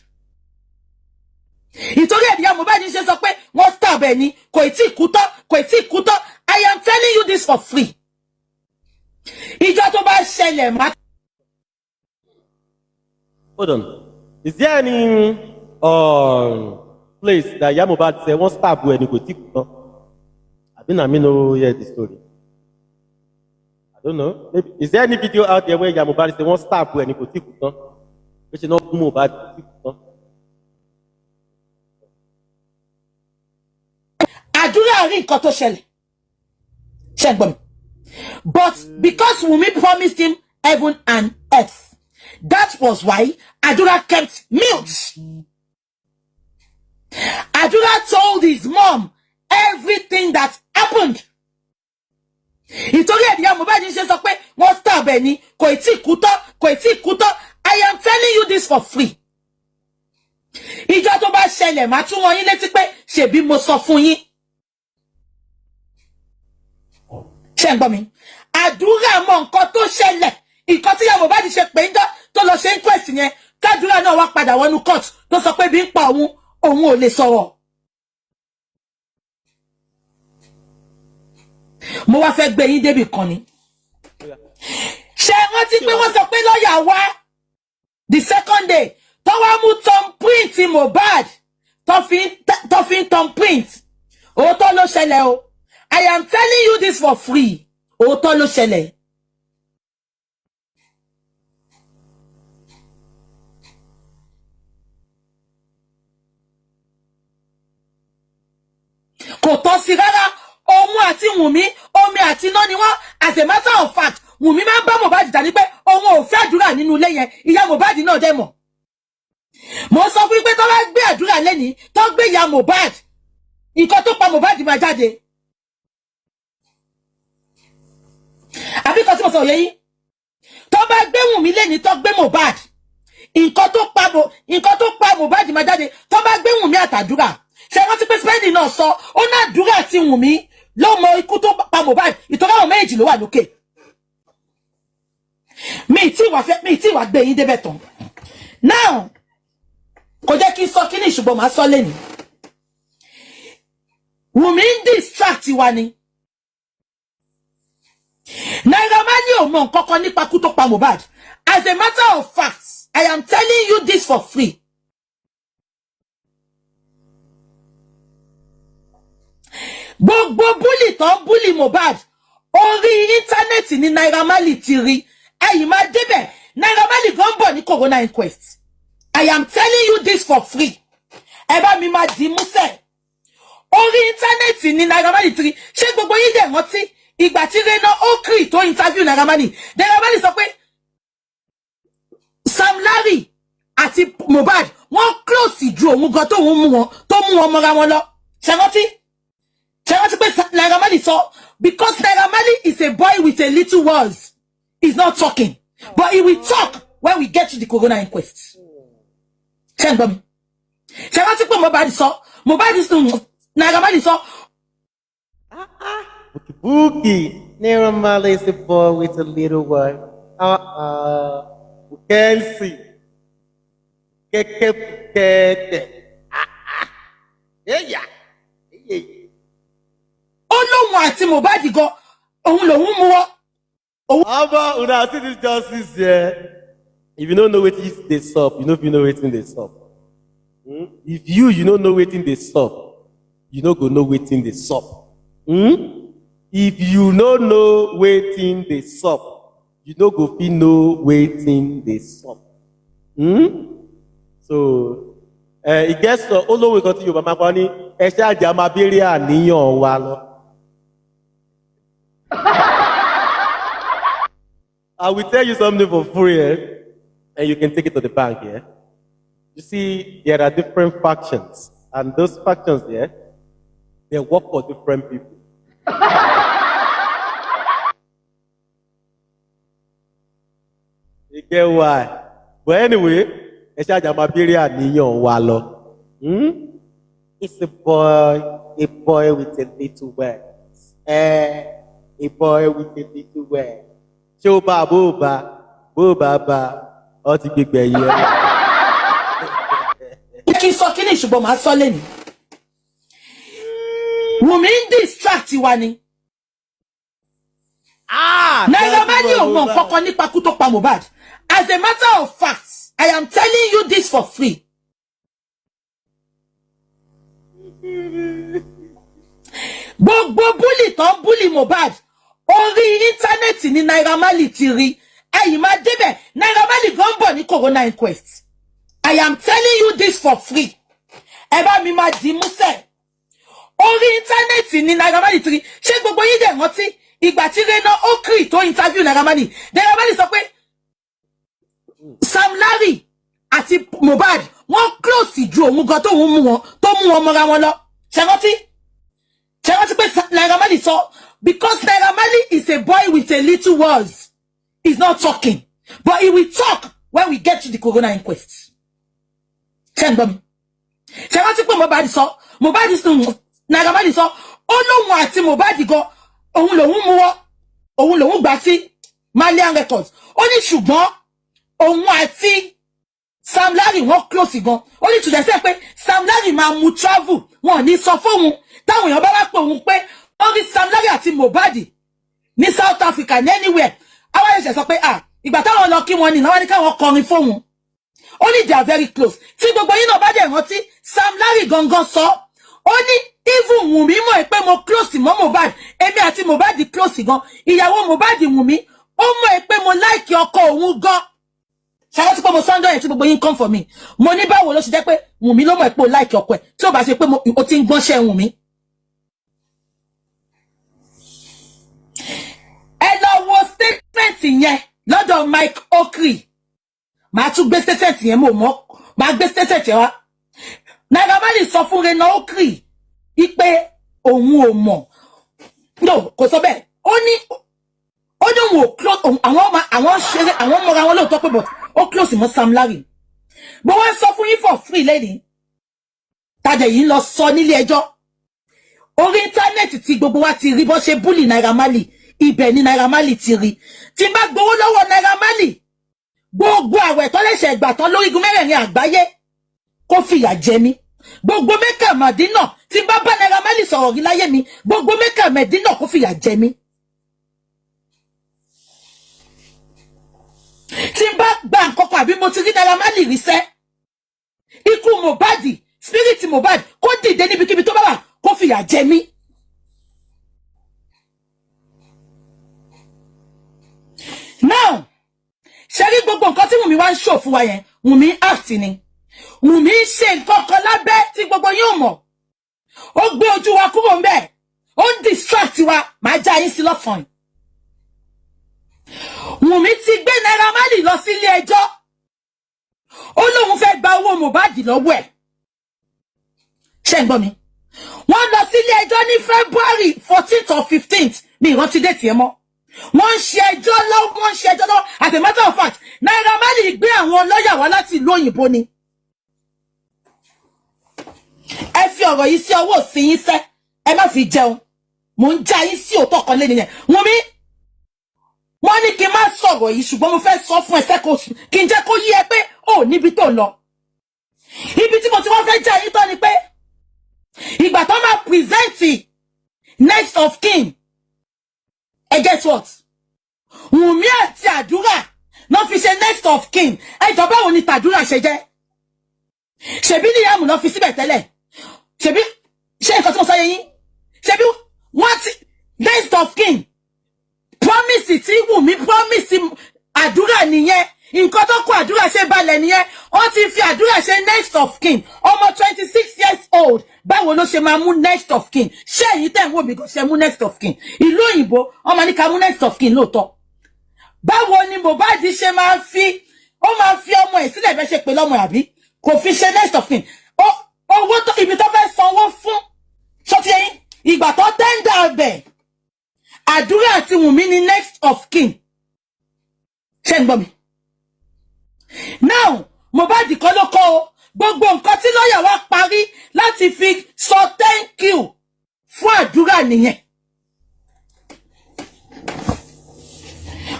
Ìtorí ẹ̀dìyà Mohbad ṣe sọ pé wọ́n stab ẹ̀ ni, kò tí kú tán. I am telling you this for free. Ìjọ tó bá ṣẹlẹ̀ má. Hold on. Is there any place that ìyá Mohbad say wọ́n stab ẹ̀ ni kò tí kú tán? I know hear the story. I don't know. Maybe, is there any video out there where ìyá Mohbad say wọ́n stab ẹ̀ ni kò tí kú tán? Which is not Mohbad kò tí kú tán. Àdúrà rí nǹkan tó ṣẹlẹ̀. Ṣé gbọ́ mi? But because Wunmi promised him heaven and earth, that was why Àdúrà kept mute. Àdúrà told his mom everything that happened. Ìtorí ẹ̀dìyà Mohbad ṣe sọ pé wọ́n stab ẹ̀ ni, kò tí kú tán. I am telling you this for free. Ìjọ tó bá ṣẹlẹ̀ má tún wọn yín létí pé ṣebí mo sọ fún yín. Ṣé ń gbọ́ mi? Àdúrà mọ nǹkan tó ṣẹlẹ̀. Nǹkan tí ìyá Mohbad ṣe pé ń dán tó lọ ṣe inquest yẹn. Tádúrà náà wá padà wọnú court tó sọ pé bí ń pa òun ò lè sọ̀rọ̀. Mo wá fẹ́ gbé yín débì kan ni. Ṣé rántí pé wọ́n sọ pé lọ́ọ̀yà wá the second day tó wá mú thumbprint Mohbad tó fi ń thumbprint. Òótọ́ ló ṣẹlẹ̀ o. I am telling you this for free. Òótọ́ ló ṣẹlẹ̀. Kò tọ́ sí rárá. Òun àti Wùnmí, omi àti iná ni wọ́n. As a matter of fact, Wùnmí máa ń bá Mohbad jà ní pé òun ò fẹ́ àdúrà nínú ilé yẹn. Ìyá Mohbad náà dẹ̀ mọ̀. Mo sọ fún pé tó bá gbé àdúrà lẹ́ni, tó gbé ìyá Mohbad. nǹkan tó pa Mohbad máa jáde. Àbí kan tí mo sọ yé yín. Tó bá gbé Wùnmí lẹ́ni tó gbé Mohbad. Nǹkan tó pa Mohbad máa jáde. Tó bá gbé Wùnmí àtàdúrà. Ṣé wọ́n ti pé spending náà sọ, ó ná àdúrà àti Wùnmí ló mọ ikú tó pa Mohbad. Ìtọ́ra àwọn méjì ló wà lókè. Mi tí wà gbé yín débẹ̀ tán. Now, kò jẹ́ kí n sọ kíní ṣùgbọ́n màá sọ lẹ́nu. Wùnmí ń distract wa ni. Naira Marley ò mọ nǹkan kan nípa ikú tó pa Mohbad. As a matter of fact, I am telling you this for free. Gbogbo bully tó ń bully Mohbad orí íńtánẹ́ẹ̀tì ni Naira Marley ti rí. Ẹ̀yin máa débẹ̀. Naira Marley gan bọ̀ ní corona inquest. I am telling you this for free. Ẹ bá mi máa di músẹ̀. Orí íńtánẹ́ẹ̀tì ni Naira Marley ti rí. Ṣé gbogbo yín dẹ̀ rántí ìgbà tí Rena Okri tó interview Naira Marley? Naira Marley sọ pé Sam Larry àti Mohbad wọ́n close ju òun gan tó mú wọn mọ́ra wọn lọ. Ṣé rántí pé Naira Marley sọ, because Naira Marley is a boy with a little words. He's not talking. But he will talk when we get to the corona inquest. Ṣé ń gbọ́ mi? Ṣé rántí pé Mohbad is Naira Marley sọ. Boogie. Naira Marley is a boy with a little one. We can see. Yeah. Olóhun àti Mohbad gan òun lòun mú wọ́. How about una see this justice here? If you don't know wetin dey sup, you no fit know wetin dey sup. If you don't know wetin dey sup, you no go know wetin dey sup. If you no know wetin dey sup, you no go fit know wetin dey sup. So, e get so olóhùn kan tí Yorùbá máa kọ́ ní ẹ ṣáàjà máa béèrè àníyàn wa lọ. I will tell you something for free, and you can take it to the bank, yeah? You see, there are different factions, and those factions, yeah, they work for different people. You get why? But anyway, it's a boy with a little words. A boy with a little words. Show ba ó ti gbígbẹ yẹ. Kí n sọ kíní ṣùgbọ́n màá sọ lẹ́nu. Wùnmí ń distract wa ni. Naira Marley ò mọ nǹkan kan nípa ikú tó pa Mohbad. As a matter of fact, I am telling you this for free. Gbogbo bully tó ń bully Mohbad orí íńtánẹ́ẹ̀tì ni Naira Marley ti rí. Ẹ̀yin máa débẹ̀. Naira Marley gan bọ̀ ní corona inquest. I am telling you this for free. Ẹ bá mi máa di músẹ̀. Orí íńtánẹ́ẹ̀tì ni Naira Marley ti rí. Ṣé gbogbo yín dẹ̀ rántí ìgbà tí Rena Okri tó interview Naira Marley? Naira Marley sọ pé Sam Larry àti Mohbad wọ́n close ju òun gan tó mú wọn mọ́ra wọn lọ. Ṣé rántí pé Naira Marley sọ, because Naira Marley is a boy with a little words. He's not talking. But he will talk when we get to the corona inquest. Ṣé ń gbọ́ mi? Ṣé rántí pé Mohbad is Naira Marley sọ, Olóhun àti Mohbad gan òun lòun gbà sí Malian Records. Ó ní ṣùgbọ́n òun àti Sam Larry wọ́n close gan. Ó ní tùdẹ̀ sẹ́ pé Sam Larry máa mú travel. Wọ́n ní sọ fóun. Táwọn èèyàn bá wá pé òun pé ó rí Sam Larry àti Mohbad ní South Africa ní anywhere. Àwọn ẹ̀ṣẹ̀ sọ pé ìgbà táwọn lọ kí wọn ní náà wọ́n ní káwọn kọrin fóun. Ó ní they are very close. Tí gbogbo yín náà bá dẹ̀ rántí Sam Larry gangan sọ. Ó ní even Wùnmí mọ̀ pé mo close mọ́ Mohbad. Èmi àti Mohbad close gan. Ìyàwó Mohbad Wùnmí ó mọ̀ pé mo like ọkọ òun gan. Ṣàwọn tí pé mo Sunday tí gbogbo yín come for me. Mo ní báwo ló ṣe jẹ́ pé Wùnmí ló mọ̀ pé o like ọkọ ẹ̀. Tí ó bá ṣe pé o ti ń gbọ́nṣẹ́ Wùnmí. Ẹ lọ wo statement yẹn lọ́dọ̀ Mike Okri. Màá tún gbé statement yẹn màá gbé statement yẹn wá. Naira Marley sọ fún Rena Okri ipe òun ò mọ̀. No, kò sọ bẹ́ẹ̀. Ó ní òun ò close àwọn ṣeré àwọn mọ́ra wọn lóòótọ́ pé but ó close mọ́ Sam Larry. Bó wá sọ fún yín for free lady. Tàdé yìí lọ sọ nílé ẹjọ́. Orí íńtánẹ́ẹ̀tì tí gbogbo wa ti rí bó ṣe bully Naira Marley, ibẹ̀ ni Naira Marley ti rí. Tí n bá gbowó lọ́wọ́ Naira Marley, gbogbo àwẹ̀ tó lẹ́sẹ̀ gbà tán lórí igun mẹ́rẹ̀ẹ̀rin àgbáyé kó fìyà jẹ mí. Gbogbo Mẹ́kà Mádínà tí n bá bá Naira Marley sọ̀rọ̀ rí láyé mi, gbogbo Mẹ́kà Mádínà kó fìyà jẹ mí. Tí n bá gba nǹkan kan àbí mo ti rí Naira Marley rí sẹ́, ikú Mohbad, spirit Mohbad kó dìde níbikíbi tó bá wà kó fìyà jẹ mí. Now, ṣé rí gbogbo nǹkan tí Wùnmí wá ń ṣò fún wa yẹn, Wùnmí act ni. Wùnmí ṣe nǹkan kan lábẹ́ tí gbogbo yóò mọ̀. Ó gbé ojú wa kúrò ńbẹ̀. Ó ń distract wa, máa já yín sí lọ́sàn-án. Wùnmí ti gbé Naira Marley lọ sí ilé ẹjọ́. Ó lóun fẹ́ gba owó Mohbad lọ́wọ́ ẹ̀. Ṣé ń gbọ́ mi? Wọ́n lọ sí ilé ẹjọ́ ní February 14th or 15th. Mi ìrántí déètì ẹ mọ́. Wọ́n ń ṣe ẹjọ́ lọ́wọ́. As a matter of fact, Naira Marley gbé àwọn lọ́yà wá láti ìlú òyìnbó ni. Ẹ fi ọ̀rọ̀ yìí sí ọwọ́ òsì yín sẹ́. Ẹ má fi jẹun. Mo ń já yín sí òótọ́ kan lé nìyẹn. Wùnmí, wọ́n ní kí n má sọ̀rọ̀ yìí ṣùgbọ́n mo fẹ́ sọ fún ẹsẹ̀ kí n jẹ́ kó yí ẹ pé ò níbi tó lọ. Ibi tí mo ti wọ́n fẹ́ já yín tán ni pé ìgbà tó máa present next of kin. Guess what? Wùnmí àti àdúrà náà fi ṣe next of kin. Ẹjọ́ báwo ni tàdúrà ṣe jẹ́? Ṣebí Liam ló fi síbẹ̀ tẹ́lẹ̀. Ṣebí ṣé nǹkan tí mo sọ yé yín? Ṣebí wọ́n ti next of kin. Promise tí Wùnmí promise àdúrà nìyẹn. Nǹkan tó kó àdúrà ṣe balẹ̀ nìyẹn. Wọ́n ti fi àdúrà ṣe next of kin. Ọmọ 26 years old. Báwo ló ṣe máa mú next of kin? Ṣé èyí tẹ̀ ń wò mí kò ṣe mú next of kin? Ìlú òyìnbó, wọ́n máa ní ká mú next of kin lóòótọ́. Báwo ni Mohbad ṣe máa fi ọmọ ẹ̀ sílẹ̀ bẹ́ẹ̀ ṣe pé lọ́mọ àbí? Kò fi ṣe next of kin. Owó tó ibi tó fẹ́ sanwó fún. Ṣó ti yẹn? Ìgbà tó tẹ́ńdà ọbẹ̀. Àdúrà àti Wùnmí ni next of kin. Ṣé ń gbọ́ mi? Now, Mohbad kọ́ ló kọ́ o. Gbogbo nǹkan tí lọ́yà wa parí láti fi sọ thank you fún àdúrà nìyẹn.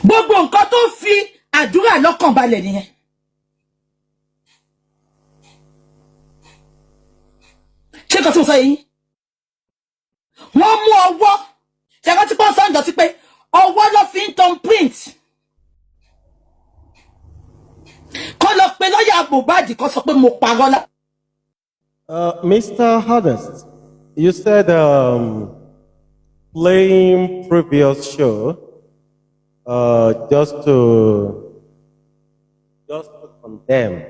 Gbogbo nǹkan tó fi àdúrà lọ́kàn balẹ̀ nìyẹn. Ṣé nǹkan tí mo sọ yìí? Wọ́n mú ọwọ́. Ṣé nǹkan tí pọ́n sọ ń jọ sí pé ọwọ́ ló fi ń tan print. Kọ́ lọ pé lọ́yà Mohbad kọ́ sọ pé mo parọ́ lá. Mr. Honest, you said playing previous show just to condemn.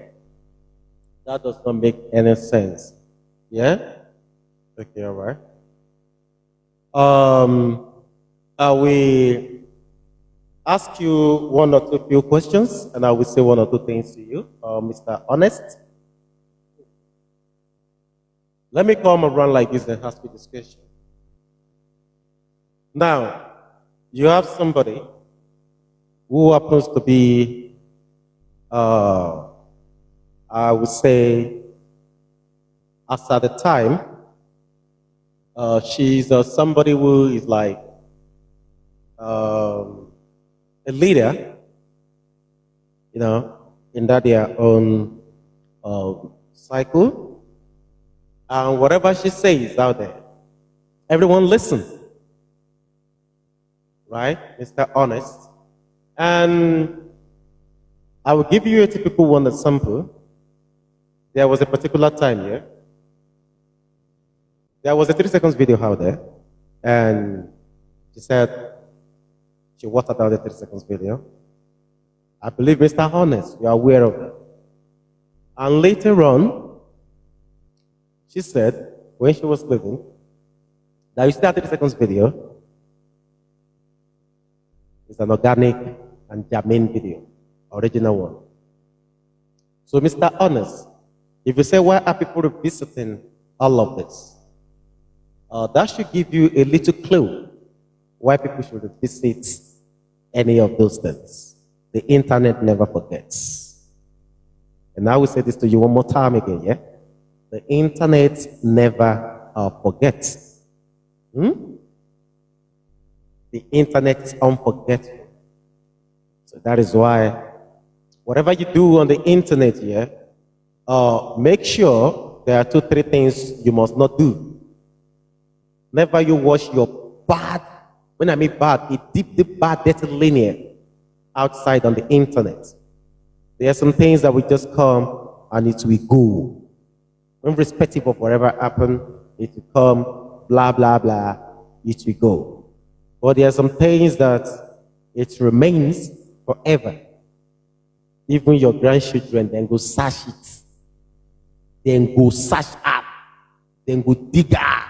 That does not make any sense. Yeah? Okay, all right. I will ask you one or two few questions, and I will say one or two things to you, Mr. Honest. Let me come around like this and ask you this question. Now, you have somebody who happens to be, I would say, as at the time, she's somebody who is like a leader, you know, in that their own cycle. And whatever she says out there, everyone listens. Right, Mr. Honest? And I will give you a typical one example. There was a particular time here. There was a 3 seconds video out there. And she said she watered down the 3 seconds video. I believe, Mr. Honest, you are aware of that. And later on, she said, when she was leaving, that you see that 3 seconds video, it's an organic and germane video, original one. So, Mr. Honest, if you say, why are people revisiting all of this? That should give you a little clue why people should visit any of those things. The internet never forgets. And I will say this to you one more time again, yeah? The internet never forgets. The internet is unforgettable. So that is why whatever you do on the internet, yeah, make sure there are 2, 3 things you must not do. Never you watch your bad, when I mean bad, a deep bad, dirty linear outside on the internet. There are some things that will just come and it will go. Irrespective of whatever happened, it will come, blah, blah, blah, it will go. But there are some things that it remains forever. Even your grandchildren then go search it. Then go search up. Then go dig up.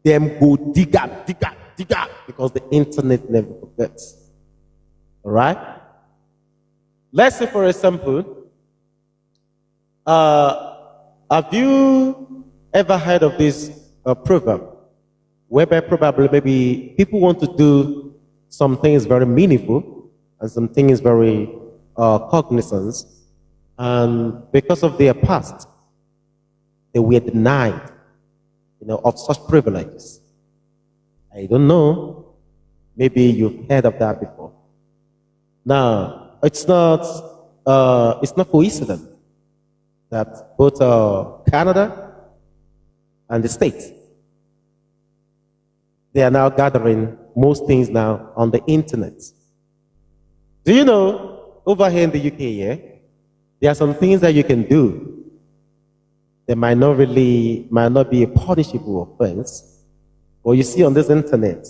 Then go dig up, because the internet never forgets. All right? Let's say, for example, have you ever heard of this proverb? Whereby probably maybe people want to do some things very meaningful and some things very cognizant, and because of their past, they were denied, of such privileges. I don't know. Maybe you've heard of that before. Now, it's not coincident that both Canada and the States, they are now gathering most things now on the internet. Do you know, over here in the UK, yeah, there are some things that you can do that might not be a punishable offense. But you see on this internet,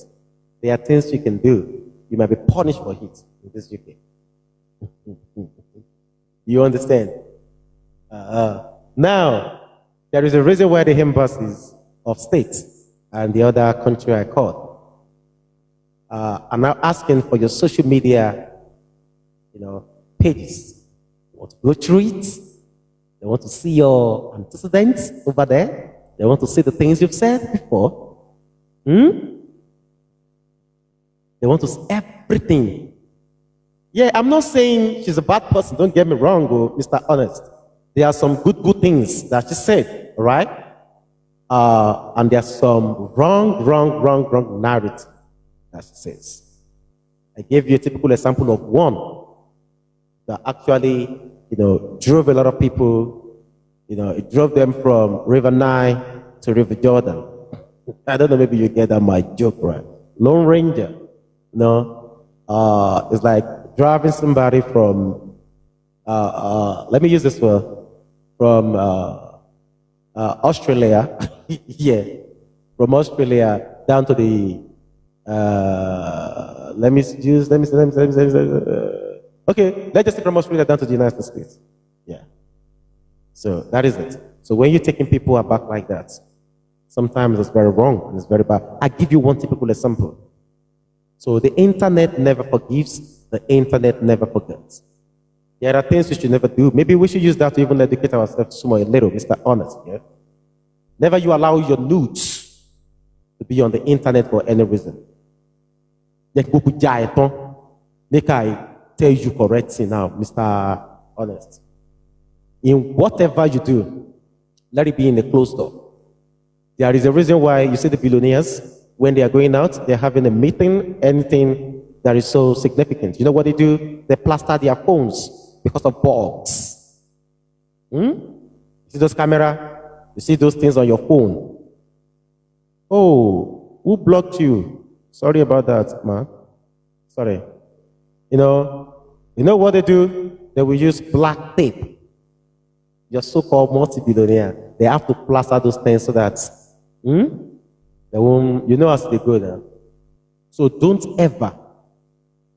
there are things you can do. You might be punished for it in this UK. You understand? Now, there is a reason why the embassies of states and the other country I call are now asking for your social media, pages. You want to go through it. They want to see your antecedents over there. They want to see the things you've said before. They want to see everything. Yeah, I'm not saying she's a bad person. Don't get me wrong, Mr. Honest. There are some good things that she said, right? And there's some wrong narrative that she says. I gave you a typical example of one that actually, drove a lot of people, it drove them from River Nile to River Jordan. I don't know, maybe you get that my joke, right? Lone Ranger, it's like driving somebody from, let me use this word, from Australia, yeah, from Australia down to the, okay, let's just say from Australia down to the United States. Yeah. So that is it. So when you're taking people aback like that, sometimes it's very wrong and it's very bad. I give you one typical example. So the internet never forgives, the internet never forgets. There are things we should never do. Maybe we should use that to even educate ourselves more a little, Mr. Honest. Yeah? Never you allow your nudes to be on the internet for any reason. Make I tell you correctly now, Mr. Honest. In whatever you do, let it be in a closed door. There is a reason why you see the billionaires, when they are going out, they're having a meeting, anything that is so significant. You know what they do? They plaster their phones because of bugs. You see those cameras? You see those things on your phone? Oh, who blocked you? Sorry about that, man. Sorry. You know what they do? They will use black tape. Your so-called multi-billionaire, they have to plaster those things so that they won't, as they go now. So don't ever,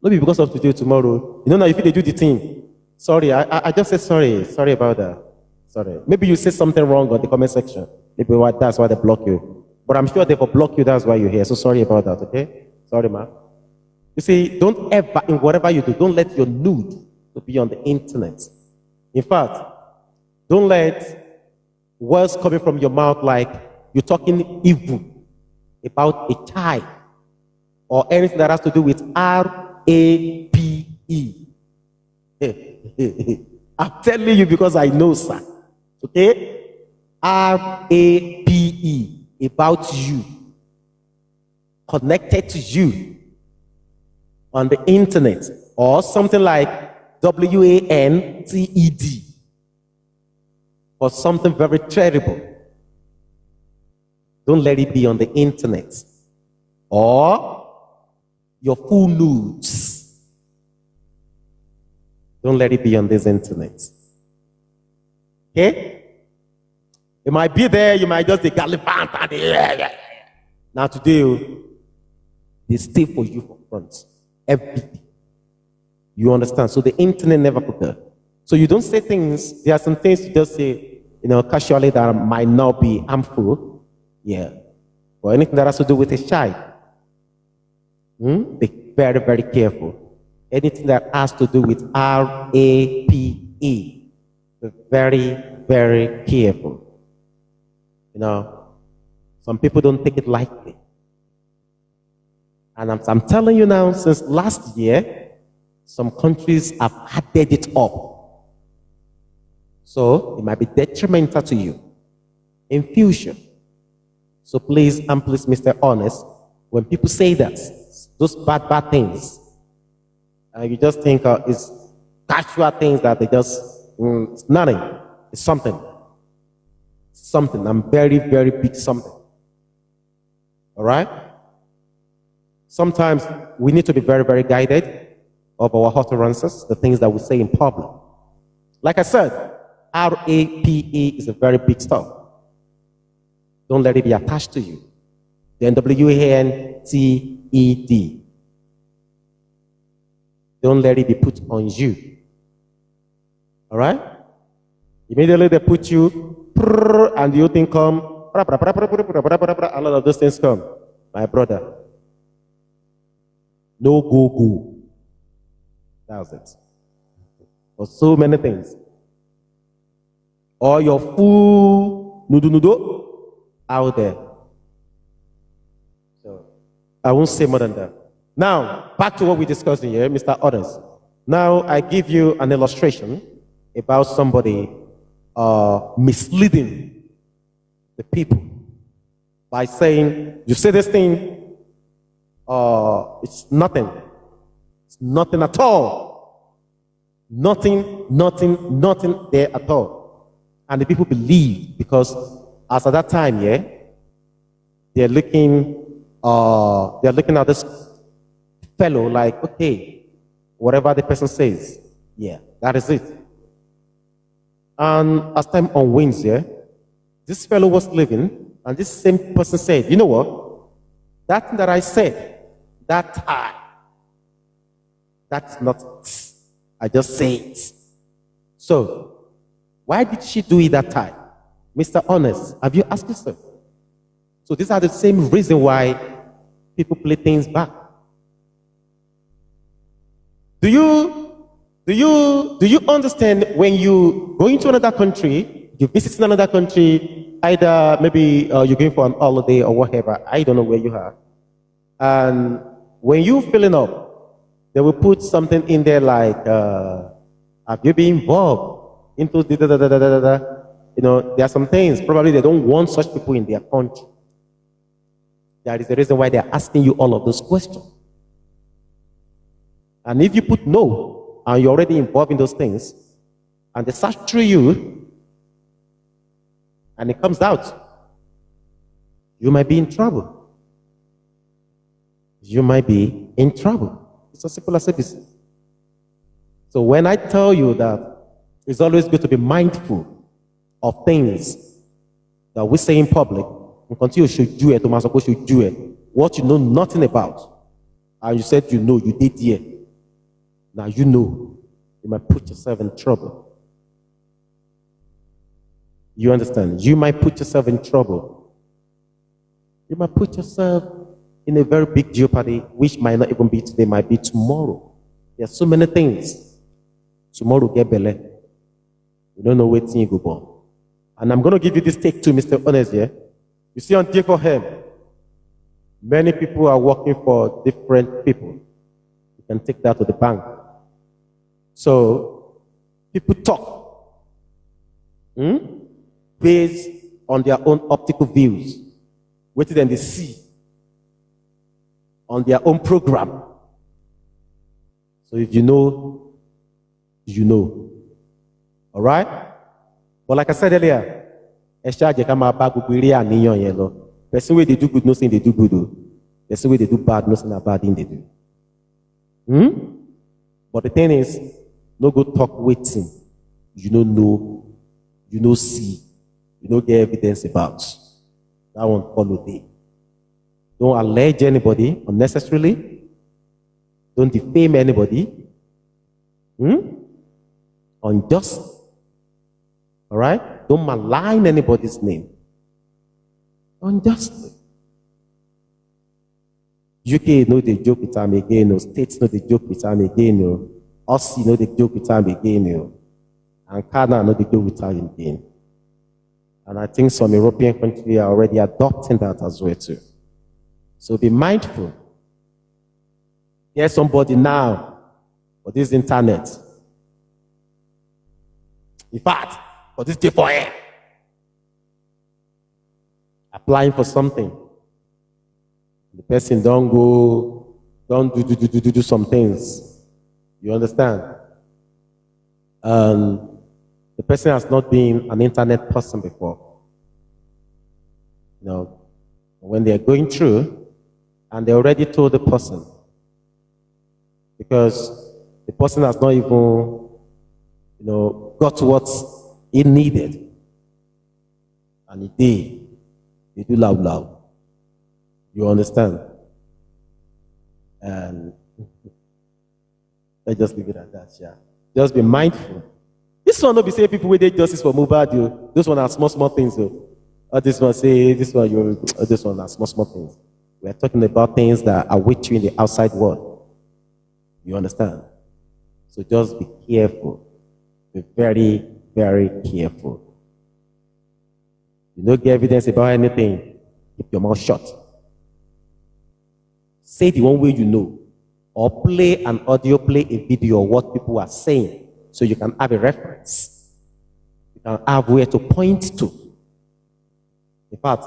maybe because of today, tomorrow, now if they do the thing, sorry, I just said sorry about that. Sorry. Maybe you say something wrong on the comment section. Maybe that's why they block you. But I'm sure they will block you, that's why you're here. So sorry about that, okay? Sorry, man. You see, don't ever, in whatever you do, don't let your nude be on the internet. In fact, don't let words coming from your mouth like, you're talking evil about a child or anything that has to do with R-A-P-E. I'm telling you because I know, sir. Okay? R-A-P-E, about you, connected to you on the internet, or something like W-A-N-T-E-D, or something very terrible. Don't let it be on the internet. Or your full nudes. Don't let it be on this internet. Okay? It might be there, you might just be gallivant. Now today, they stay for you for front. Everything. You understand? So the internet never prepared. So you don't say things, there are some things you just say, casually that might not be harmful. Yeah. Or anything that has to do with a child. Be very, very careful. Anything that has to do with R-A-P-E. Be very, very careful. Some people don't take it lightly. And I'm telling you now, since last year, some countries have added it up. So it might be detrimental to you in future. So please, Mr. Honest, when people say that, those bad things, you just think it's casual things that they just, it's nothing. It's something. Something. I'm very, very big something. All right? Sometimes we need to be very, very guided of our utterances, the things that we say in public. Like I said, R-A-P-E is a very big stuff. Don't let it be attached to you. Then W-A-N-T-E-D. Don't let it be put on you. All right? Immediately they put you, and you think come, a lot of those things come. My brother, no go. That's it. For so many things. Or your full nudo out there. So I won't say more than that. Now, back to what we're discussing here, Mr. Others. Now, I give you an illustration about somebody misleading the people by saying, you say this thing, it's nothing. It's nothing at all. Nothing there at all. And the people believe because as at that time, they're looking at this fellow like, okay, whatever the person says, that is it. And as time unwinds, this fellow was living, and this same person said, you know what? That thing that I said, that time, that's not it. I just say it. So, why did she do it that time? Mr. Honest, have you asked yourself? So these are the same reason why people play things back. Do you understand when you go into another country, you visit another country, either maybe you're going for an holiday or whatever, I don't know where you are. And when you're filling up, they will put something in there like, have you been involved into there are some things, probably they don't want such people in their country. That is the reason why they're asking you all of those questions. And if you put no, and you're already involved in those things, and they search through you, and it comes out, you might be in trouble. You might be in trouble. It's as simple as it is. So when I tell you that it's always good to be mindful of things that we say in public, and continue to do it, should do it, what you know nothing about, and you said you know, you did here. Now you know, you might put yourself in trouble. You understand? You might put yourself in trouble. You might put yourself in a very big jeopardy, which might not even be today, might be tomorrow. There are so many things. Tomorrow get belly. You don't know where things go on. And I'm going to give you this take too, Mr. Honest here. You see, on J4M, many people are working for different people. You can take that to the bank. So, people talk based on their own optical views, what then they see on their own program. So if you know, you know. All right? But like I said earlier, person where they do good, no saying they do good. Person where they do bad, no saying a bad thing they do. But the thing is, no go talk waiting. You don't know, you know see, you don't get evidence about. That one follow day. Don't allege anybody unnecessarily. Don't defame anybody. Unjust. All right? Don't malign anybody's name. Unjustly. UK know they joke with time again. No states know they joke with time again. No Aussie know they joke with time again. No and Canada know they joke with time again. And I think some European countries are already adopting that as well too. So be mindful. Here's somebody now for this internet. In fact, for this J4M, applying for something. The person don't do some things. You understand? The person has not been an internet person before. You know, when they're going through, and they already told the person, because the person has not even, got what he needed, and he did. They do loud. You understand? And let's just leave it at that, yeah. Just be mindful. This one don't be saying people with justice for Mubad. This one are small things. This one say, this one are small things. We are talking about things that await you in the outside world. You understand? So just be careful. Be very, very careful. You don't get evidence about anything, keep your mouth shut. Say the one way you know, or play an audio, play a video of what people are saying, so you can have a reference. You can have where to point to. In fact,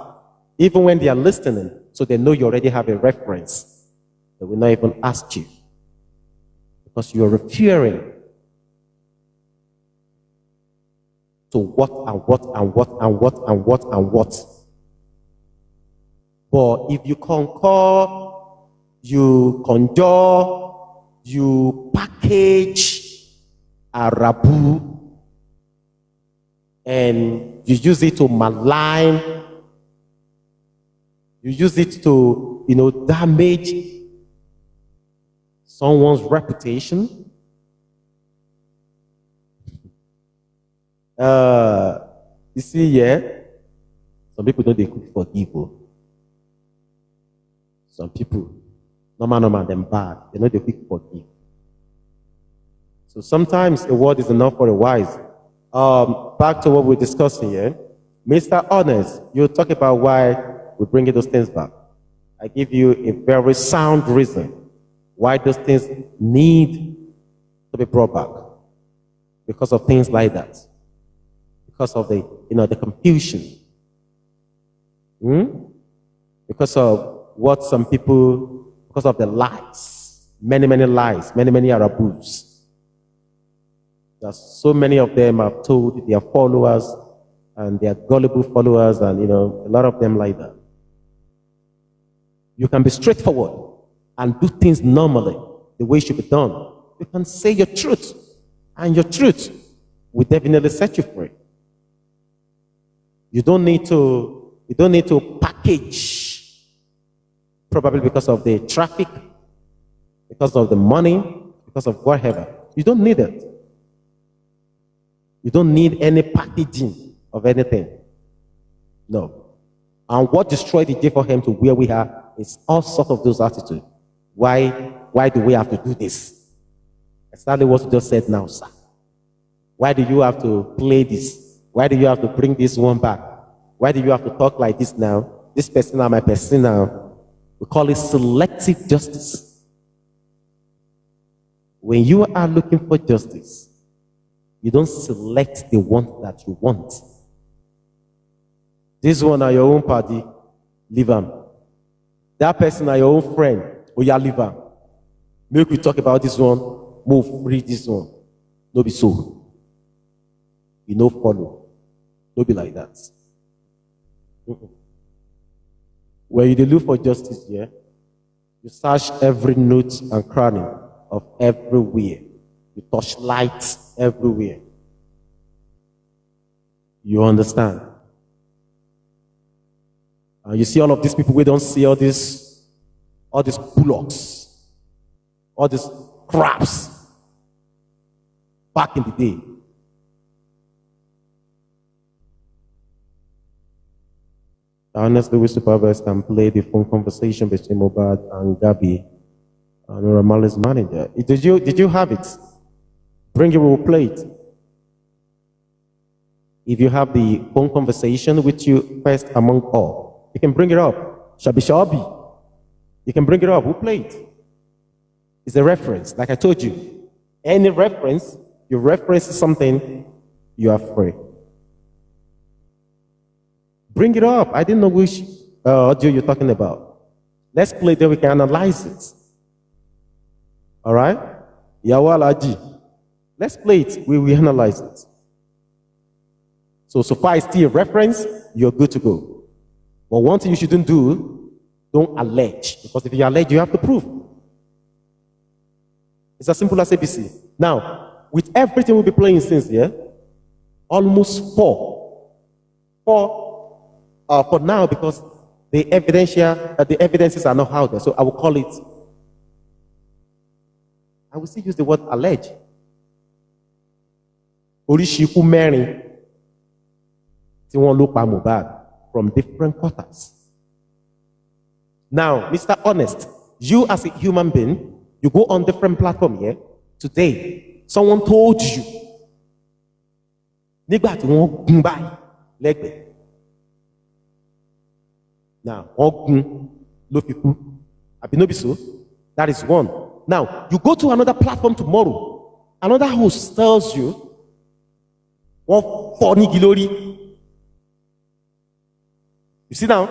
even when they are listening, so they know you already have a reference, they will not even ask you, because you are referring to what and what and what and what and what and what. But if you concur, you conjure, you package a rabu, and you use it to malign, you use it to, damage someone's reputation. You see, yeah, some people don't they cook for evil. Some people, normal, them bad. They know they quick forgive. So sometimes a word is enough for a wise. Back to what we're discussing here. Mr. Honest, you talk about why we bring those things back. I give you a very sound reason why those things need to be brought back. Because of things like that. Because of the, the confusion. Because of what some people, because of the lies, many lies, many Arabus. That so many of them have told their followers, and their gullible followers, and a lot of them like that. You can be straightforward and do things normally, the way it should be done. You can say your truth, and your truth will definitely set you free. You don't need to package, probably because of the traffic, because of the money, because of whatever. You don't need it. You don't need any packaging of anything. No. And what destroyed the J4M to where we are is all sorts of those attitudes. Why do we have to do this? Exactly what you just said now, sir. Why do you have to play this? Why do you have to bring this one back? Why do you have to talk like this now? this person and my person now, we call it selective justice. When you are looking for justice, you don't select the one that you want. This one are your own party, leave them. That person are your own friend, oh yeah, leave them. Make we talk about this one, move, read this one. No be so. You know follow. No be like that. When you dey look for justice, yeah, you search every nook and cranny of everywhere. You touch lights everywhere. You understand? And you see all of these people, we don't see all these bullocks, all these crabs back in the day. Honestly, we Supervibez can play the phone conversation between Mohbad and Gabby and Ramali's manager. Did you have it? Bring it, we will play it. If you have the phone conversation with you first among all, you can bring it up. Shabi. You can bring it up. We'll play it. It's a reference. Like I told you, any reference, you reference something, you are free. Bring it up. I didn't know which audio you're talking about. Let's play it, then we can analyze it. All right? Yawalaji. Let's play it. We will analyze it. So far it's still a reference, you're good to go. But one thing you shouldn't do, don't allege. Because if you allege, you have to prove. It's as simple as ABC. Now, with everything we'll be playing since, yeah, almost four for now, because the evidences are not out there. So I will call it, I will still use the word allege. Orishiku Mary, tí wọ́n ló pa Mohbad from different quarters. Now, Mr. Honest, you as a human being, you go on different platform here. Today, someone told you, nígbà tí wọ́n gún báyìí lẹ́gbẹ̀ẹ́. Now, Ogun Lofiku, Abinobiso, that is one. Now, you go to another platform tomorrow, another host tells you, one funny Gilori. You see now,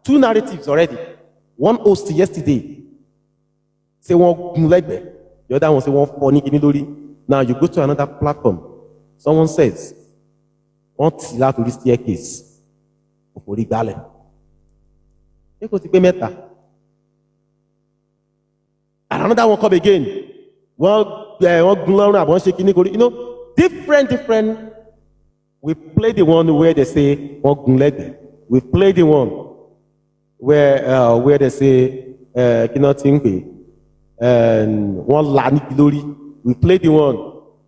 two narratives already. One host yesterday say one Legbe, the other one say one funny Gilori. Now you go to another platform, someone says, one Tila to this staircase of Origale. And another one come again. You know, different. We play the one where they say we play the one where they say and one Lani Glory. We play the one.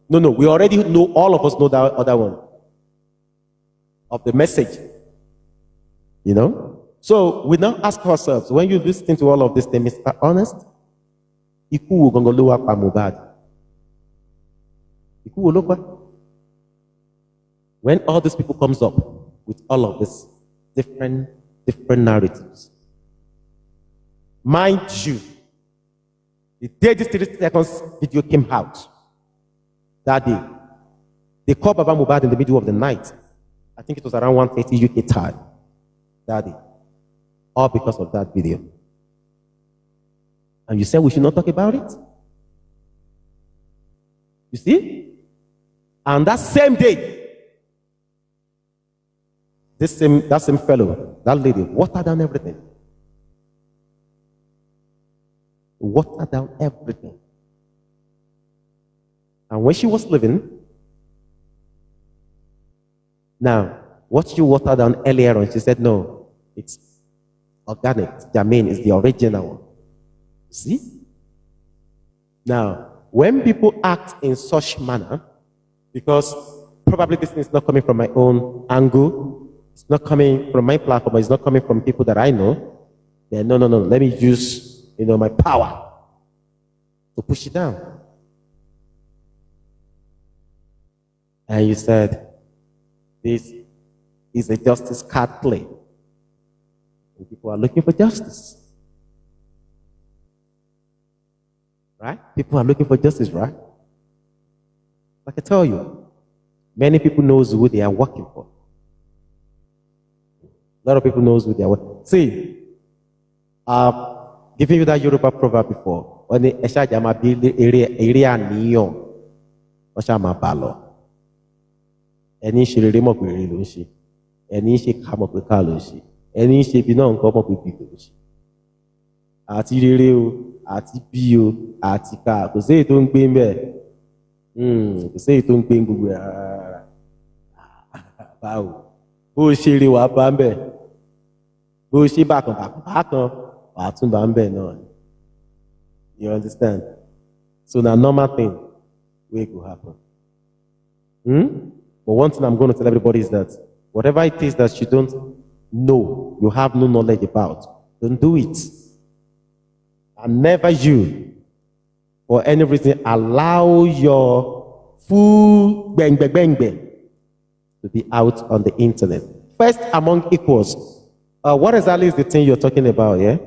No, we already know, all of us know that other one of the message. You know? So we now ask ourselves, when you listen to all of this, Mr. Honest, Iku Gongoloa Pamubad. Iku Olopa. When all these people comes up with all of this different narratives, mind you, the day this 30 seconds video came out, that day, they called Baba Mohbad in the middle of the night. I think it was around 1:30 UK time. That day. All because of that video. And you said we should not talk about it? You see? And that same day, that same fellow, that lady, watered down everything. Watered down everything. And when she was living, now, what you watered down earlier on, she said, no, it's organic. Jermaine is the original one. See? Now, when people act in such manner, because probably this thing is not coming from my own angle, it's not coming from my platform, it's not coming from people that I know, then no, let me use, my power to push it down. And you said, this is a justice card play. And people are looking for justice. Right? People are looking for justice, right? Like I tell you, many people knows who they are working for. A lot of people knows who they are working. See, giving you that Yoruba proverb before. When the Esha Jama area niyon, Osha Mabalo. Any she remote with Rilushi. Any she come up with Kalushi. Any she be known come up with Bilushi. Àti rere o, àti bí o, àti ká, kò sí èyí tó ń gbé ń bẹ̀. Kò sí èyí tó ń gbé ń gbogbo ẹ̀ rárá. Báwo? Bó o ṣe rí wàá bá ń bẹ̀. Bó o ṣe bákan wàá tún bá ń bẹ̀ náà. You understand? So na normal thing wey go happen. But one thing I'm going to tell everybody is that whatever it is that you don't know, you have no knowledge about, don't do it. And never you, for any reason, allow your full bang to be out on the internet. First among equals. What exactly is the thing you're talking about, yeah?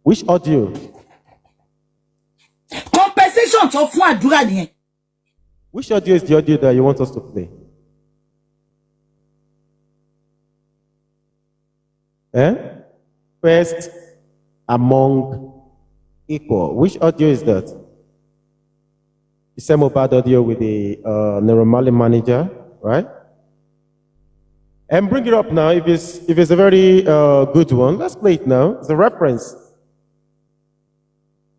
Which audio? Compensation tó fún àdúrà nìyẹn. Which audio is the audio that you want us to play? First among equal. Which audio is that? The same mobile audio with the Neuromaly manager, right? And bring it up now. If it's a very good one, let's play it now. It's a reference.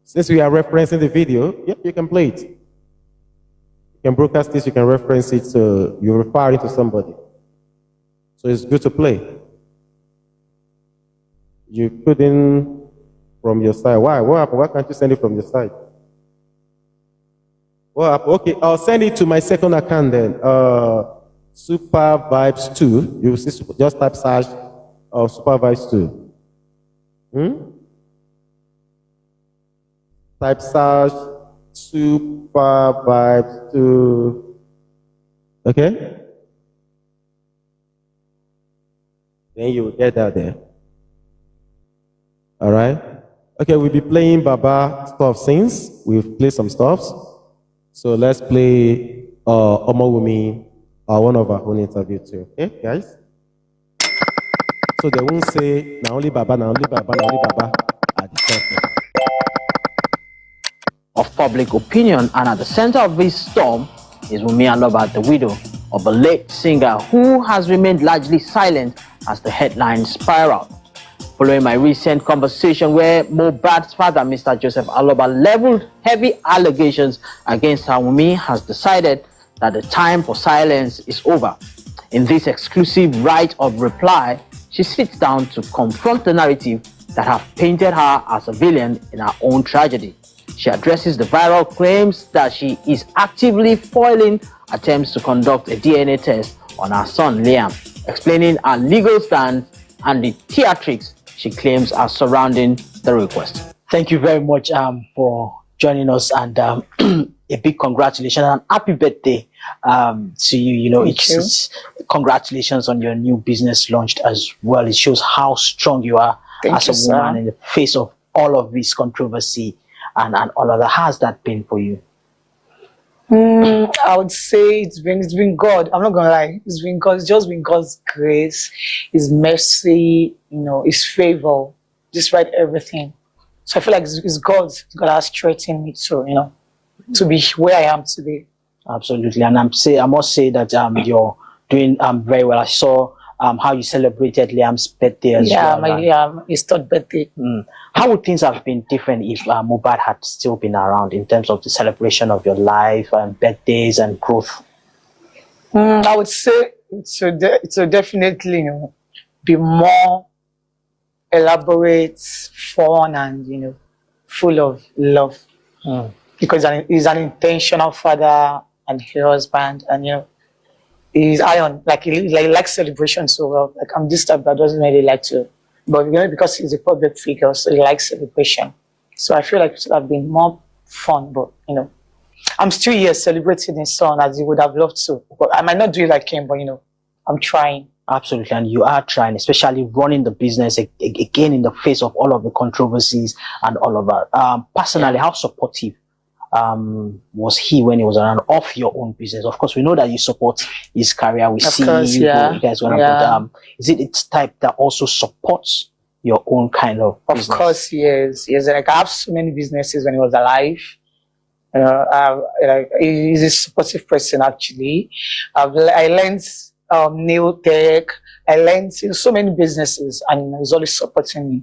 Since we are referencing the video, yep, you can play it. You can broadcast this, you can reference it, so you're referring to somebody. So it's good to play. You couldn't from your side. Why? What happened? Why can't you send it from your side? What happened? Okay, I'll send it to my second account then. Supervibez 2. You see, just type search Supervibez 2. Type search Supervibez 2. Okay? Then you will get that there. All right? Okay, we'll be playing Baba stuff since. We've played some stuffs. So let's play Omawumi, one of our own interview too. Okay, guys? So they won't say, na only Baba at the top. Of public opinion, and at the center of this storm is Wunmi Aloba, the widow of a late singer who has remained largely silent as the headlines spiral. Following my recent conversation where Mohbad's father, Mr. Joseph Aloba, leveled heavy allegations against her, Wunmi has decided that the time for silence is over. In this exclusive right of reply, she sits down to confront the narrative that have painted her as a villain in her own tragedy. She addresses the viral claims that she is actively foiling attempts to conduct a DNA test on her son Liam, explaining her legal stance and the theatrics she claims are surrounding the request. Thank you very much for joining us, and a big congratulations and happy birthday to you. You know, it's congratulations on your new business launched as well. It shows how strong you are as a woman in the face of all of this controversy and all of that. How's that been for you? I would say it's been God. I'm not gonna lie. It's been God. It's just been God's grace, His mercy, His favor, despite everything. So I feel like it's God. God has strengthened me to be where I am today. Absolutely, and I must say that you're doing very well. I saw how you celebrated Liam's birthday as well. Yeah, his third birthday. How would things have been different if Mohbad had still been around in terms of the celebration of your life and birthdays and growth? I would say it will definitely be more elaborate, fun, and full of love. Because he's an intentional father and husband, and he's iron, he likes celebration so well. Like, I'm this type that doesn't really like to, but because he's a public figure, so he likes celebration. So I feel like it would have been more fun, but I'm still here celebrating his son as he would have loved to. But I might not do it like him, but I'm trying. Absolutely, and you are trying, especially running the business again in the face of all of the controversies and all of that. Personally, how supportive was he when he was around off your own business? Of course, we know that you support his career. We Of see course, you yeah. guys going Yeah. but is it its type that also supports your own kind of Of business? course, yes. Yes, like I have so many businesses when he was alive. Like he's a supportive person actually. I learned nail tech. I learned so many businesses, and he's always supporting me.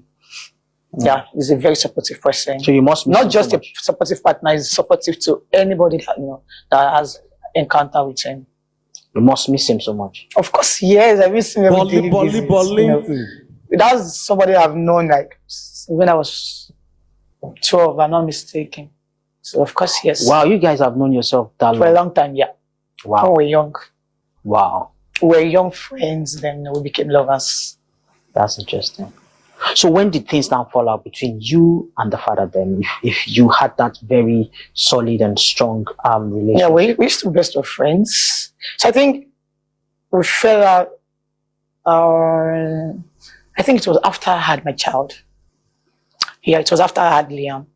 Yeah, he's a very supportive person. So you must miss Not him just so a much. supportive partner, he's supportive to anybody that that has encounter with him. You must miss him so much. Of course, yes, I miss him every daily basis. That's somebody I've known like when I was 12, if I'm not mistaken. So of course, yes. Wow, you guys have known yourself that For a long. long time, yeah. Wow. When we were young. Wow. We were young friends, then we became lovers. That's interesting. So when did things now fall out between you and the father then? If you had that very solid and strong relationship? Yeah, we used to be best of friends. So I think we fell out. I think it was after I had my child. Yeah, it was after I had Liam.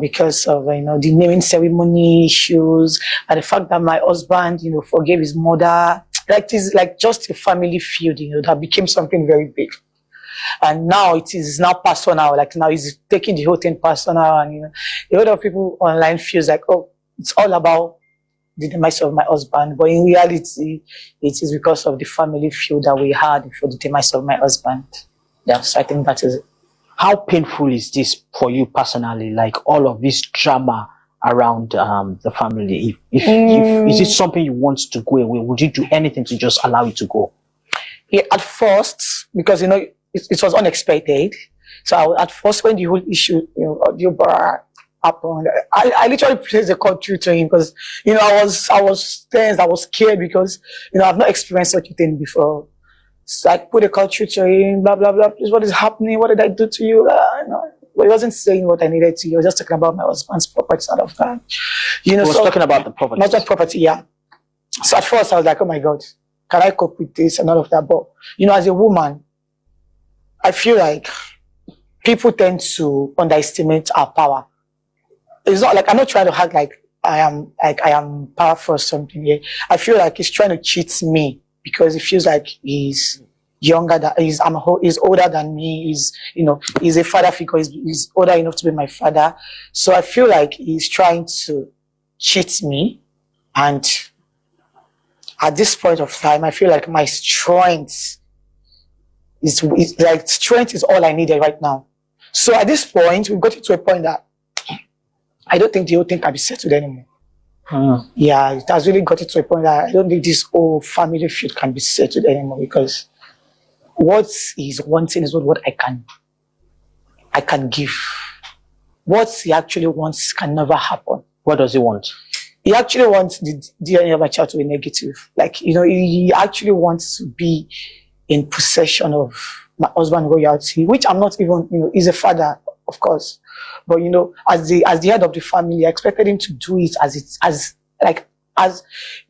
Because of the naming ceremony issues and the fact that my husband forgave his mother. Like it is like just a family feud, that became something very big. And now it is now personal. Like now he's taking the whole thing personal, and a lot of people online feels like, oh, it's all about the demise of my husband. But in reality, it is because of the family feud that we had for the demise of my husband. Yeah, so I think that is it. How painful is this for you personally? Like all of this drama around the family. If is it something you want to go away? Would you do anything to just allow it to go? Yeah, at first, because it was unexpected. So at first, when the whole issue, audio bar happened, I literally placed the call through to him because I was tense, I was scared because I've not experienced such a thing before. So I put a call through to him, blah blah blah. Please, what is happening? What did I do to you? But he wasn't saying what I needed to. He was just talking about my husband's property out of that. He was talking about the property. Not the property, yeah. So at first I was like, oh my God, can I cope with this and all of that? But as a woman, I feel like people tend to underestimate our power. It's not like I'm not trying to act like I am powerful or something. Yeah. I feel like he's trying to cheat me because he feels like he's younger than he's older than me. He's a father figure. He's older enough to be my father. So I feel like he's trying to cheat me. And at this point of time, I feel like my strength strength is all I needed right now. So at this point, we got it to a point that I don't think the whole thing can be settled anymore. Yeah, it has really got it to a point that I don't think this whole family feud can be settled anymore because what he's wanting is not what I can give. What he actually wants can never happen. What does he want? He actually wants the DNA of my child to be negative. Like, he actually wants to be in possession of my husband's royalty, which I'm not even, he's a father, of course. But, as the head of the family, I expected him to do it as it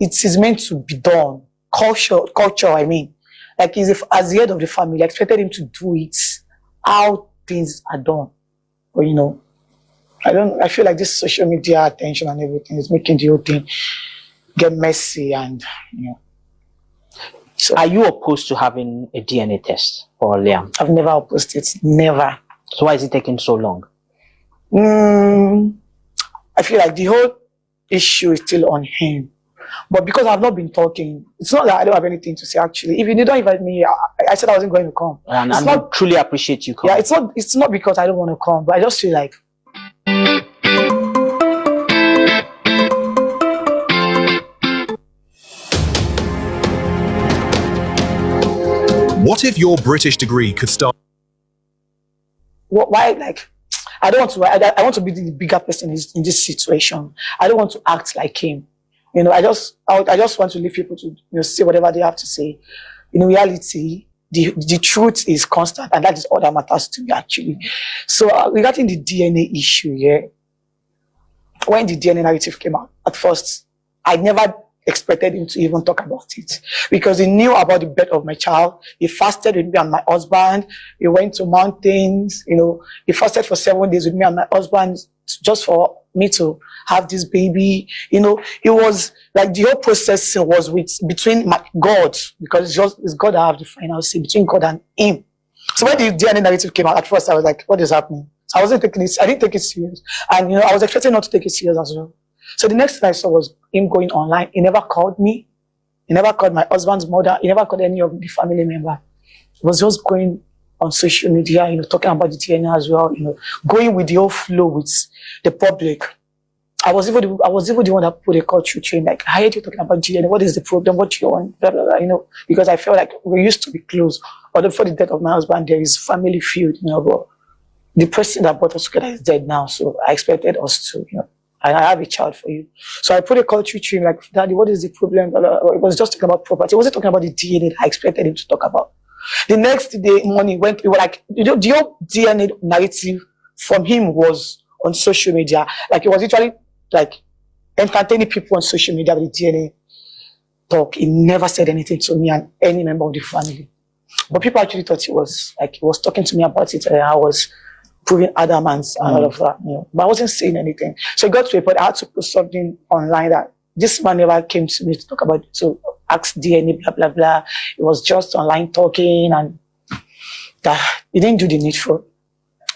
is meant to be done. Culture, I mean. Like, as the head of the family, I expected him to do it how things are done. But, I feel like this social media attention and everything is making the whole thing get messy and, So, are you opposed to having a DNA test for Liam? I've never opposed it. Never. So why is it taking so long? I feel like the whole issue is still on him. But because I've not been talking, it's not that I don't have anything to say actually. If you didn't invite me, I said I wasn't going to come. And I truly appreciate you coming. Yeah, it's not because I don't want to come, but I just feel like what if your British degree could start? Why? Like, I don't want to. I want to be the bigger person in this situation. I don't want to act like him. I just want to leave people to say whatever they have to say. In reality, the truth is constant, and that is all that matters to me actually. So regarding the DNA issue, yeah, when the DNA narrative came out, at first I never expected him to even talk about it because he knew about the birth of my child. He fasted with me and my husband. He went to mountains, he fasted for 7 days with me and my husband just for me to have this baby. It was like the whole process was between God, because it's God that have the final say, between God and him. So when the DNA narrative came out, at first I was like, what is happening? So I didn't take it serious. And I was expecting not to take it serious as well. So the next thing I saw was him going online. He never called me. He never called my husband's mother. He never called any of the family member. He was just going on social media, talking about the DNA as well, going with the whole flow with the public. I was even the one that put a culture chain, like, I heard you talking about DNA. What is the problem? What do you want? Blah, blah, blah, because I felt like we used to be close. Although for the death of my husband, there is family feud, but the person that brought us together is dead now. So I expected us to, I have a child for you. So I put a culture chain, like, Daddy, what is the problem? Blah, blah, blah. It was just talking about property. It wasn't talking about the DNA that I expected him to talk about. The next day morning, it was like, the whole DNA narrative from him was on social media. Like, it was literally like entertaining people on social media with the DNA talk. He never said anything to me and any member of the family. But people actually thought he was talking to me about it. And I was proving adamant and all of that. But I wasn't saying anything. So it got to a point I had to put something online that this man never came to me to talk about it, to ask DNA, blah, blah, blah. It was just online talking and he didn't do the needful.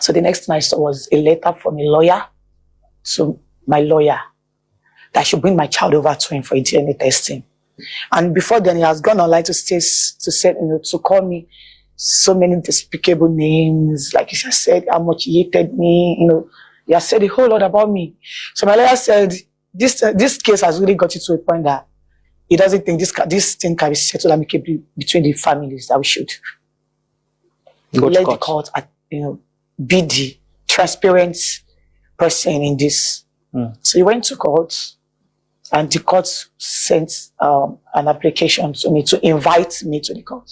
So the next thing I saw was a letter from a lawyer to my lawyer that I should bring my child over to him for a DNA testing. And before then, he has gone online to call me so many despicable names. Like he just said how much he hated me. He has said a whole lot about me. So my lawyer said, this case has really got to a point that he doesn't think this thing can be settled amicably between the families, that we should let the court, be the transparent person in this. So he went to court, and the court sent an application to me to invite me to the court.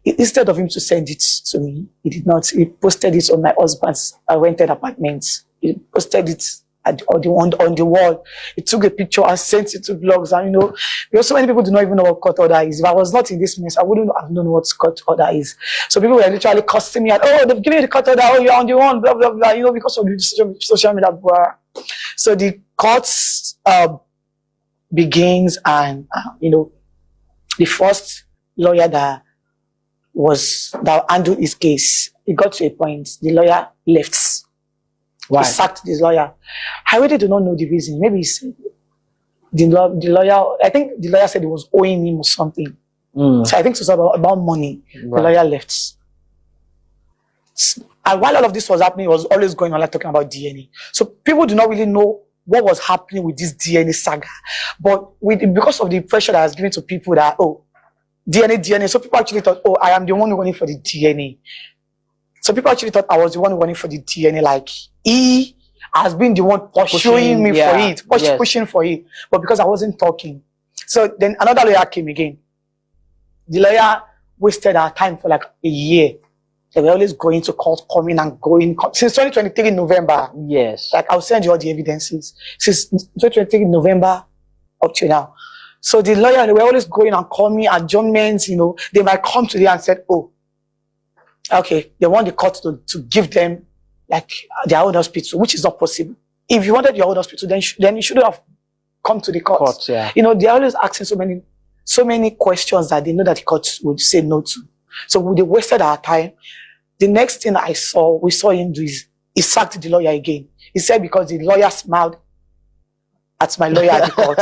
Instead of him to send it to me, he did not. He posted it on my husband's rented apartment. He posted it on the wall. He took a picture and sent it to blogs. And because so many people do not even know what court order is. If I was not in this mess, I wouldn't have known what court order is. So people were literally cursing me and, they've given you the court order, you're on the one, blah, blah, blah, because of the social media. So the courts begins, and the first lawyer that handled his case, it got to a point, the lawyer left. Why? He sacked this lawyer. I really do not know the reason. Maybe he said the lawyer, I think the lawyer said he was owing him or something. So I think it was about money. Right. The lawyer left. And while all of this was happening, it was always going on, like talking about DNA. So people do not really know what was happening with this DNA saga. But because of the pressure that was given to people that, DNA. So people actually thought, I am the one running for the DNA. So people actually thought I was the one running for the DNA. Like, he has been the one pursuing me for it, pushing for it. But because I wasn't talking. So then another lawyer came again. The lawyer wasted our time for like a year. They were always going to court, coming and going. Since 2023 November. Yes. Like, I'll send you all the evidences. Since 2023 November up to now. So the lawyer, they were always going and coming, adjournments, they might come today and said, okay, they want the court to give them like their own hospital, which is not possible. If you wanted your own hospital, then you shouldn't have come to the court. They're always asking so many questions that they know that the court would say no to. So they wasted our time. The next thing we saw him do is he sacked the lawyer again. He said because the lawyer smiled at my lawyer at the court.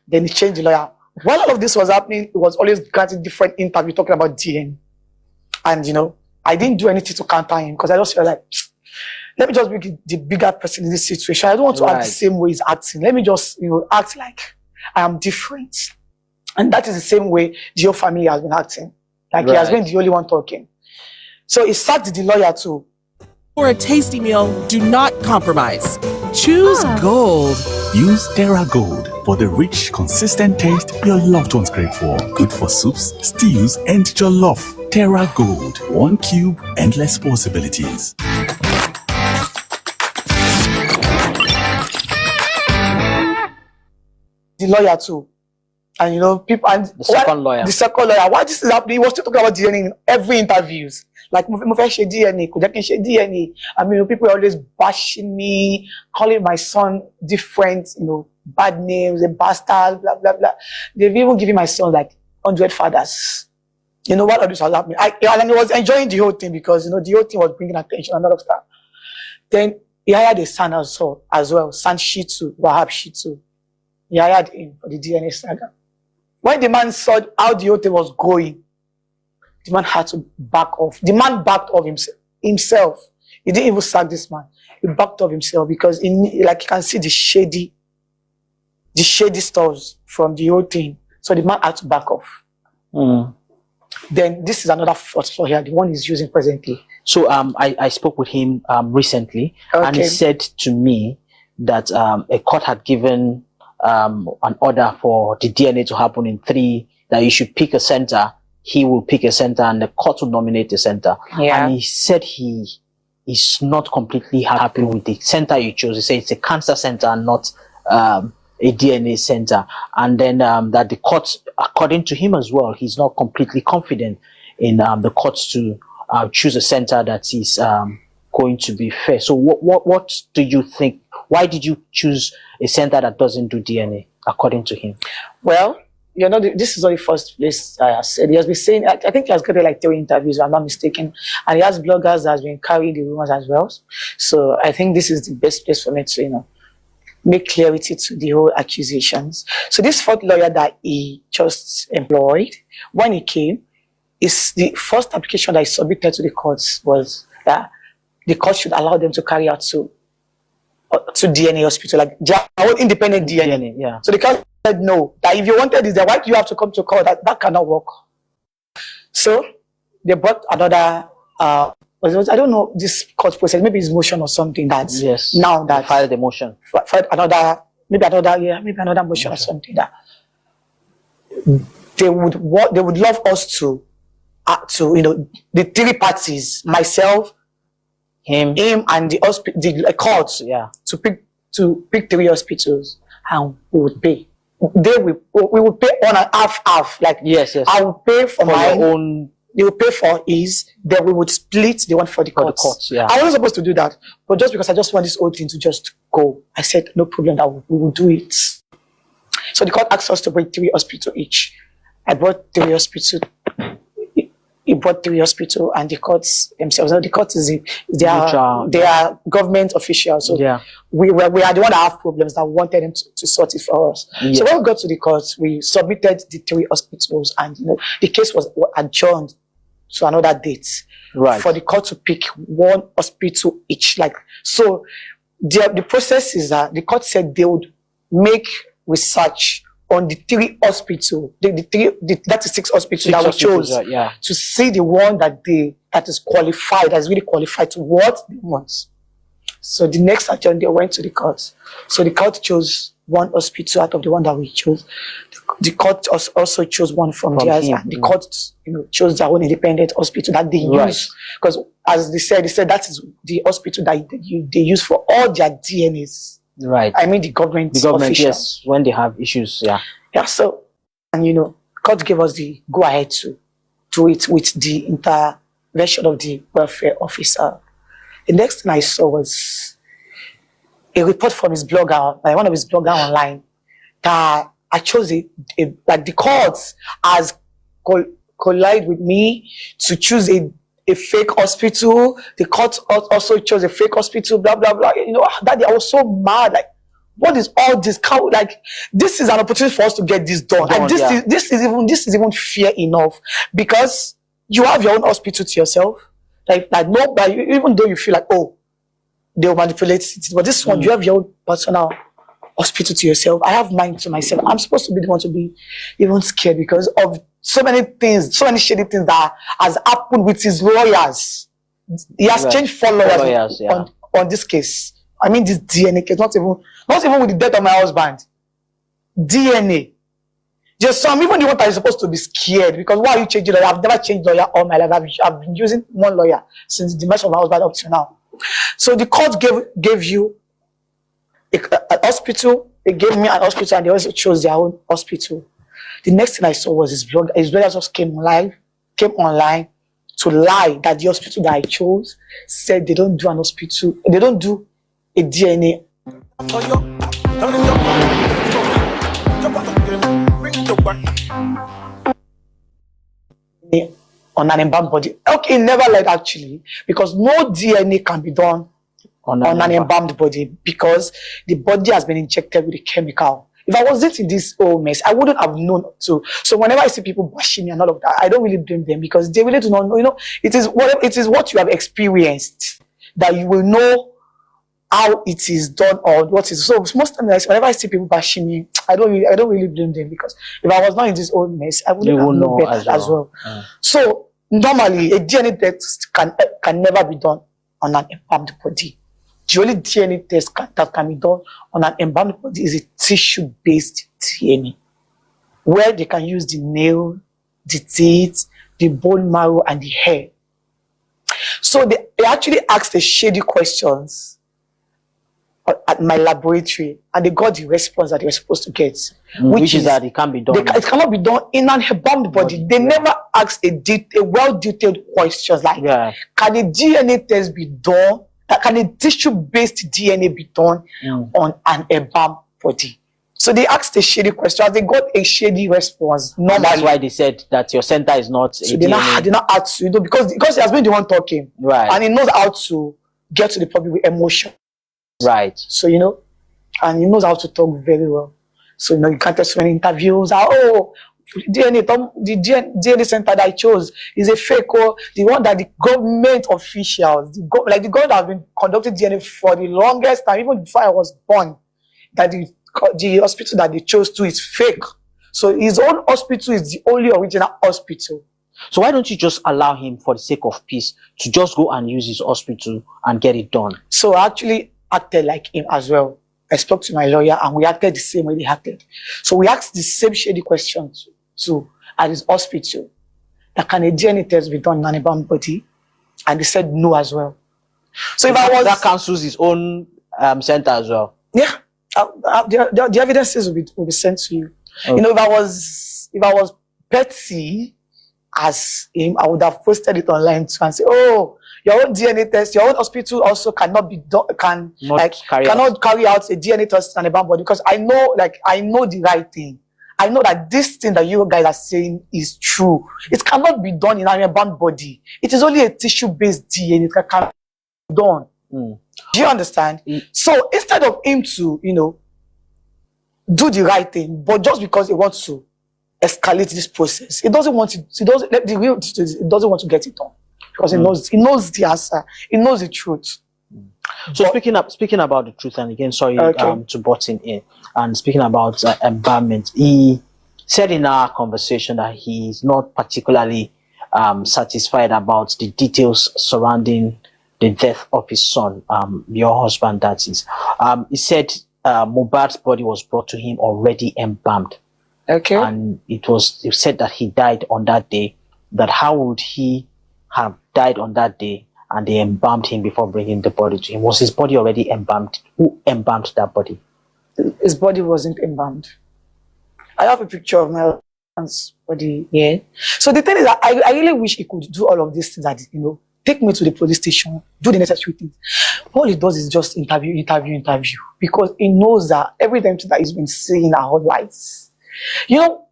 Then he changed the lawyer. While all of this was happening, he was always granting different interviews talking about DNA. And, I didn't do anything to counter him because I just felt like, let me just be the bigger person in this situation. I don't want to act the same way he's acting. Let me just, act like I am different. And that is the same way the whole family has been acting. Like, he has been the only one talking. So he sacked the lawyer too. For a tasty meal, do not compromise. Choose gold. Use Terra Gold for the rich, consistent taste your loved ones crave for. Good for soups, stews, and jollof. Terra Gold. 1 cube, endless possibilities. The the lawyer too. And people and The second lawyer. The second lawyer. Why this is happening? He was still talking about DNA in every interviews. Like mo fẹ́ ṣe DNA, kò jẹ́ kí n ṣe DNA. I mean, people are always bashing me, calling my son different, bad names, a bastard, blah blah blah. They've even given my son like 100 fathers. What all this was happening. And he was enjoying the whole thing because the whole thing was bringing attention and a lot of stuff. Then he hired a son as well, San Shitu, Wahab Shitu. He hired him for the DNA saga. When the man saw how the whole thing was going, the man had to back off. The man backed off himself. He didn't even sack this man. He backed off himself because you can see the shady stuff from the whole thing. So the man had to back off. Then this is another fourth lawyer, the one he's using presently. So I spoke with him recently, and he said to me that a court had given an order for the DNA to happen in 3, that you should pick a center, he will pick a center, and the court will nominate a center. Yeah. And he said he is not completely happy with the center you chose. He said it's a cancer center and not a DNA center. And then that the court, according to him as well, he's not completely confident in the courts to choose a center that is going to be fair. So what do you think? Why did you choose a center that doesn't do DNA, according to him? Well, this is not the first place I said. He has been saying, I think he has got like 3 interviews, if I'm not mistaken. And he has bloggers that has been carrying the rumors as well. So I think this is the best place for me to, make clarity to the whole accusations. So this 4th lawyer that he just employed, when he came, is the first application that he submitted to the courts was that the court should allow them to carry out to DNA hospital, like their own independent DNA. Yeah. So the court said no, that if you wanted this, then why do you have to come to court? That cannot work. So they brought another, I don't know this court process, maybe it's motion or something that now that filed the motion. Filed another motion or something that they would love us to the 3 parties, myself, him and the courts, to pick 3 hospitals, and we would pay. We would pay on an half. Like yes. I will pay for my own. They will pay for his. Then we would split the one for the courts. Yeah. I wasn't supposed to do that, but just because I just want this whole thing to just go, I said no problem. That we will do it. So the court asked us to bring 3 hospitals each. I brought 3 hospitals. He brought 3 hospitals, and the courts themselves. Now the courts they are government officials. So we are the one that have problems that wanted them to sort it for us. Yeah. So when we got to the courts, we submitted the 3 hospitals, and the case was adjourned to another date for the court to pick 1 hospital each. So the process is that the court said they would make research on the 3 hospitals, the 36 hospitals that we chose to see the one that is qualified, that is really qualified to what they want. So the next adjourn, they went to the court. So the court chose 1 hospital out of the one that we chose. The court also chose 1 from theirs, and the court chose their own independent hospital that they use. Because as they said that is the hospital that they use for all their DNAs. Right. I mean the government officials. Yes, when they have issues, Yeah, so, and court gave us the go-ahead to do it with the intervention of the welfare officer. The next thing I saw was a report from his blogger, like one of his bloggers online, that I chose like the courts has collided with me to choose a fake hospital. The court also chose a fake hospital, blah, blah, blah. That I was so mad. Like, what is all this? This is an opportunity for us to get this done. And this is even fair enough, because you have your own hospital to yourself. Even though you feel like, oh, they'll manipulate it, but this one, you have your own personal hospital to yourself. I have mine to myself. I'm supposed to be the one to be even scared because of so many things, so many shady things that has happened with his lawyers. He has changed 4 lawyers on this case. I mean, this DNA case, not even with the death of my husband. DNA. Just some, even the one that is supposed to be scared, because why are you changing lawyer? I've never changed lawyer all my life. I've been using 1 lawyer since the death of my husband up to now. So the court gave you a hospital they gave me an hospital and they also chose their own hospital. The next thing I saw was his blog. His brother just came online to lie that the hospital that I chose said they don't do an hospital, they don't do a DNA on an embalmed body. Okay, never lied actually, because no DNA can be done on an embalmed body because the body has been injected with a chemical. If I wasn't in this whole mess, I wouldn't have known to. So whenever I see people bashing me and all of that, I don't really blame them because they really do not know. You know, it is what you have experienced that you will know how it is done or what is. So most times, whenever I see people bashing me, I don't really blame them because if I was not in this whole mess, I wouldn't have known better as well. So normally, a DNA test can never be done on an embalmed body. The only DNA test that can be done on an embalmed body is a tissue-based DNA, where they can use the nail, the teeth, the bone marrow, and the hair. So they actually asked the shady questions at my laboratory, and they got the response that they were supposed to get, which is that it can't be done. It cannot be done in an embalmed body. They never asked a well-detailed questions like, can a DNA test be done? Can a tissue-based DNA be done on an embalmed body? So they asked a shady question. They got a shady response. Normally, that's why they said that your center is not. So they not add to, you know, because he has been the one talking, right? And he knows how to get to the public with emotion, right? So you know, and he knows how to talk very well. So you know, you can't tell so many interviews. The DNA center that I chose is a fake, or the one that the government officials, the government that have been conducting DNA for the longest time, even before I was born, that the hospital that they chose to is fake. So his own hospital is the only original hospital. So why don't you just allow him, for the sake of peace, to just go and use his hospital and get it done? So I actually acted like him as well. I spoke to my lawyer and we acted the same way they acted. So we asked the same shady questions at his hospital. That can a DNA test be done in an embalmed body? And they said no as well. So if that cancels his own center as well. Yeah, the evidences will be sent to you. Okay. You know, if I was petty as him, I would have posted it online too and say, oh, your own DNA test, your own hospital also cannot be done, cannot carry out a DNA test on a embalmed body, because I know the right thing. I know that this thing that you guys are saying is true. It cannot be done in an embalmed body. It is only a tissue-based DNA that can be done. Do you understand? So instead of him to, you know, do the right thing, but just because he wants to escalate this process, he doesn't want to get it done because he knows the answer, he knows the truth. So speaking about the truth, and again, sorry to butt in, and speaking about embalmment, he said in our conversation that he's not particularly satisfied about the details surrounding the death of his son, your husband, that is. He said Mohbad's body was brought to him already embalmed. Okay. And it said that he died on that day. That how would he have died on that day and they embalmed him before bringing the body to him? Was his body already embalmed? Who embalmed that body? His body wasn't embalmed. I have a picture of my husband's body here. So the thing is that I really wish he could do all of these things, that, you know, take me to the police station, do the necessary things. All he does is just interview, because he knows that everything that he's been saying are all lies. You know,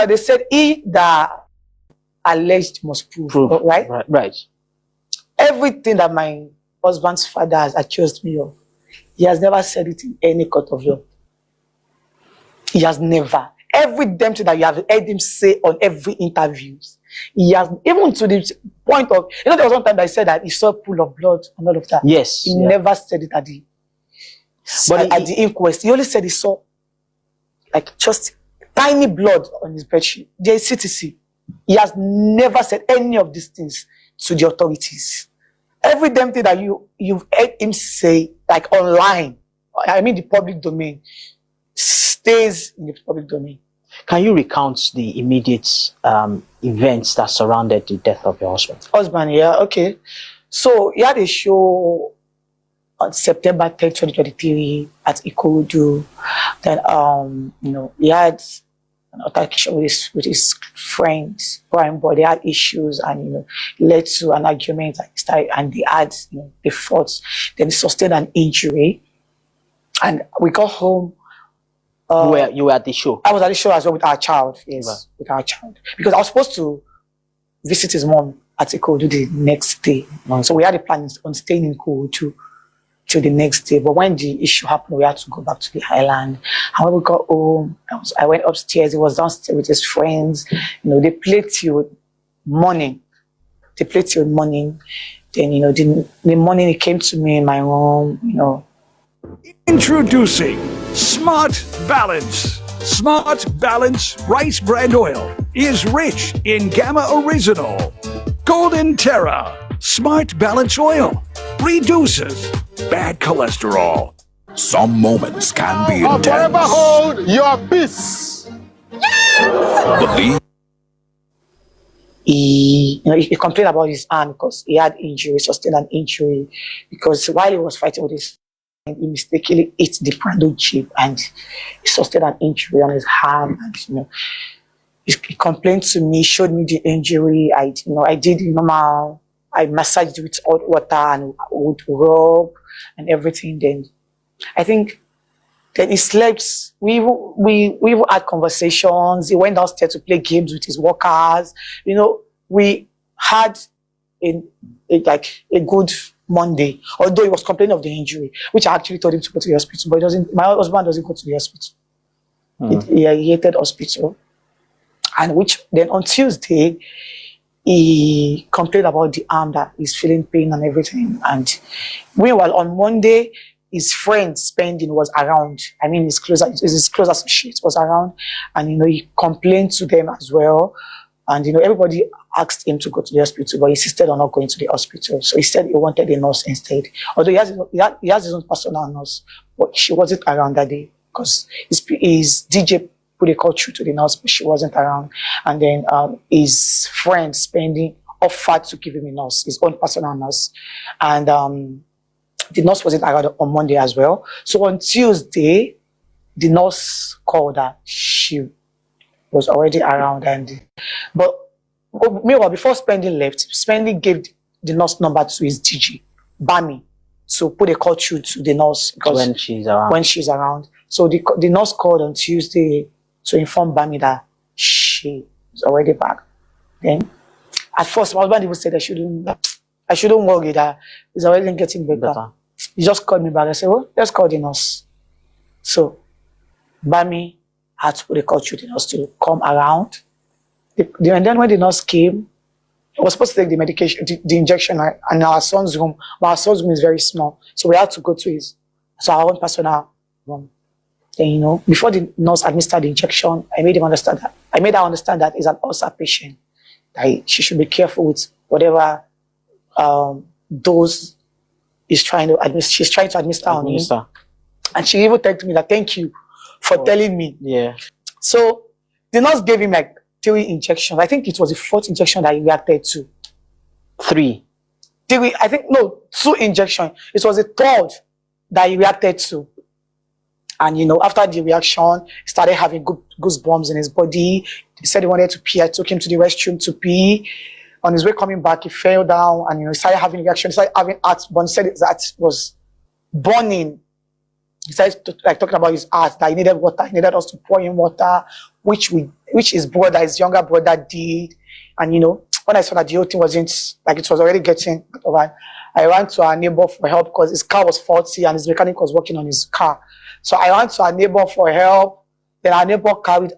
they said he that alleged must prove, right? Everything that my husband's father has accused me of, he has never said it in any court of law. He has never. Every damn thing that you have heard him say on every interview, he has, even to the point of, you know, there was one time that he said that he saw a pool of blood and all of that. Yes. He never said it at the inquest. He only said he saw like just tiny blood on his bedsheet. There is CTC. He has never said any of these things to the authorities. Every damn thing that you've heard him say, like online, I mean the public domain, stays in the public domain. Can you recount the immediate events that surrounded the death of your husband? Yeah, okay. So he had a show on September 10th, 2023 at Ikorodu. Then, he had an altercation with his friends, but they had issues and, led to an argument and they had, they fought. Then he sustained an injury. And we got home. You were at the show? I was at the show as well with our child, yes, with our child. Because I was supposed to visit his mom at Ikorodu the next day. So we had a plan on staying in Ikorodu till the next day. But when the issue happened, we had to go back to the island. And when we got home, I went upstairs. He was downstairs with his friends. They played till morning. Then, the morning he came to me in my room, Introducing Smart Balance. Smart Balance rice bran oil is rich in Gamma Original. Golden Terra Smart Balance oil reduces bad cholesterol. Some moments can be I'll intense. forever hold your peace. Believe he complained about his arm because he had injury, sustained an injury, because while he was fighting with his friend, he mistakenly ate the Prando chip and he sustained an injury on his arm. And he complained to me, showed me the injury. I did normal. I massaged with hot water and would rub and everything. Then I think then he slept. We even had conversations. He went downstairs to play games with his workers. We had a good Monday. Although he was complaining of the injury, which I actually told him to go to the hospital, but he doesn't. My husband doesn't go to the hospital. He hated hospital, and which then on Tuesday he complained about the arm that he's feeling pain and everything. And meanwhile on Monday, his friend Spending was around. I mean, his close associate was around, and he complained to them as well. And everybody asked him to go to the hospital, but he insisted on not going to the hospital. So he said he wanted a nurse instead. Although he has his own personal nurse, but she wasn't around that day because his DJ put a call through to the nurse, but she wasn't around. And then his friend Spending offered to give him a nurse, his own personal nurse, and the nurse wasn't around on Monday as well. So on Tuesday, the nurse called her. She was already around, but meanwhile, before Spending left, Spending gave the nurse number to his DJ, Bami, to put a call through to the nurse because when she's around. So the nurse called on Tuesday to inform Bami that she is already back. Then, at first, my husband even said I shouldn't worry that he's already getting better. He just called me back. I said, well, let's call the nurse. So, Bami had to put a call through the nurse to come around. And then when the nurse came, I was supposed to take the medication, the injection in our son's room, but our son's room is very small. So we had to go to our own personal room. Then, before the nurse administered the injection, I made her understand that he's an ulcer patient. That she should be careful with whatever dose she's trying to administer on him. And she even texted me that, thank you for telling me. Yeah. So the nurse gave him 3 injections. I think it was the 4th injection that he reacted to. 3. 3. I think, no, 2 injections. It was the 3rd that he reacted to. And, after the reaction, he started having goosebumps in his body. He said he wanted to pee. I took him to the restroom to pee. On his way coming back, he fell down and, he started having reaction. He started having heartburn. He said that was burning. He started talking about his heart, that he needed water. He needed us to pour him water, which his younger brother did. And, when I saw that the whole thing wasn't, it was already getting over, I ran to our neighbor for help because his car was faulty and his mechanic was working on his car. So I ran to our neighbor for help. Then our neighbor carried,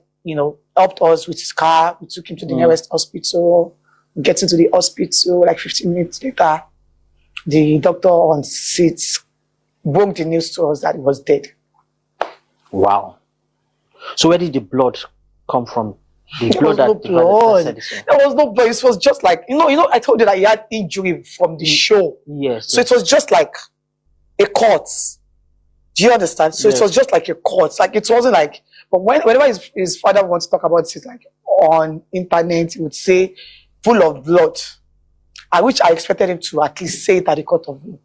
helped us with his car. We took him to the nearest hospital. Getting to the hospital, 15 minutes later, the doctor on seats broke the news to us that he was dead. Wow. So where did the blood come from? There was no blood. There was no blood. It was just I told you that he had injury from the show. Yes. So it was just like a cut. Do you understand? So it was just like a cut. It wasn't but whenever his father wants to talk about it, on internet, he would say, full of blood. Which I expected him to at least say it at the court of law.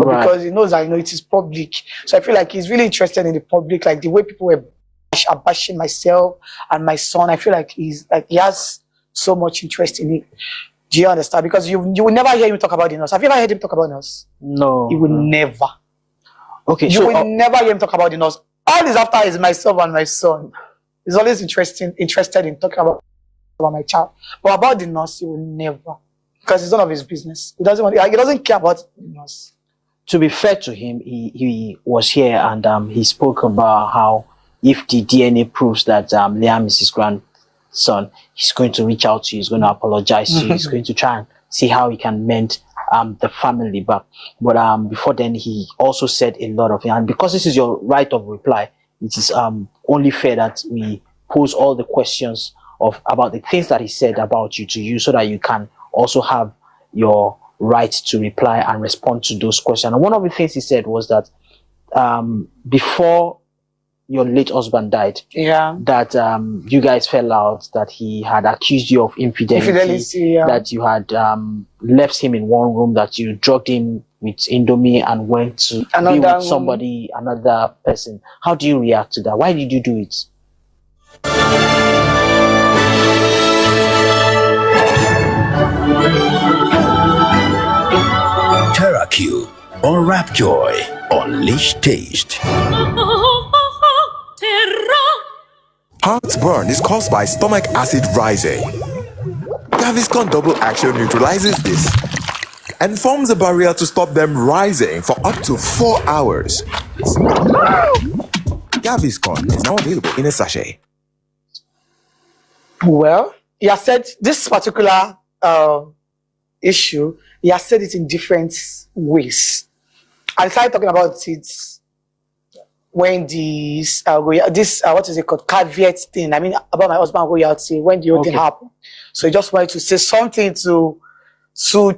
but Right. because he knows it is public. So I feel like he's really interested in the public, like the way people were bashing myself and my son. I feel like he has so much interest in it. Do you understand? Because you will never hear him talk about the nurse. Have you ever heard him talk about nurse? No. He will never. Okay, You so will never hear him talk about the nurse. All he's after is myself and my son. He's always interested in talking about my child. But about the nurse, he will never. Because it's none of his business. He doesn't care about the nurse. to be fair to him, he was here and he spoke about how if the DNA proves that Liam is his grandson, he's going to reach out to you, he's going to apologize to you, he's going to try and see how he can mend the family back. But before then, he also said a lot of things. And because this is your right of reply, it is only fair that we pose all the questions about the things that he said about you to you, so that you can also have your right to reply and respond to those questions. And one of the things he said was that before your late husband died, that you guys fell out, that he had accused you of infidelity, that you had left him in one room, that you drugged him with Indomie and went to be with somebody, another person. How do you react to that? Why did you do it? TerraQ, unwrap joy, unleash taste. Heartburn is caused by stomach acid rising. Gaviscon Double Action neutralizes this and forms a barrier to stop them rising for up to 4 hours. Gaviscon is now available in a sachet. Well, he has said this particular issue, he has said it in different ways. I started talking about it when this what is it called, caveat thing, I mean about my husband royalty, when the whole thing happened. So he just wanted to say something to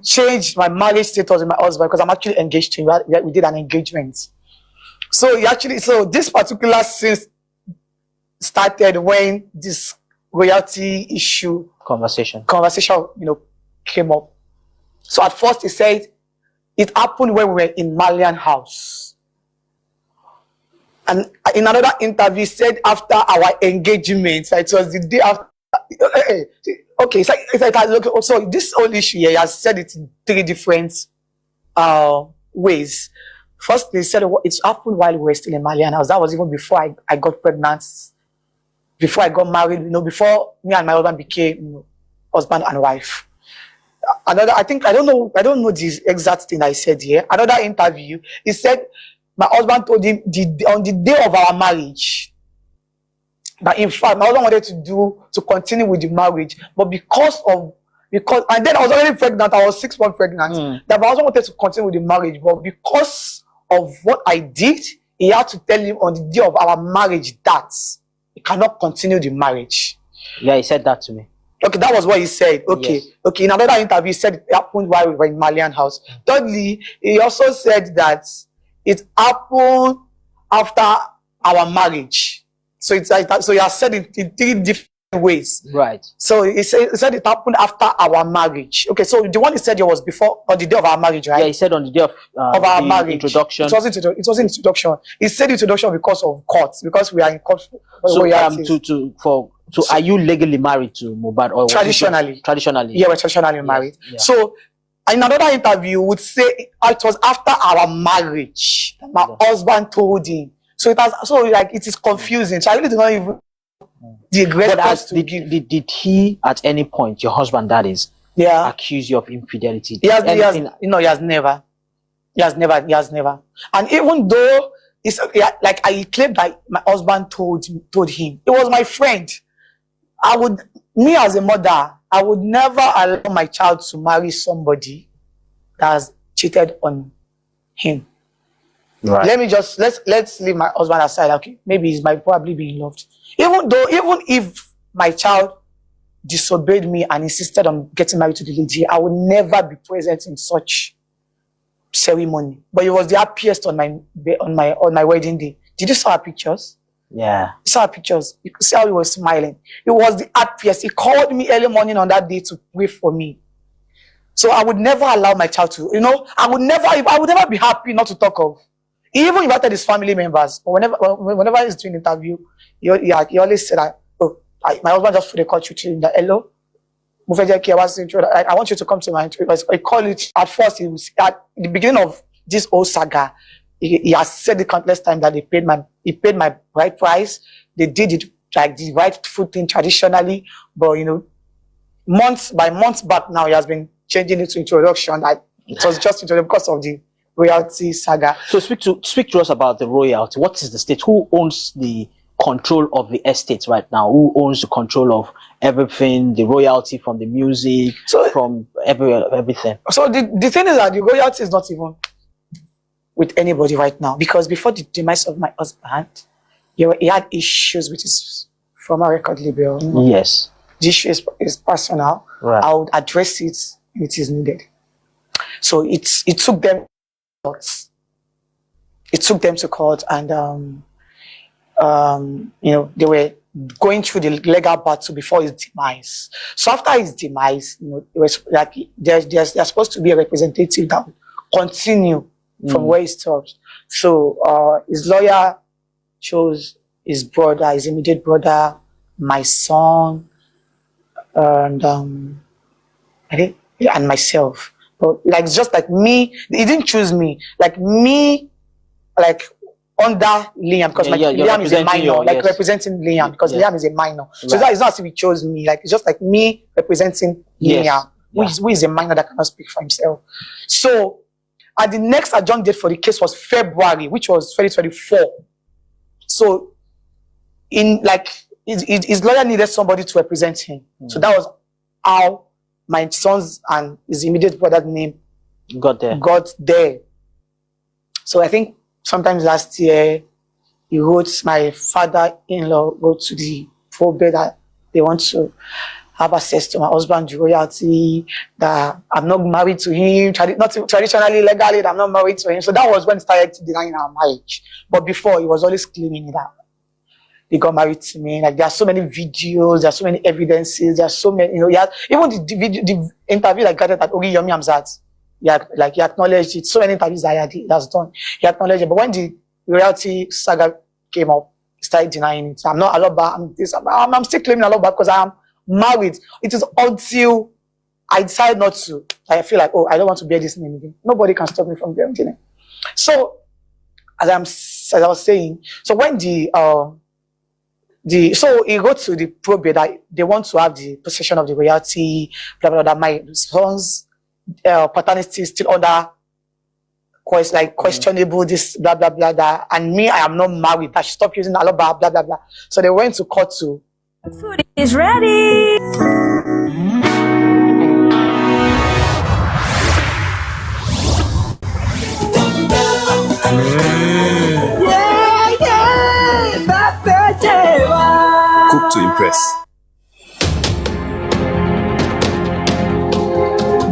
change my marriage status with my husband, because I'm actually engaged to him. We did an engagement. So this particular scene started when this royalty issue conversation came up. So at first he said it happened when we were in Malian house. And in another interview, he said after our engagement, so it was the day after. Okay, so this whole issue here, he has said it in 3 different ways. First, they said it happened while we were still in Malian house. That was even before I got pregnant, before I got married, before me and my husband became husband and wife. I don't know the exact thing I said here. Another interview, he said my husband told him on the day of our marriage that in fact my husband wanted to continue with the marriage, but because and then I was already pregnant, I was 6 months pregnant, that my husband wanted to continue with the marriage, but because of what I did, he had to tell him on the day of our marriage that he cannot continue the marriage. Yeah, he said that to me. Okay, that was what he said. Okay, yes. Okay. In another interview, he said it happened while we were in Malian house. Thirdly, he also said that it happened after our marriage. So it's like that. So he has said it in 3 different ways. Right. So he said it happened after our marriage. Okay, so the one he said it was before, on the day of our marriage, right? Yeah, he said on the day of our marriage. Introduction. It wasn't introduction. He said introduction because of court, because we are in court. So are you legally married to Mohbad, or traditionally? Traditionally. Yeah, we're traditionally married. Yeah. So in another interview, would say it was after our marriage that my husband told him. So it is confusing. So I really do not even did he at any point, your husband that is, accuse you of infidelity? He has never. He has never. And even though I claimed that my husband told him, it was my friend. Me as a mother, I would never allow my child to marry somebody that has cheated on him. Right. Let's leave my husband aside. Okay, maybe he might probably be in love. Even if my child disobeyed me and insisted on getting married to the lady, I would never be present in such ceremony. But it was the happiest on my wedding day. Did you saw our pictures? Yeah. You saw our pictures. You could see how he was smiling. It was the happiest. He called me early morning on that day to pray for me. So I would never allow my child to, I would never be happy not to talk of. He even invited his family members. But whenever he's doing interview, he always said that, my husband just put a call to that, hello, I want you to come to my interview. I call it, at first, it was at the beginning of this whole saga, he has said it countless times that he paid my right price. They did it like the rightful thing traditionally, but months back now, he has been changing it to introduction. That it was just introduction because of the royalty saga. So speak to us about the royalty. What is the state? Who owns the control of the estate right now? Who owns the control of everything? The royalty from the music, from everything. So the thing is that the royalty is not even with anybody right now, because before the demise of my husband, he had issues with his former record label. Yes. The issue is personal. Right. I would address it if it is needed. So it took them to court, and they were going through the legal battle before his demise. So after his demise, it was like there's supposed to be a representative that would continue from where he stopped. So his lawyer chose his brother, his immediate brother, my son, and I think, and myself. But like, just like me, he didn't choose me. Like me, like under Liam, because Liam is a minor, representing Liam, because Liam is a minor. So that is not as if he chose me. Like, it's just like me representing Liam, who is a minor that cannot speak for himself. So at the next adjourned date for the case was February, which was 2024. So his lawyer needed somebody to represent him. So that was how my son's and his immediate brother's name got there. So I think sometimes last year, my father-in-law wrote to the probate that they want to have access to my husband's royalty, that I'm not married to him, not traditionally, legally, that I'm not married to him. So that was when he started denying our marriage. But before, he was always claiming that he got married to me. Like, there are so many videos, there are so many evidences, there are so many, even the interview I got at Yomi Amzat, he acknowledged it. So many interviews he has done, he acknowledged it. But when the royalty saga came up, he started denying it. I'm not Aloba, I'm still claiming Aloba because I am married. It is until I decide not to, I feel like, I don't want to bear this name again. Nobody can stop me from bearing the name. So, as I was saying, so when so he wrote to the probate that they want to have the possession of the royalty, blah blah blah. My son's paternity is still under questionable, this blah blah blah blah. And me, I am not married. I should stop using Aloba, blah blah blah. So they went to court to. Food is ready. Cook to impress.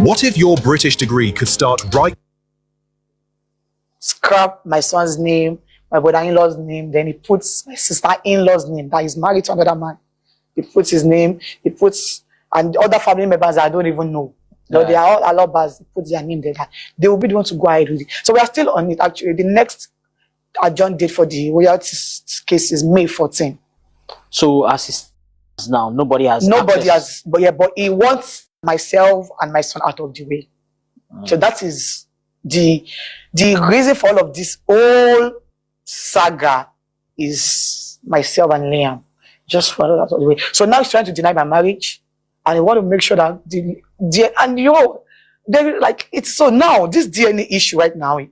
What if your British degree could start right? Scrap my son's name, my brother-in-law's name, then he puts my sister-in-law's name that is married to another man. He puts his name, and other family members I don't even know. No, they are all Alobas, he puts their name there. They will be the one to go ahead with it. So we are still on it, actually. The next adjourned date for the royalty case is May 14. So as it stands now, nobody has, but he wants myself and my son out of the way. So that is the reason for all of this whole saga is myself and Liam. Just for all out of the way. So now he's trying to deny my marriage, and I want to make sure that it's so now this DNA issue right now, I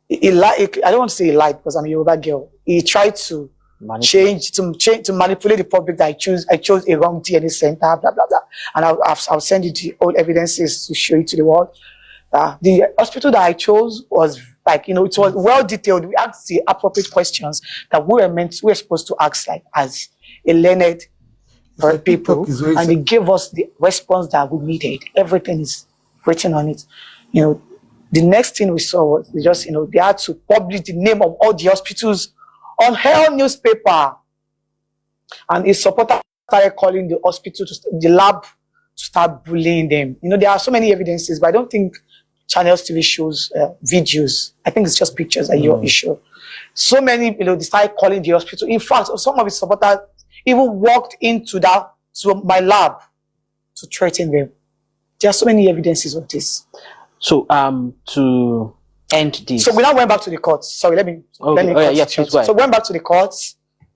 don't want to say he lied because I'm a Yoruba girl. He tried to to manipulate the public that I chose a wrong DNA center, blah blah blah. And I'll send you the old evidences to show it to the world. The hospital that I chose was it was well detailed. We asked the appropriate questions that we were supposed to ask, like as a learned people, and they gave us the response that we needed. Everything is written on it. The next thing we saw was they had to publish the name of all the hospitals on Hell newspaper, and his supporter started calling the hospital the lab to start bullying them. You know, there are so many evidences, but I don't think channels, TV shows, videos. I think it's just pictures that your issue. So many, you know, they started calling the hospital. In fact, some of his supporters even walked into my lab to threaten them. There are so many evidences of this. So, to end this. So we now went back to the courts. Sorry, let me cut it short. Please go ahead. So we went back to the courts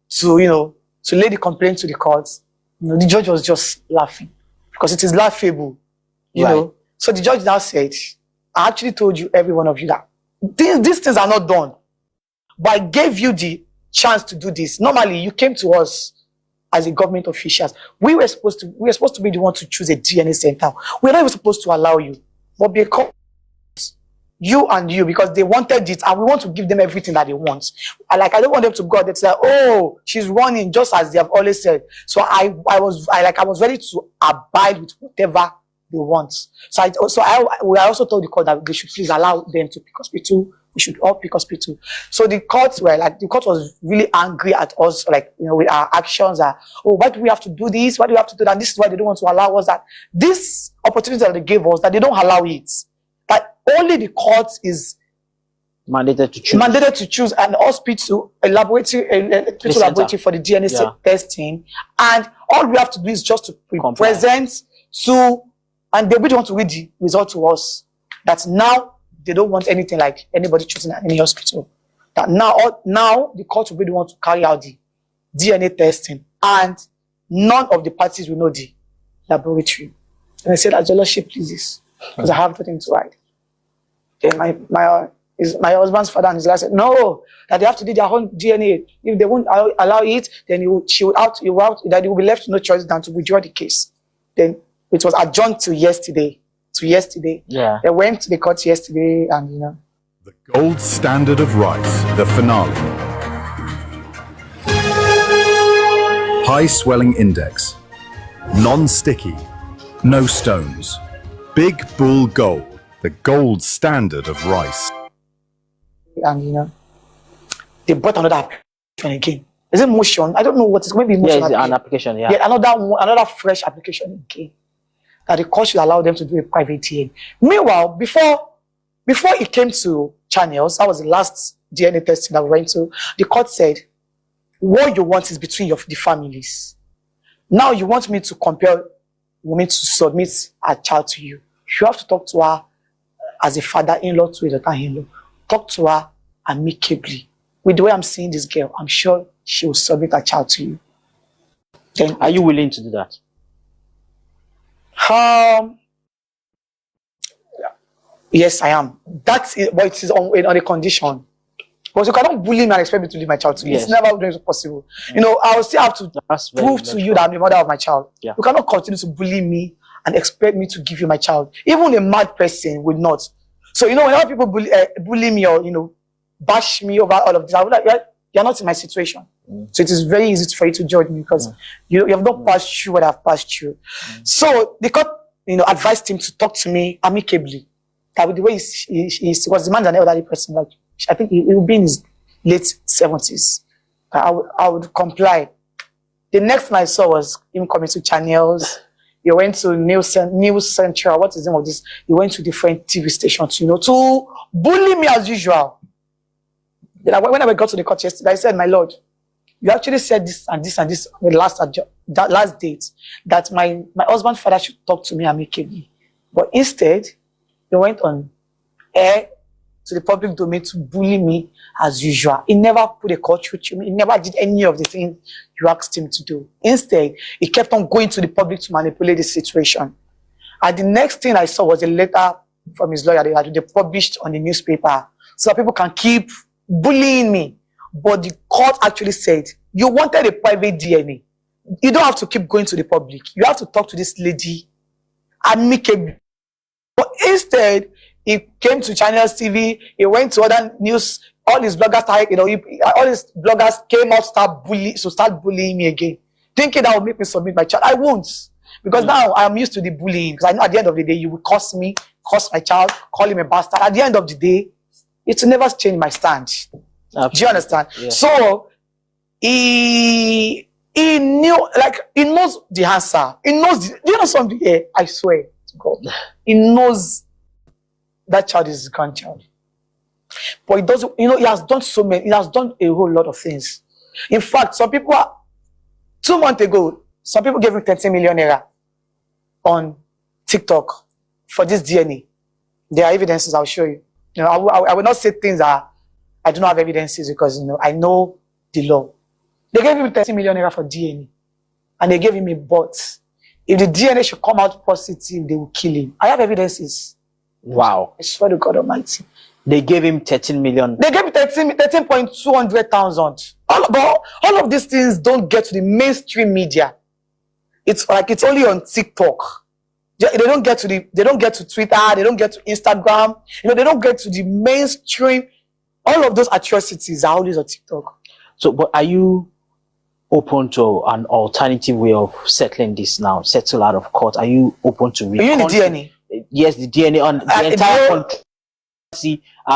to, you know, to lay the complaint to the courts. You know, the judge was just laughing because it is laughable, you know. So the judge now said, I actually told you, every one of you, that these things are not done. But I gave you the chance to do this. Normally, you came to us as a government officials. We were supposed to be the one to choose a DNA center. We're not even supposed to allow you. But because because they wanted it, and we want to give them everything that they want. I don't want them to go out there to say, oh, she's running, just as they have always said. So I was ready to abide with whatever they want. So I also told the court that they should please allow them to pick hospital. We should all pick hospital. So the court was really angry at us, like, you know, with our actions. Why do we have to do this? Why do we have to do that? And this is why they don't want to allow us that. This opportunity that they gave us, that they don't allow it. That only the court is mandated to choose an hospital, a laboratory for the DNA testing. And all we have to do is just to be present and they really want to read the result to us. That now they don't want anything like anybody choosing at any hospital. That now the court will really want to carry out the DNA testing, and none of the parties will know the laboratory. And I said, as your lordship pleases, because I have nothing to hide. Then my husband's father and his wife said, no, that they have to do their own DNA. If they won't allow it, then he will be left with no choice than to withdraw the case. Then it was adjourned to yesterday. Yeah. They went to the court yesterday, and you know. The gold standard of rice, the finale. High swelling index, non-sticky, no stones. Big Bull Gold, the gold standard of rice. And you know, they brought another application again. Is it motion? I don't know what it's maybe motion. Yeah, it's an application. Yeah. Yeah, another fresh application again. That the court should allow them to do a private DNA. Meanwhile, before it came to channels, that was the last DNA testing that we went to, the court said, what you want is between the families. Now you want me to compel women to submit a child to you. You have to talk to her as a father-in-law to a daughter-in-law. Talk to her amicably. With the way I'm seeing this girl, I'm sure she will submit a child to you. Then, are you willing to do that? Yes, I am. That's it, but it is on a condition. Because you cannot bully me and expect me to leave my child to you. Yes. It's never going to be possible. You know, I will still have to prove to you that I'm the mother of my child. Yeah. You cannot continue to bully me and expect me to give you my child. Even a mad person would not. So, you know, whenever people bully me or, you know, bash me over all of this, I would like, you're not in my situation. So it is very easy for you to judge me because you have not passed through what I've passed through. So the court, you know, advised him to talk to me amicably. That with the way he was the man an elderly person, like I think he would be in his late 70s. I would comply. The next thing I saw was him coming to channels. He went to News Central. What is the name of this? He went to different TV stations, you know, to bully me as usual. Then when I got to the court yesterday, I said, my lord, you actually said this and this and this on the last date, that my husband's father should talk to me amicably. But instead, he went on air to the public domain to bully me as usual. He never put a court through to me. He never did any of the things you asked him to do. Instead, he kept on going to the public to manipulate the situation. And the next thing I saw was a letter from his lawyer that they published on the newspaper so that people can keep bullying me. But the court actually said, you wanted a private DNA. You don't have to keep going to the public. You have to talk to this lady amicably. But instead, he came to Channels TV, he went to other news, all his bloggers started, you know, all his bloggers came out to start bullying me again. Thinking that would make me submit my child. I won't. Because now I'm used to the bullying. Because I know at the end of the day, you will curse me, curse my child, call him a bastard. At the end of the day, it will never change my stand. Absolutely. Do you understand? Yeah. So he He knew, like, he knows the answer. He knows, do you know something here? I swear to God. He knows that child is his grandchild. But he doesn't, he has done he has done a whole lot of things. In fact, some people, 2 months ago, some people gave him 13 million naira on TikTok for this DNA. There are evidences, I'll show you. I will not say things that I do not have evidences because, I know the law. They gave him 13 million naira for DNA. And they gave him a but. If the DNA should come out positive, they will kill him. I have evidences. Wow. I swear to God Almighty. They gave him 13 million. They gave him 13.200,000. All of these things don't get to the mainstream media. It's like it's only on TikTok. They don't get to Twitter, they don't get to Instagram, they don't get to the mainstream. All of those atrocities are always on TikTok. So, but are you open to an alternative way of settling this now? Settle out of court? Are you open to you mean the DNA? Yes, the DNA on the entire country.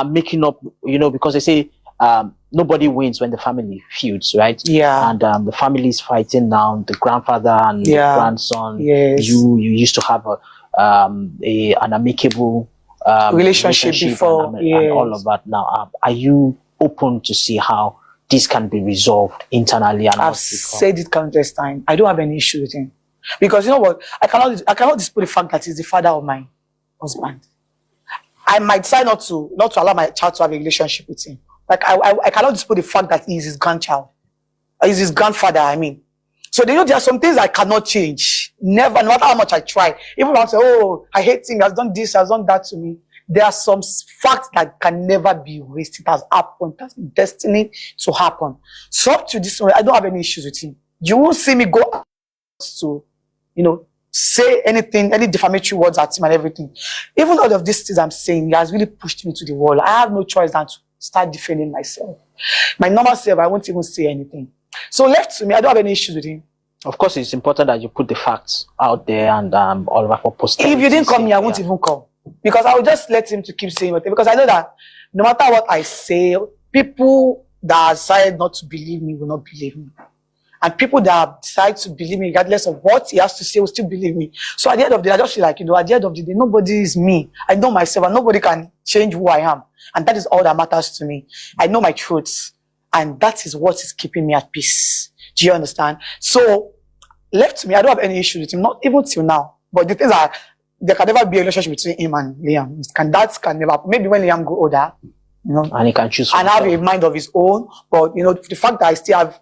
Making up, because they say nobody wins when the family feuds, right? Yeah. And the family is fighting now. The grandfather and the grandson. Yes. You used to have an amicable relationship before, and all of that. Now, are you open to see how this can be resolved internally? And I've said it countless times. I don't have any issue with him because you know what? I cannot dispute the fact that he's the father of my husband. I might decide not to allow my child to have a relationship with him. Like I cannot dispute the fact that he's his grandchild. He's his grandfather, I mean. So there are some things I cannot change. Never, no matter how much I try. Even if I say, oh, I hate him, he has done this, he has done that to me. There are some facts that can never be erased. It has happened. It has been destined to happen. So up to this point, I don't have any issues with him. You won't see me go out to, say anything, any defamatory words at him and everything. Even all of these things I'm saying, he has really pushed me to the wall. I have no choice than to start defending myself. My normal self, I won't even say anything. So left to me, I don't have any issues with him. Of course, it's important that you put the facts out there and all of that for posterity. If you didn't come here, I won't even come. Because I will just let him to keep saying what, because I know that no matter what I say, people that decide not to believe me will not believe me. And people that decide to believe me, regardless of what he has to say, will still believe me. So at the end of the day, I just feel like, at the end of the day, nobody is me. I know myself and nobody can change who I am. And that is all that matters to me. I know my truths. And that is what is keeping me at peace. Do you understand? So, left to me, I don't have any issue with him, not even till now. But the things are, there can never be a relationship between him and Liam. That can never, maybe when Liam go older, and he can choose and have a mind of his own. But, the fact that I still have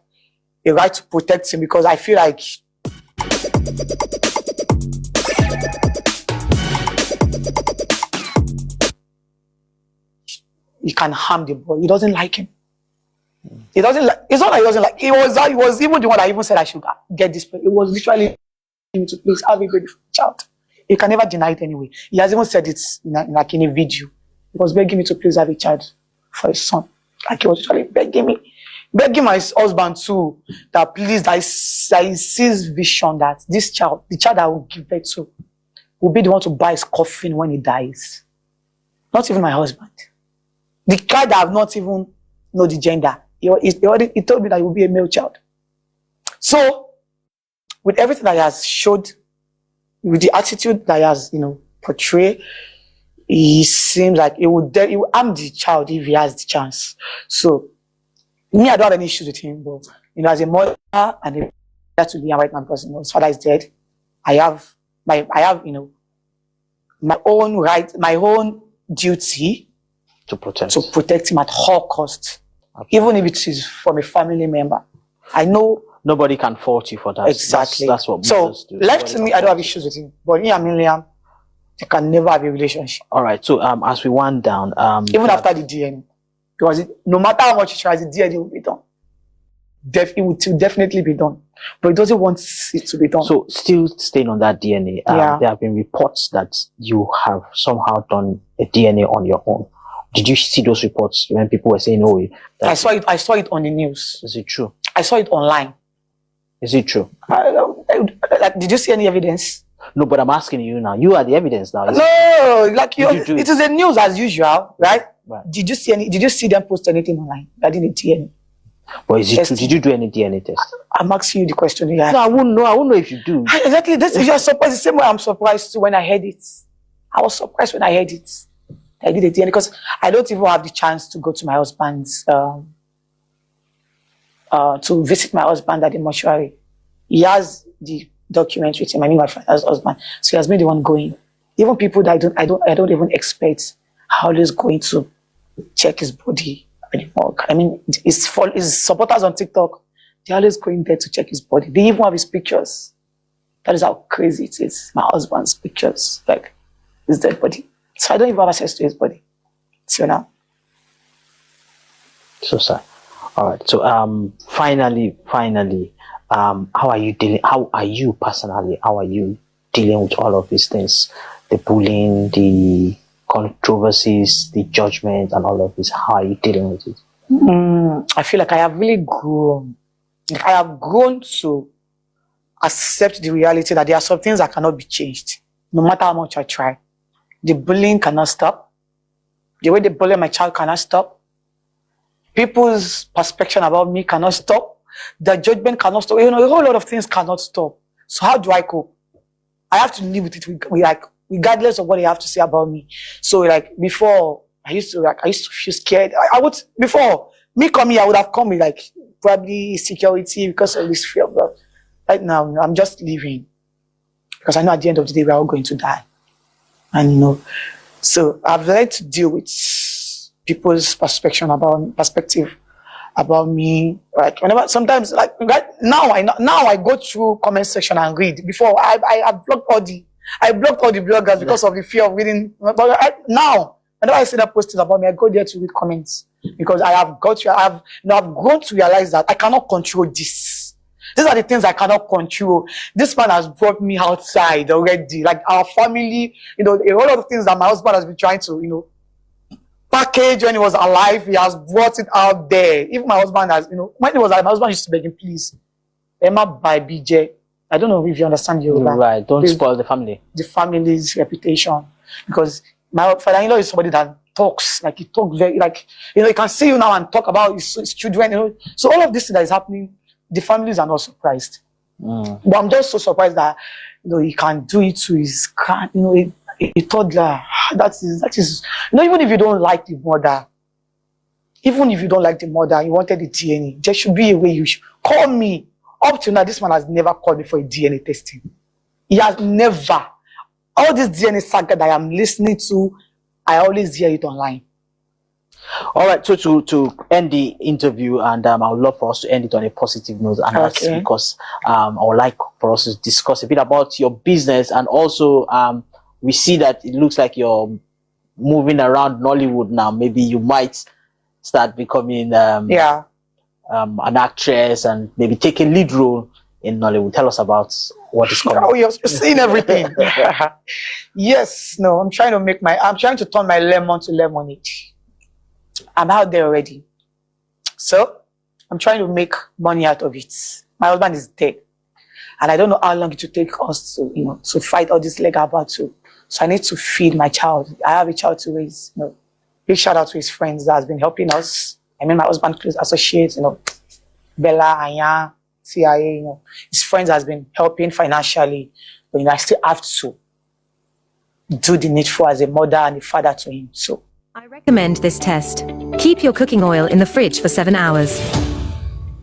a right to protect him because I feel like he can harm the boy. He doesn't like him. He doesn't like. It's not like he doesn't like. He was even the one that even said I should get this. It was literally him to please have a baby for the child. He can never deny it anyway. He has even said it in a video. He was begging me to please have a child for his son. Like he was literally begging my husband too, that please, that he sees vision that this child, the child that I will give birth to, will be the one to buy his coffin when he dies. Not even my husband. The guy that I've not even know the gender. He told me that he will be a male child. So, with everything that he has showed, with the attitude that he has, portrayed, he seems like he would harm the child if he has the chance. So, me, I don't have any issues with him, but, as a mother and a dad to Liam right now because, his father is dead, I have, my own right, my own duty to protect him at all costs. Okay. Even if it is from a family member. I know nobody can fault you for that. Exactly. That's what so do. Left to me, I don't have issues with him. But me and Liam, they can never have a relationship. All right. So as we wind down, even after the DNA, because no matter how much he tries, the DNA will be done. It will definitely be done. But he doesn't want it to be done. So still staying on that DNA, there have been reports that you have somehow done a DNA on your own. Did you see those reports when people were saying, "Oh, I saw it on the news"? Is it true? I saw it online. Is it true? Did you see any evidence? No, but I'm asking you now. You are the evidence now. No, it is the news as usual, right? Did you see them post anything online? I didn't see any. But is it true? Did you do any DNA test? I'm asking you the question. Yeah. No, I wouldn't know. I wouldn't know if you do. Exactly. This is your surprise. The same way I'm surprised too when I heard it. I was surprised when I heard it. I did a DNA because I don't even have the chance to go to my husband's to visit my husband at the mortuary. He has the document with him. I mean, my father's husband. So he has been the one going. Even people that I don't even expect are always going to check his body at the morgue. I mean, his supporters on TikTok, they're always going there to check his body. They even have his pictures. That is how crazy it is. My husband's pictures, like his dead body. So I don't even have access to his body. So now. So sad. All right. So finally, how are you dealing? How are you personally? How are you dealing with all of these things? The bullying, the controversies, the judgment, and all of this. How are you dealing with it? I feel like I have really grown. I have grown to accept the reality that there are some things that cannot be changed, no matter how much I try. The bullying cannot stop. The way they bully my child cannot stop. People's perception about me cannot stop. The judgment cannot stop. You know, a whole lot of things cannot stop. So how do I cope? I have to live with it, like regardless of what they have to say about me. So like before, I used to feel scared. I would before me coming, I would have come with like probably security because of this fear. But right now, I'm just living because I know at the end of the day we're all going to die. And you know, so I've learned to deal with people's perspective about me. Like whenever, sometimes, like right now, I go through comment section and read. Before I blocked all the bloggers because of the fear of reading. But now, whenever I see that posting about me, I go there to read comments because I've grown to realize that I cannot control this. These are the things I cannot control. This man has brought me outside already. Like our family, you know, a lot of things that my husband has been trying to, you know, package when he was alive, he has brought it out there. Even my husband has, you know, when he was alive, my husband used to beg him, please, Emma by BJ. I don't know if you understand Yoruba. Right, don't spoil the family. The family's reputation. Because my father-in-law is somebody that talks, like he talks very, like, you know, he can see you now and talk about his children, you know. So all of this that is happening, the families are not surprised. But I'm just so surprised that, you know, he can do it to his, you know, a toddler. That is, you know, even if you don't like the mother, you wanted the DNA, there should be a way you should call me. Up to now, this man has never called me for a DNA testing. He has never. All this DNA saga that I am listening to, I always hear it online. All right, so to end the interview, and I would love for us to end it on a positive note, and that's because I would like for us to discuss a bit about your business, and also we see that it looks like you're moving around Nollywood now. Maybe you might start becoming an actress and maybe take a lead role in Nollywood. Tell us about what is coming. Oh, you're seeing everything. Yes, no, I'm trying to turn my lemon to lemonade. I'm out there already. So I'm trying to make money out of it. My husband is dead. And I don't know how long it will take us to, you know, to fight all this legal battle. So I need to feed my child. I have a child to raise. You know, big shout out to his friends that has been helping us. I mean, my husband, close associates, you know, Bella, Anya, CIA, you know, his friends has been helping financially. But, you know, I still have to do the needful as a mother and a father to him. So I recommend this test. Keep your cooking oil in the fridge for 7 hours.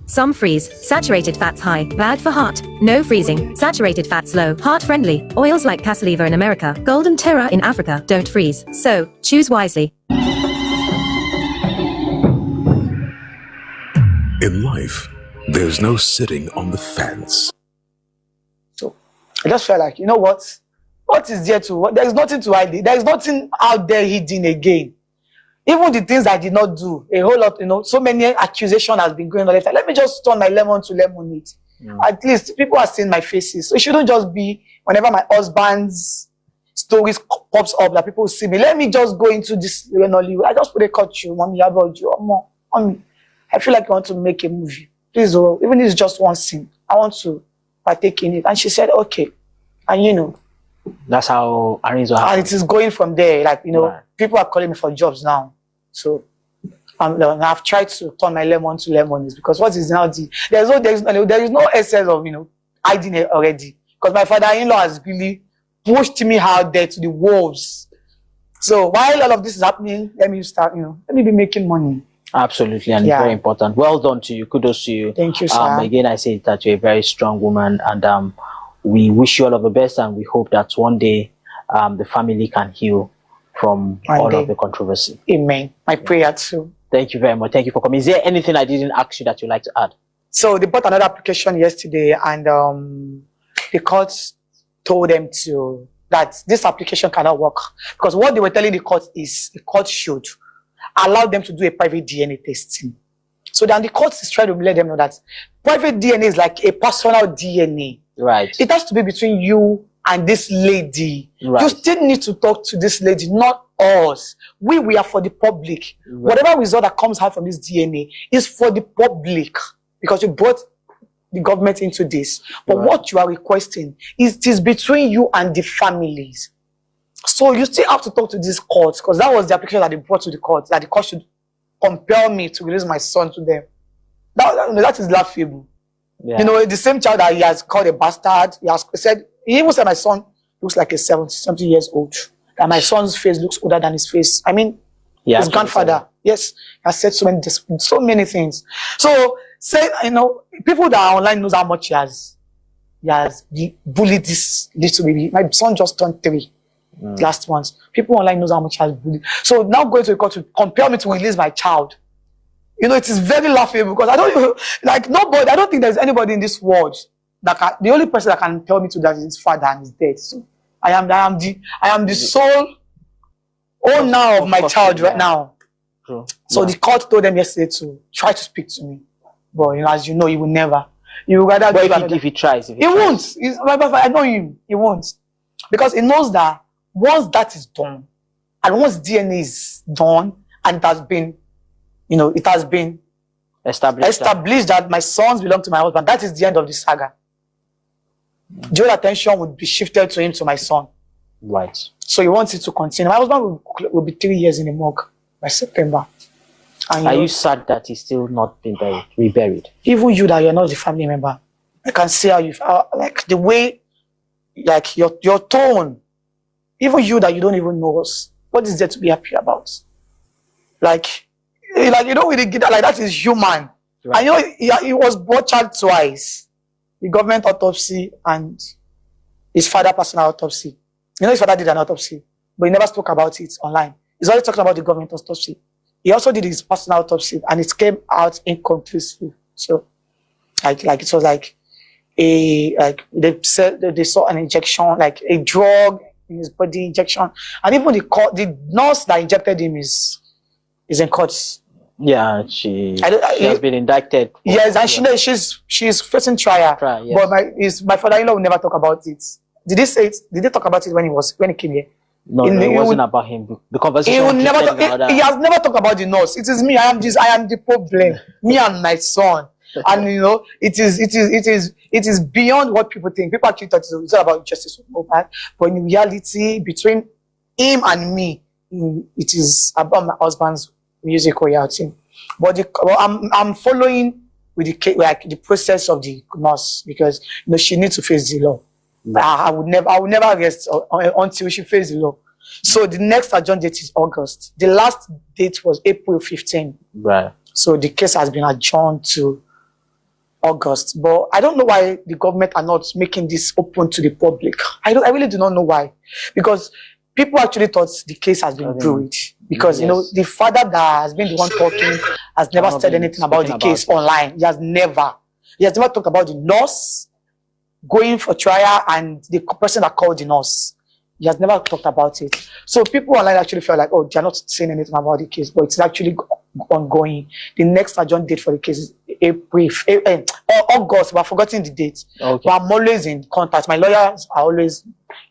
Some freeze, saturated fats high, bad for heart. No freezing, saturated fats low, heart friendly. Oils like Casaliva in America, Golden Terra in Africa don't freeze. So, choose wisely. In life, there's no sitting on the fence. So, I just felt like, you know what? What is there to, there's nothing to hide. There's nothing out there hidden again. Even the things I did not do, a whole lot, you know, so many accusations has been going on. Let me just turn my lemon to lemonade. At least people are seeing my faces. So it shouldn't just be whenever my husband's stories pops up that people see me. Let me just go into this Nollywood. I just put a cut you, mommy, about you, mommy. I feel like I want to make a movie. Please, even if it's just one scene, I want to partake in it. And she said, okay. And you know, that's how Arinzo happened. And it is going from there. Like, you know, people are calling me for jobs now. So And I've tried to turn my lemon to lemons because what is now there is no essence of hiding it already. Because my father-in-law has really pushed me out there to the wolves. So while all of this is happening, let me be making money. Absolutely, and Yeah. very important. Well done to you. Kudos to you. Thank you, sir. Again, I say that you're a very strong woman, and we wish you all of the best, and we hope that one day the family can heal from all of the controversy. Amen. My prayer too. Thank you very much. Thank you for coming. Is there anything I didn't ask you that you'd like to add? So they bought another application yesterday, and the court told them that this application cannot work because what they were telling the court is the court should allow them to do a private DNA testing. So then the court is trying to let them know that private DNA is like a personal DNA. Right. It has to be between you and this lady. Right. You still need to talk to this lady, not us. We are for the public. Right. Whatever result that comes out from this DNA is for the public because you brought the government into this. But what you are requesting is it is between you and the families. So you still have to talk to this court because that was the application that they brought to the court, that the court should compel me to release my son to them. That is laughable. Yeah. The same child that he has called a bastard, he even said my son looks like a 70-something years old. That my son's face looks older than his face. I mean, his grandfather. Yes, has said so many things. So, people that are online knows how much he has bullied this little baby. My son just turned 3 last month. People online knows how much he has bullied. So now going to the court to compel me to release my child. It is very laughable because I don't think there's anybody in this world the only person that can tell me to that is his father and he's dead. So I am the sole owner of my child right now. True. So the court told them yesterday to try to speak to me. But as you know, he will never. He will rather if he tries. He won't. I know him. He won't. Because he knows that once that is done, and once DNA is done, and it has been established that my sons belong to my husband, that is the end of the saga. The whole attention would be shifted to him, to my son. Right. So he wants it to continue. My husband will be 3 years in the morgue by September. And Are you sad that he's still not been reburied? Even you that you're not the family member, I can see how you like the way, like your tone. Even you that you don't even know us, what is there to be happy about? Like you don't really get that. Like that is human. Right. He was butchered twice. The government autopsy and his father personal autopsy. His father did an autopsy, but he never spoke about it online. He's always talking about the government autopsy. He also did his personal autopsy, and it came out inconclusive. So, it was like they said that they saw an injection, like a drug in his body injection, and even the nurse that injected him is in court. Yeah, she has been indicted. Yes, and she's facing trial. Yes. But my father-in-law will never talk about it. Did he say it? Did they talk about it when he came here? No, it wasn't about him. The conversation. He has never talked about the nurse. It is me. I am the problem. Me and my son. And it is beyond what people think. People actually thought it's all about justice, but in reality, between him and me, it is about my husband's music royalty. But I'm following with the process of the nurse because she needs to face the law. I would never rest until she faces the law. So the next adjourned date is August. The last date was April 15. Right. So the case has been adjourned to August. But I don't know why the government are not making this open to the public. I really do not know why. Because people actually thought the case has been buried. Because, the father that has been the one talking has never said anything about the case online. He has never talked about the nurse going for trial and the person that called the nurse. He has never talked about it. So people online actually felt like, they're not saying anything about the case, but it's actually ongoing. The next adjourned date for the case is August. We're forgetting the date. Okay. But I'm always in contact. My lawyers are always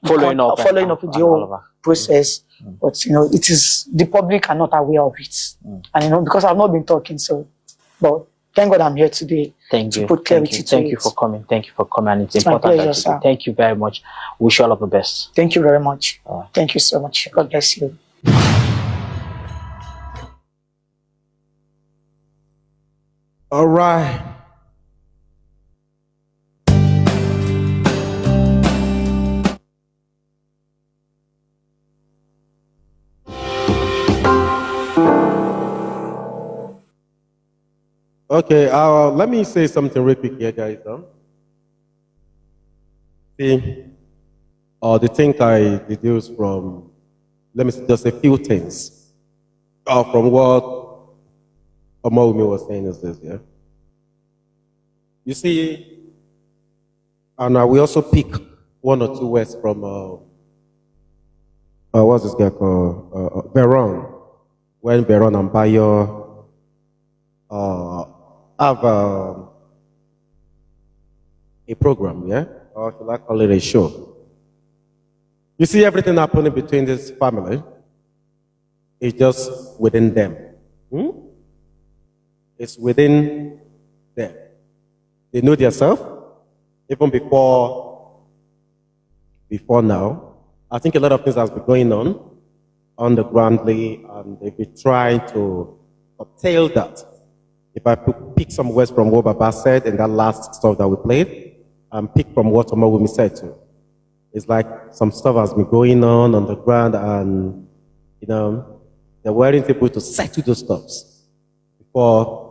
following up with the whole process. But it is the public are not aware of it. And because I've not been talking, but thank God I'm here today. Thank you. Put clarity to Thank you for coming. Thank you for coming. And it's important. My pleasure, thank you very much. Wish you all of the best. Thank you very much. Thank you so much. God bless you. All right. Okay, let me say something real quick here, guys. See, the thing I deduced from, let me say just a few things from what Omaumi was saying is this, yeah? You see, and we also pick one or two words from, what's this guy called? Veron. When Veron and Bayo have a program, yeah? Or should I call it a show? You see everything happening between this family is just within them. It's within them. They know themselves, even before now. I think a lot of things has been going on undergroundly, and they've been trying to curtail that. If I pick some words from what Baba said in that last stuff that we played, and pick from what Omawumi said too. It's like some stuff has been going on underground, and they weren't able to settle those stuffs before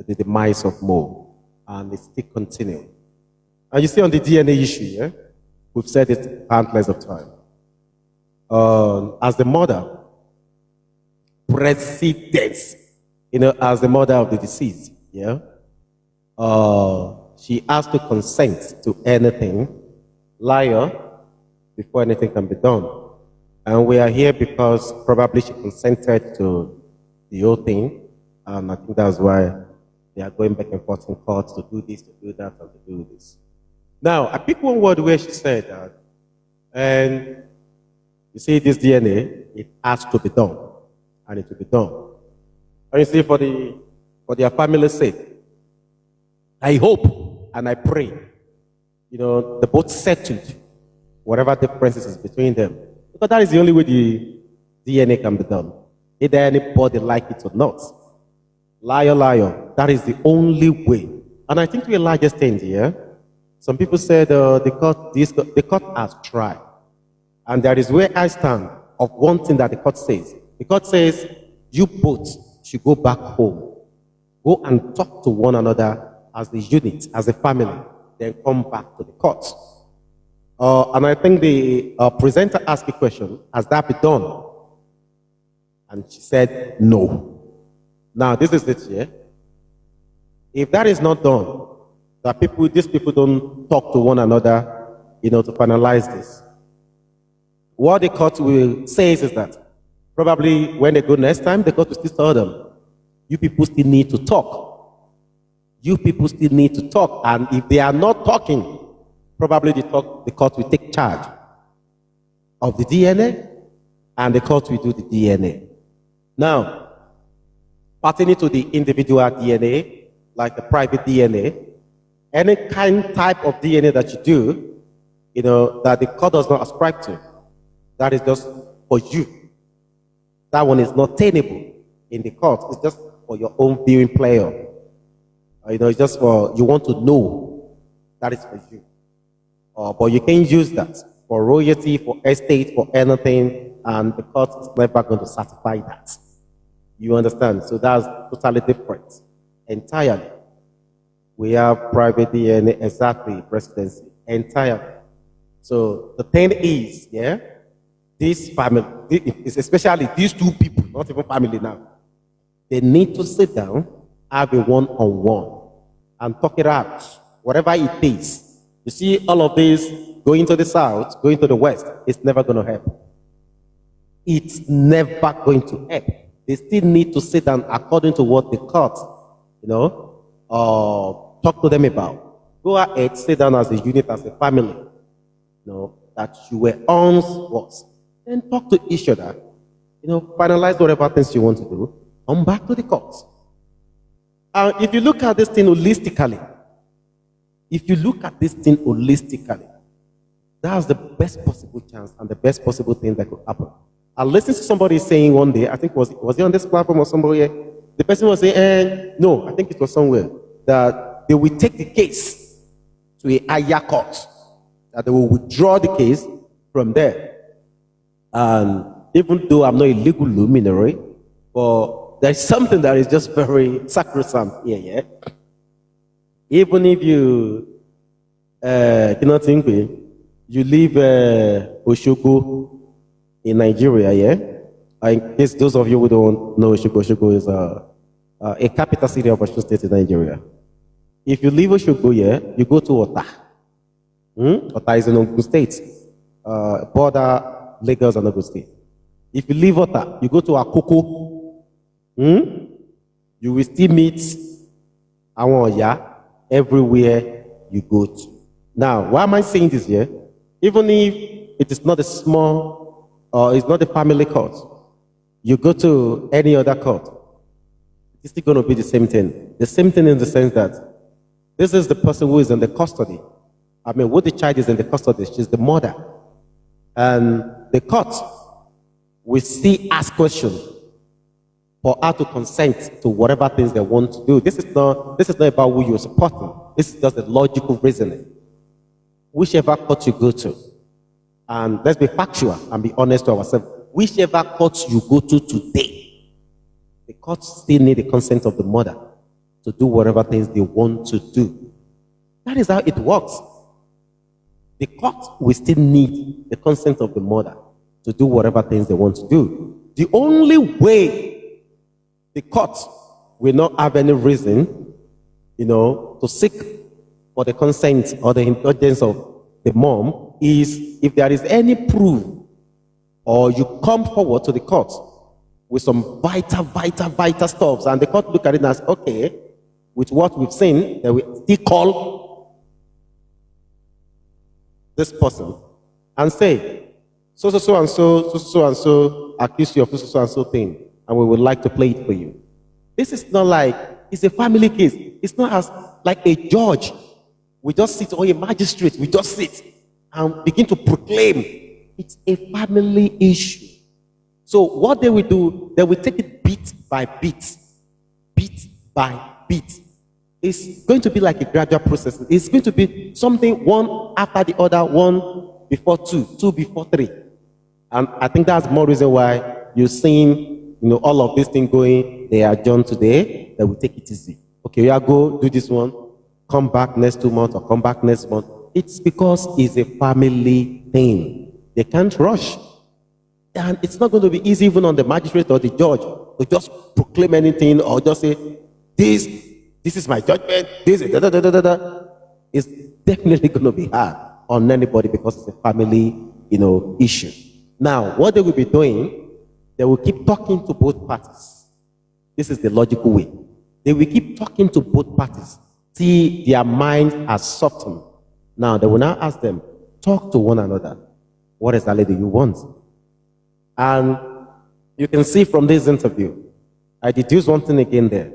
the demise of Mo, and it's still continuing. And you see on the DNA issue, yeah, we've said it countless of times. As the mother, precedence, as the mother of the deceased, yeah, she has to consent to anything, liar, before anything can be done. And we are here because probably she consented to the whole thing, and I think that's why they are going back and forth in court to do this, to do that, and to do this. Now, I picked one word where she said that, and you see this DNA, it has to be done, and it will be done. And you see, for their family's sake, I hope and I pray, they both settled whatever differences is between them. Because that is the only way the DNA can be done. Either anybody like it or not. Liar, liar. That is the only way. And I think to a large extent here, some people said the court has tried. And there is where I stand of one thing that the court says. The court says, you both should go back home. Go and talk to one another as the unit, as a family, then come back to the court. And I think the presenter asked a question, has that been done? And she said, no. Now, this is it here. If that is not done, that these people don't talk to one another, to finalize this. What the court will say is that probably when they go next time, the court will still tell them, you people still need to talk. You people still need to talk. And if they are not talking, probably the court will take charge of the DNA, and the court will do the DNA. Now, pertaining to the individual DNA, like the private DNA, any type of DNA that you do, that the court does not ascribe to, that is just for you. That one is not tenable in the court. It's just for your own viewing pleasure. It's just for, you want to know, that is for you. But you can use that for royalty, for estate, for anything, and the court is never going to certify that. You understand? So that's totally different. Entirely. We have private DNA, exactly, presidency, entirely. So the thing is, yeah, this family, especially these two people, not even family now, they need to sit down, have a one-on-one, and talk it out, whatever it is. You see, all of this going to the south, going to the west, it's never going to help. It's never going to help. They still need to sit down according to what the court, talk to them about. Go ahead, sit down as a unit, as a family, that you were once was. Then talk to each other, finalize whatever things you want to do, come back to the court. If you look at this thing holistically, that's the best possible chance and the best possible thing that could happen. I listened to somebody saying one day, I think was he on this platform or somebody, the person was saying, no, I think it was somewhere, that they will take the case to a higher court, that they will withdraw the case from there. And even though I'm not a legal luminary, but there's something that is just very sacrosanct here, yeah? Even if you cannot think, you live Oshogo in Nigeria, yeah? In case those of you who don't know, Oshogo is a capital city of Osun State in Nigeria. If you leave Oshogo, yeah, you go to Ota. Ota is in Ogun State, border Lagos and Ogun State. If you leave Ota, you go to Akoko. You will still meet Awon Oya everywhere you go to. Now, why am I saying this here? Even if it is not a small, or it's not a family court, you go to any other court, it's still going to be the same thing. The same thing in the sense that this is the person who is in the custody. I mean, what the child is in the custody, she's the mother. And the court will still ask questions for her to consent to whatever things they want to do. This is not about who you're supporting. This is just the logical reasoning. Whichever court you go to, and let's be factual and be honest to ourselves, whichever court you go to today, the court still need the consent of the mother to do whatever things they want to do. That is how it works. The court will still need the consent of the mother to do whatever things they want to do. The only way the court will not have any reason, to seek for the consent or the indulgence of the mom is if there is any proof or you come forward to the court with some vital stuff, and the court look at it as, okay, with what we've seen, they will still call this person and say, so and so accuse you of so and so thing, and we would like to play it for you. This is not like, it's a family case. It's not as like a judge. We just sit, or a magistrate, we just sit and begin to proclaim. It's a family issue. So what they will do, they will take it bit by bit. It's going to be like a gradual process. It's going to be something one after the other, one before two before three. And I think that's more reason why you're seeing, all of this thing going, they are done today, they will take it easy. Okay, you go do this one, come back next 2 months or come back next month. It's because it's a family thing. They can't rush. And it's not going to be easy even on the magistrate or the judge to just proclaim anything or just say, this is my judgment, this is da. It's definitely going to be hard on anybody because it's a family, issue. Now, what they will be doing, they will keep talking to both parties. This is the logical way. They will keep talking to both parties till their minds are softened. Now, they will now ask them, talk to one another. What exactly do you want? And you can see from this interview, I deduce one thing again there,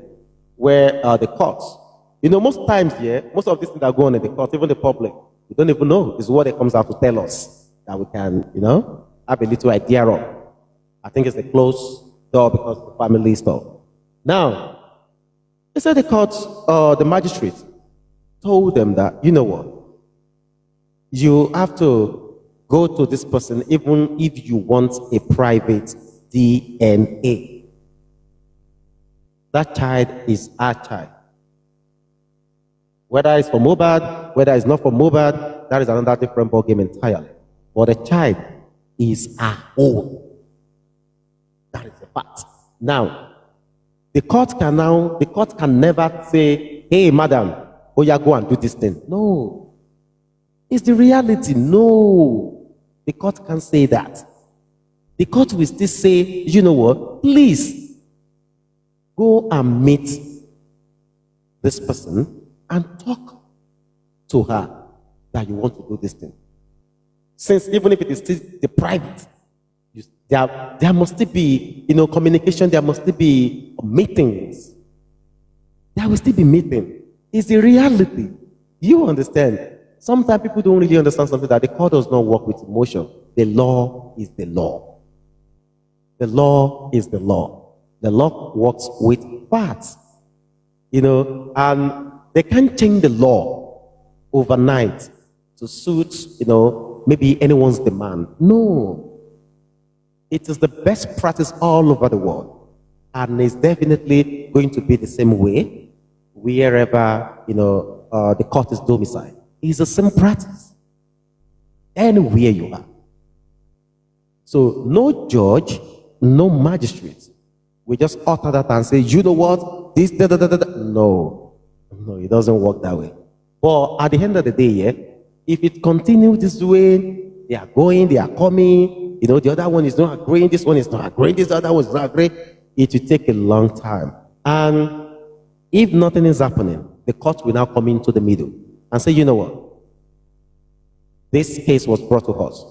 where the courts, most times, most of these things that go on in the court, even the public, we don't even know. It's what it comes out to tell us that we can, have a little idea of. I think it's a closed door because of the family stuff. Now, they said the court, the magistrate told them that, you have to go to this person even if you want a private DNA. That child is our child. Whether it's for Mobad, whether it's not for Mobad, that is another different ballgame entirely. But the child is our own. That is the fact. Now, the court can never say, hey, madam, go and do this thing. No. It's the reality. No. The court can't say that. The court will still say, you know what, please, go and meet this person and talk to her that you want to do this thing. Since even if it is still the private, there must still be, communication, there must still be meetings. There will still be meeting. It's the reality. You understand? Sometimes people don't really understand something, that the court does not work with emotion. The law is the law. The law is the law. The law works with facts, and they can't change the law overnight to suit, maybe anyone's demand. No, it is the best practice all over the world, and it's definitely going to be the same way wherever, the court is domiciled. It's the same practice anywhere you are. So no judge, no magistrate we just utter that and say, you know what, this, da, da, da, da, da. No, it doesn't work that way. But at the end of the day, if it continues this way, they are going, they are coming, the other one is not agreeing, this one is not agreeing, this other one is not agreeing, it will take a long time. And if nothing is happening, the court will now come into the middle and say, you know what, this case was brought to us.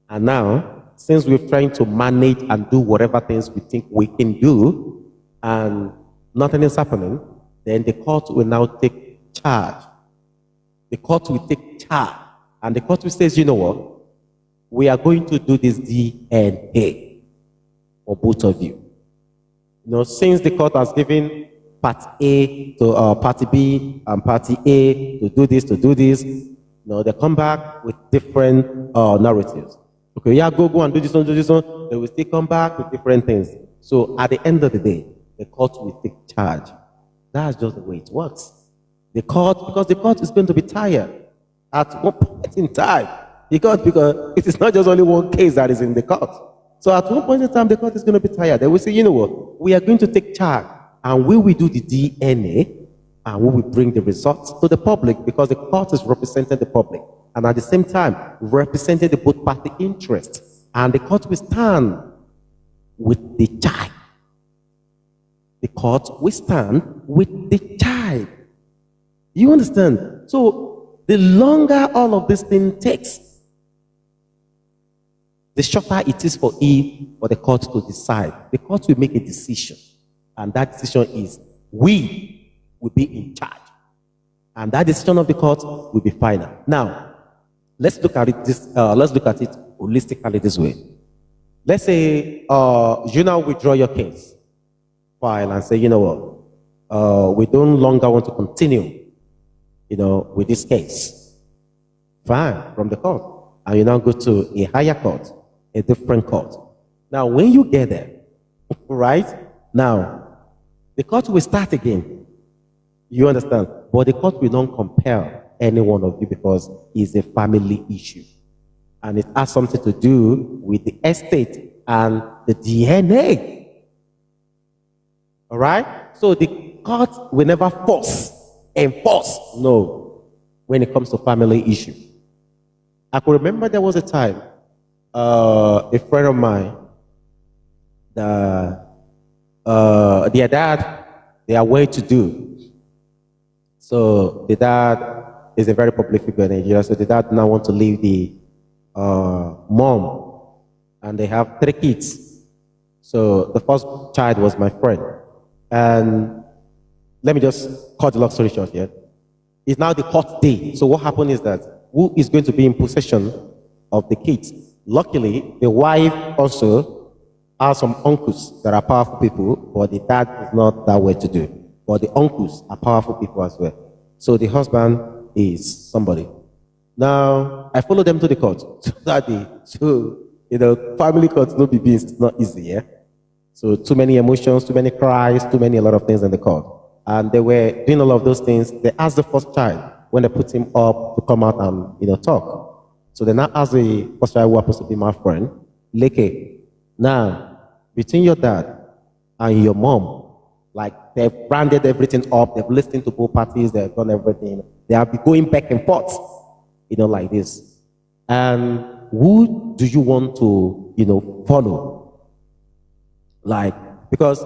And now, since we're trying to manage and do whatever things we think we can do, and nothing is happening, then the court will now take charge. The court will take charge. And the court will say, you know what, we are going to do this DNA for both of you. Since the court has given part A to party B and party A to do this, they come back with different narratives. Okay, go and do this one, do this one. They will still come back with different things. So at the end of the day, the court will take charge. That's just the way it works. Because the court is going to be tired at one point in time. Because it is not just only one case that is in the court. So at one point in time, the court is going to be tired. They will say, you know what, we are going to take charge, and we will do the DNA, and we will bring the results to the public, because the court is representing the public. And at the same time, representing the both party interests. And the court will stand with the child. The court will stand with the child. You understand? So the longer all of this thing takes, the shorter it is for the court to decide. The court will make a decision. And that decision is, we will be in charge. And that decision of the court will be final. Now, let's look at it holistically this way. Let's say you now withdraw your case file and say, you know what, we don't longer want to continue, with this case. Fine, from the court. And you now go to a higher court, a different court. Now, when you get there, right, now, the court will start again. You understand? But the court will not compel any one of you, because it's a family issue. And it has something to do with the estate and the DNA. All right? So the court will never enforce, no, when it comes to family issue. I could remember there was a time, a friend of mine, their dad, they are well to do. So the dad is a very public figure in Nigeria. So the dad now want to leave the mom, and they have 3 kids. So the first child was my friend. And let me just cut the long story short here. It's now the court day. So what happened is that who is going to be in possession of the kids? Luckily, the wife also has some uncles that are powerful people, but the dad is not that way to do. But the uncles are powerful people as well. So the husband is somebody. Now, I follow them to the court that day. So, family courts, no beans, it's not easy, yeah? So, too many emotions, too many cries, a lot of things in the court. And they were doing all of those things. They asked the first child, when they put him up, to come out and, talk. So they now asked the first child, who happens to be my friend, Leke, now, between your dad and your mom, like, they've branded everything up, they've listened to both parties, they've done everything. They have been going back and forth, like this. And who do you want to, follow? Like, because,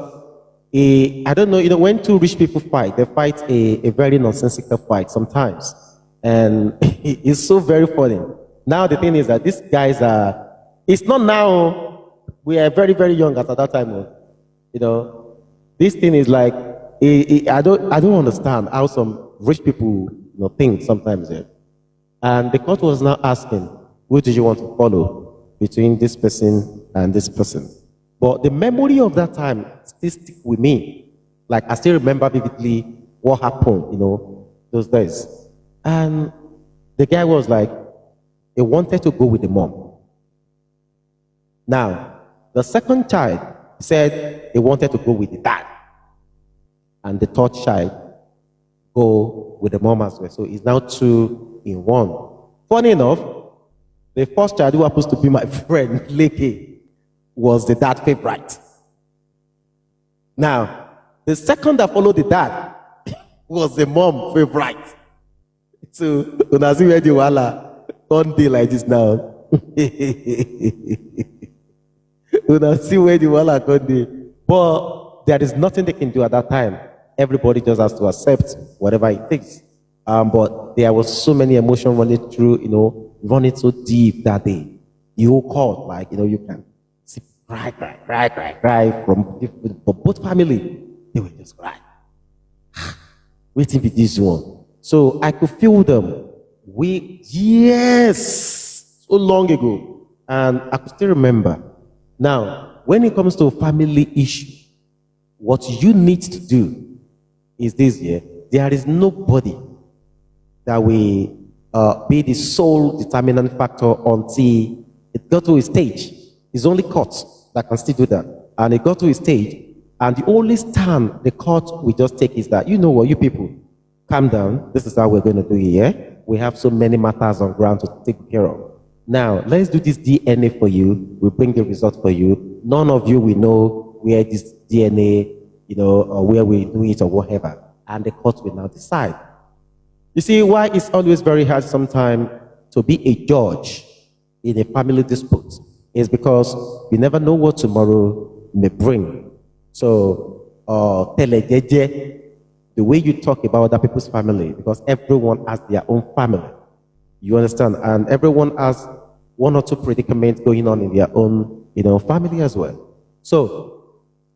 I don't know, when 2 rich people fight, they fight a very nonsensical fight sometimes. And it's so very funny. Now the thing is that these guys it's not now, we are very, very young at that time, this thing is like, I don't understand how some rich people think sometimes. Yeah. And the court was now asking, who do you want to follow between this person and this person? But the memory of that time still stick with me. Like I still remember vividly what happened, those days. And the guy was like, he wanted to go with the mom. Now, the second child said he wanted to go with the dad. And the third child go with the mom as well. So it's now 2 in 1. Funny enough, the first child who happens to be my friend, Leke, was the dad favorite. Now, the second that followed the dad was the mom favorite. So, when I see where the wala don't be like this now. When I see where the wala can't be. But there is nothing they can do at that time. Everybody just has to accept whatever it takes. But there was so many emotions running through, running so deep that day. The whole court, like, you can see cry from both family. They were just crying. Waiting for this one. So I could feel them. Yes, so long ago. And I could still remember. Now, when it comes to family issue, what you need to do is this year, there is nobody that will be the sole determinant factor until it got to a stage. It's only courts that can still do that. And it got to a stage, and the only stand the court will just take is that, you know what, you people, calm down. This is how we're going to do it here. We have so many matters on ground to take care of. Now, let's do this DNA for you. We'll bring the result for you. None of you will know where this DNA, or where we do it or whatever. And the court will now decide. You see, why it's always very hard sometimes to be a judge in a family dispute is because you never know what tomorrow may bring. So, telejeje, the way you talk about other people's family, because everyone has their own family. You understand? And everyone has one or two predicaments going on in their own, family as well. So,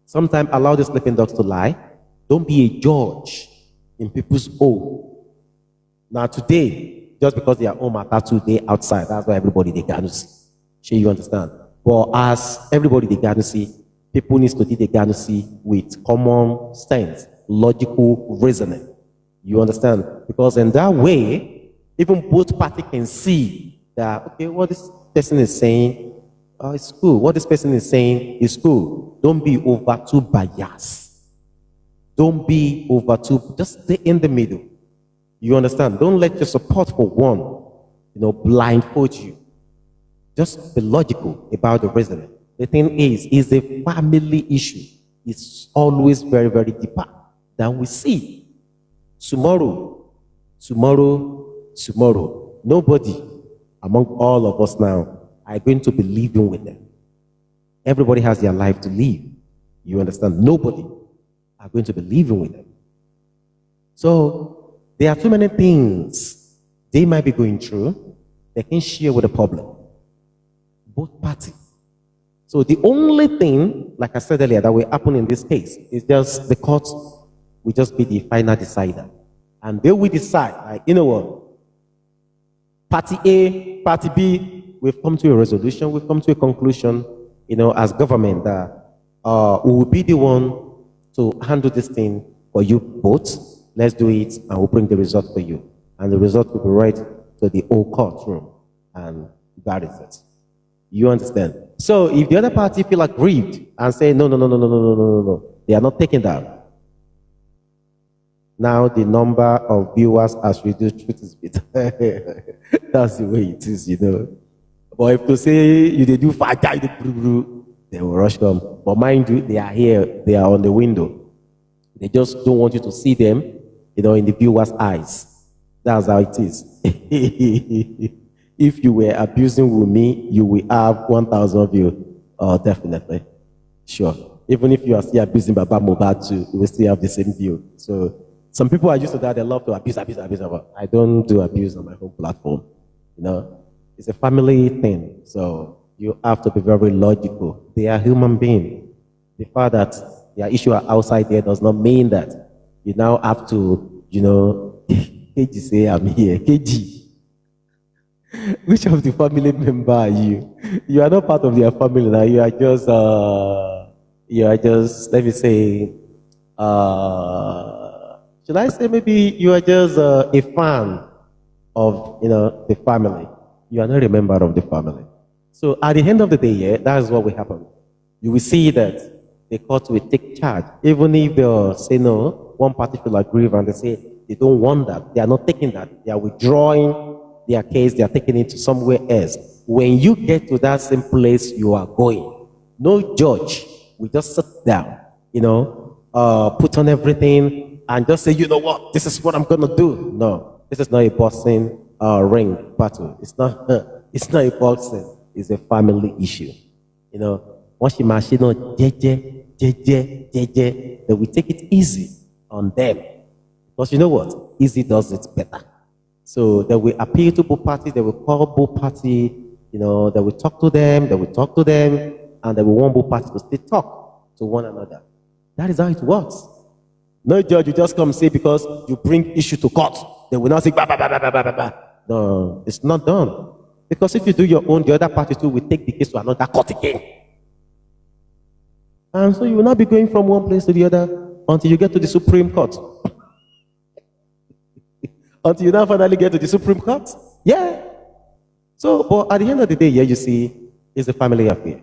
sometimes allow the sleeping dogs to lie. Don't be a judge in people's home. Now today, just because they are home at today outside, that's why everybody they can see. Sure, you understand? But as everybody they can see, people need to do they can see with common sense, logical reasoning. You understand? Because in that way, even both parties can see that, okay, what this person is saying, it's cool. What this person is saying is cool. Don't be over too biased. Don't be over too, just stay in the middle. You understand? Don't let your support for one, blindfold you. Just be logical about the reasoning. The thing is a family issue. It's always very, very deeper than we see. Tomorrow. Nobody among all of us now are going to be living with them. Everybody has their life to live. You understand? Nobody are going to be living with them. So, there are too many things they might be going through. They can share with the public. Both parties. So the only thing, like I said earlier, that will happen in this case is just the court will just be the final decider. And they will decide, like, you know what? Party A, Party B, we've come to a resolution, we've come to a conclusion, as government, that we will be the one to handle this thing for you both. Let's do it, and we'll bring the result for you. And the result will be right to the whole courtroom. And that is it. You understand? So if the other party feel aggrieved and say, no, they are not taking that. Now the number of viewers has reduced. That's the way it is, But if to say you they do they will rush them. But mind you, they are here, they are on the window. They just don't want you to see them, in the viewer's eyes. That's how it is. If you were abusing with me, you will have 1,000 views. Definitely. Sure. Even if you are still abusing Baba Mohbad too, you will still have the same view. So some people are used to that. They love to abuse. I don't do abuse on my own platform. It's a family thing. So you have to be very logical. They are human beings. The fact that their issue are outside there does not mean that you now have to, KG say I'm here. KG. Which of the family member are you? You are not part of their family now. You are just a you are just, let me say, should I say maybe you are just a fan of, the family. You are not a member of the family. So at the end of the day, yeah, that is what will happen. You will see that the court will take charge. Even if they say no, one party will agree and they say they don't want that. They are not taking that. They are withdrawing their case. They are taking it to somewhere else. When you get to that same place you are going, no judge will just sit down, put on everything and just say, you know what, this is what I'm going to do. No, this is not a boxing ring battle. It's not, it's not a boxing. It's a family issue. Once you machine on jeje, then we take it easy on them. Because you know what? Easy does it better. So they will appeal to both parties, they will call both parties, they will talk to them, and they will want both parties to still talk to one another. That is how it works. No judge will just come say because you bring issue to court, they will not say bah, bah, bah, bah, bah, bah, bah. No, it's not done. Because if you do your own, the other party too will take the case to another court again. And so you will not be going from one place to the other until you get to the Supreme Court. Until you now finally get to the Supreme Court. Yeah. So, but at the end of the day, yeah, you see, it's a family affair.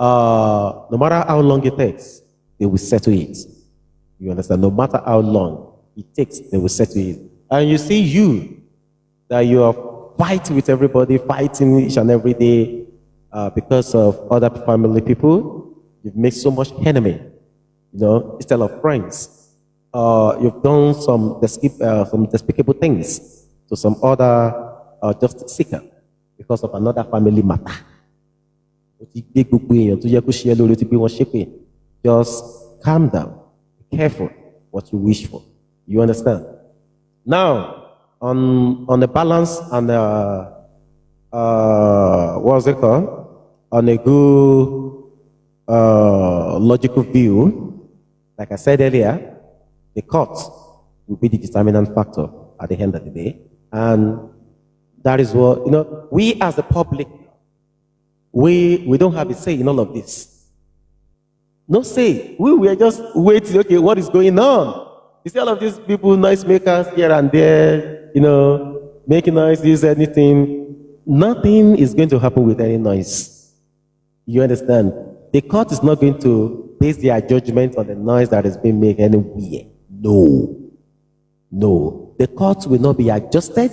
No matter how long it takes, they will settle it. You understand? No matter how long it takes, they will settle it. And you see that you are fighting with everybody, fighting each and every day because of other family people. You've made so much enemy, instead of friends. You've done some despicable things to some other justice seeker because of another family matter. Just calm down. Be careful what you wish for. You understand? Now, on the balance and what's it called? On a good logical view, like I said earlier, the court will be the determinant factor at the end of the day. And that is what, we as the public, we don't have a say in all of this. No say. We were just waiting, okay, what is going on? You see all of these people, noise makers here and there, making noises, anything. Nothing is going to happen with any noise. You understand? The court is not going to base their judgment on the noise that is being made anywhere. No. The court will not be adjusted.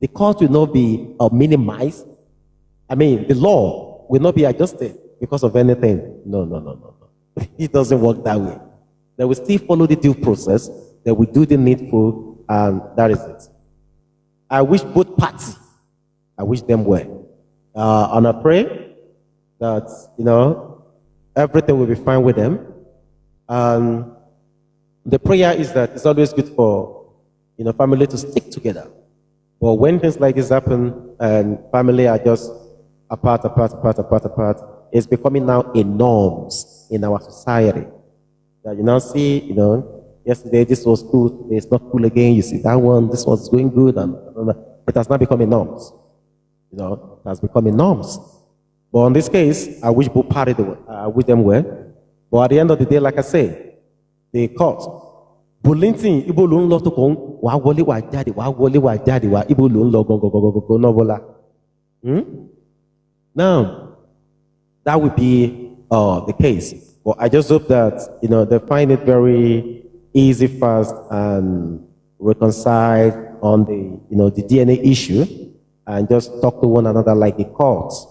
The court will not be minimized. The law will not be adjusted because of anything. No. It doesn't work that way. They will still follow the due process. They will do the needful, and that is it. I wish both parties, I wish them well. And I pray that, everything will be fine with them. And the prayer is that it's always good for, family to stick together. But when things like this happen and family are just apart, it's becoming now a norms in our society. That you now see, yesterday this was cool, today it's not cool again. You see that one, this one's going good, and it has now become a norms. It has become a norms. But in this case, I wish both parties wish them well. But at the end of the day, like I say, the court. Bulintin ibo lo nlo to kon wa wọlé wa jáde wa ibo lo nlo gogogogogo no bola. Now, that would be the case. But I just hope that they find it very easy, fast, and reconcile on the DNA issue, and just talk to one another like the courts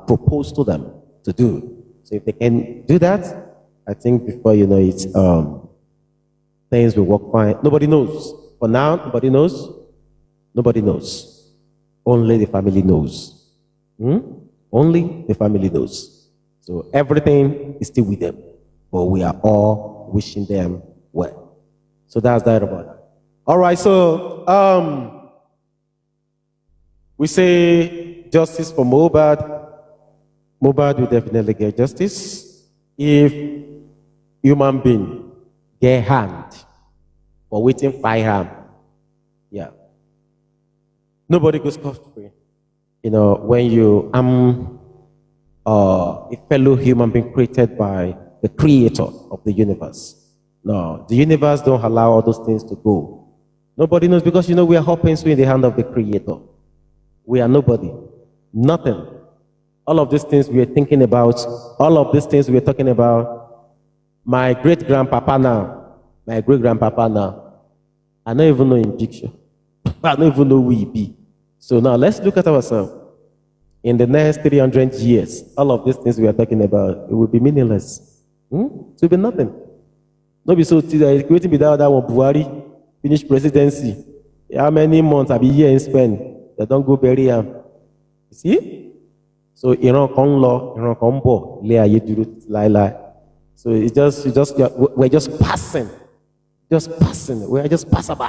proposed to them to do. So if they can do that, I think before you know it, things will work fine. Nobody knows. For now, nobody knows. Nobody knows. Only the family knows. Only the family knows. So everything is still with them. But we are all wishing them well. So that's that about that. All right, so we say justice for Mohbad. Mohbad will definitely get justice if human being get hand for waiting firearm. Yeah. Nobody goes scot-free. When you a fellow human being created by the creator of the universe. No, the universe don't allow all those things to go. Nobody knows because we are all pencil in the hand of the creator. We are nobody. Nothing. All of these things we are thinking about, all of these things we are talking about, my great-grandpapa now, my great-grandpapa now, I don't even know in picture. I don't even know who he be. So now let's look at ourselves. In the next 300 years, all of these things we are talking about, it will be meaningless. It will be nothing. Not be so creating without that one Buhari finish presidency. How many months have year in spend? They don't go bury him. You see? So ìran kan ń lọ, ìran kan ń bọ̀, ilé ayé dúró láéláé. So we're just passing. We're just passerby.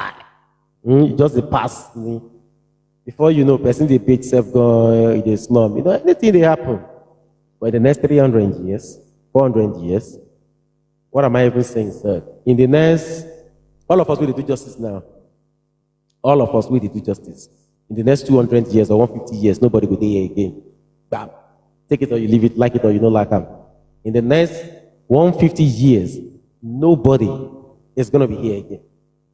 Just the pass. Before you know, person they beat self going in the slum. Anything they happen. But in the next 300 years, 400 years, what am I even saying, sir? In the next, all of us will do justice now. All of us will do justice. In the next 200 years or 150 years, nobody will be here again. Bam. Take it or you leave it, like it or you don't like them. In the next 150 years, nobody is going to be here again.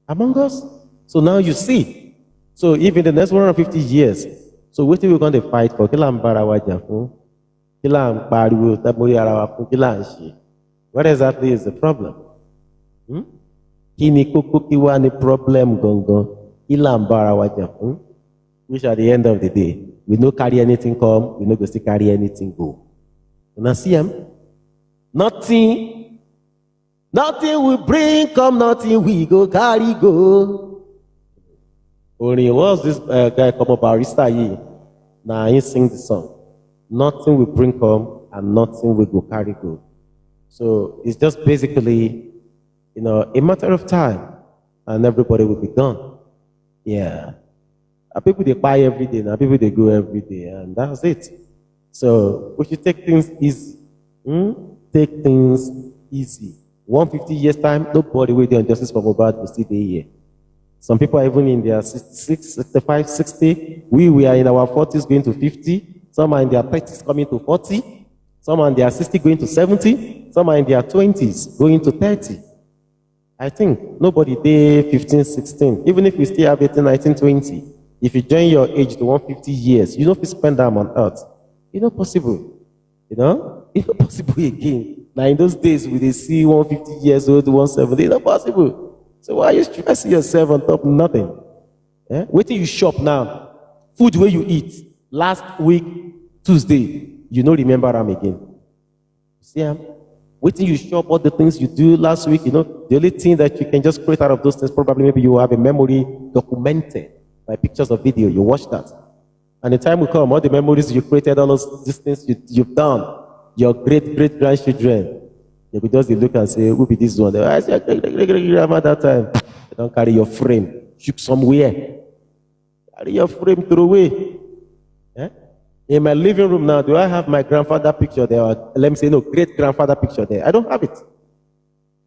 Among us. So now you see. So if in the next 150 years, so what are we going to fight for? What exactly is the problem? Which at the end of the day, we no carry anything come, we no go still carry anything go. You now see him? Nothing we bring come, nothing we go carry go. Only was this guy come up barista here. Now he sing the song. Nothing we bring come and nothing we go carry go. So it's just basically, a matter of time and everybody will be gone. Yeah. People they buy every day, now people they go every day, and that's it. So we should take things easy. Take things easy. 150 years time, nobody will do justice for Mohbad will still be here. Some people are even in their 66, 65, 60. We are in our 40s going to 50. Some are in their 30s coming to 40. Some are in their 60 going to 70. Some are in their 20s going to 30. I think nobody day 15, 16. Even if we still have 18, 19, 20. If you join your age to 150 years, you don't have to spend time on earth. It's not possible. It's not possible again. Now in those days, we they see 150 years old, 170, it's not possible. So why are you stressing yourself on top of nothing? Wait till you shop now. Food where you eat. Last week, Tuesday, you don't remember them again. See, wait till you shop all the things you do last week, the only thing that you can just create out of those things, probably maybe you have a memory documented by pictures of video, you watch that. And the time will come, all the memories you created, all these things you've done, your great-great-grandchildren, they will just look and say, who be this one? I say, grandma that time. They don't carry your frame, shoot somewhere. Carry your frame, throw away. In my living room now, do I have my grandfather picture there? Or let me say, no, great-grandfather picture there. I don't have it.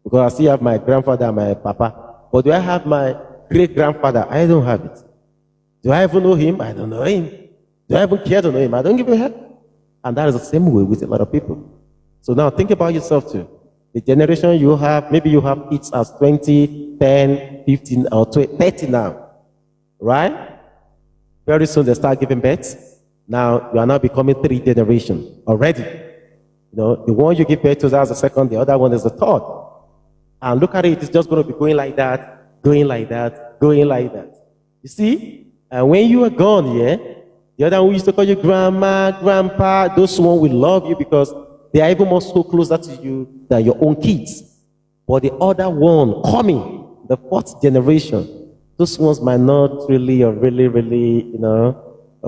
Because I still have my grandfather and my papa. But do I have my great-grandfather? I don't have it. Do I even know him? I don't know him. Do I even care to know him? I don't give a heck. And that is the same way with a lot of people. So now think about yourself too. The generation you have, maybe you have kids as 20, 10, 15, or 30 now. Right? Very soon they start giving birth. Now you are now becoming 3 generations already. The one you give birth to, that's the second, the other one is the third. And look at it, it's just going to be going like that, going like that, going like that. You see? And when you are gone, the other one used to call you grandma, grandpa, those one will love you because they are even more so closer to you than your own kids. But the other one coming, the 4th generation, those ones might not really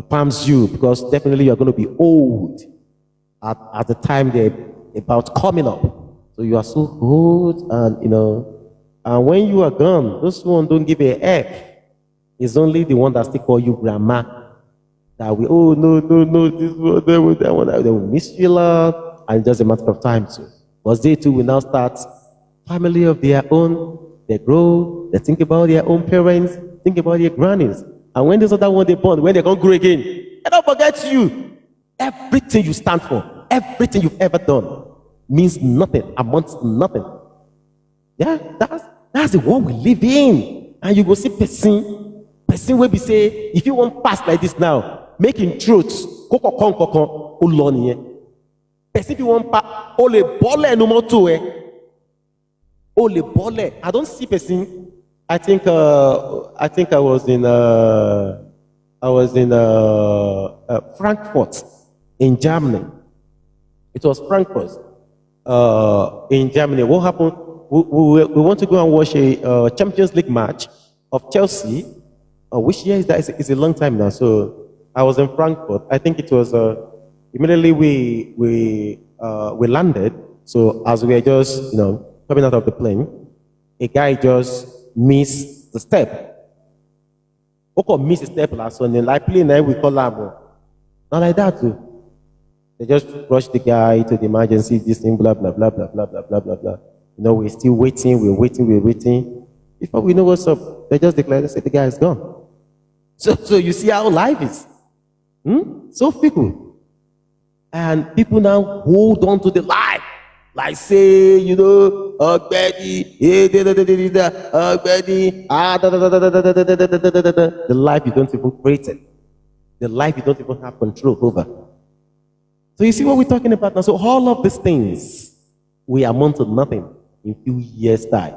palms you because definitely you're going to be old at the time they're about coming up. So you are so old and when you are gone, those ones don't give a F. It's only the one that still call you grandma. That we, no, this one, that one, they will miss you a lot. And it's just a matter of time too. But they too will now start family of their own. They grow, they think about their own parents, think about their grannies. And when this other one they born, when they can't grow again, they don't forget you. Everything you stand for, everything you've ever done means nothing, amounts to nothing. Yeah, that's the world we live in. And you go see person will be say, if you want pass like this now, making truth, koko uloni. Person if you want pass, ole bole no more to ole bole. I don't see person. I think I was in Frankfurt in Germany. It was Frankfurt in Germany. What happened? We want to go and watch a Champions League match of Chelsea. Which year is that? It's a long time now. So I was in Frankfurt. I think it was immediately we landed. So as we were just coming out of the plane, a guy just missed the step. Missed the step last one. Like plane, we call Labo. Not like that too. They just rushed the guy to the emergency. This thing, blah blah blah blah blah blah blah blah blah. We're still waiting. We're waiting. Before we know what's up, they just declare, they say the guy is gone. So you see how life is. So fickle. And people now hold on to the life. Like say, the life you don't even create it. The life you don't even have control over. So you see what we're talking about now. So all of these things, we amount to nothing in few years' time.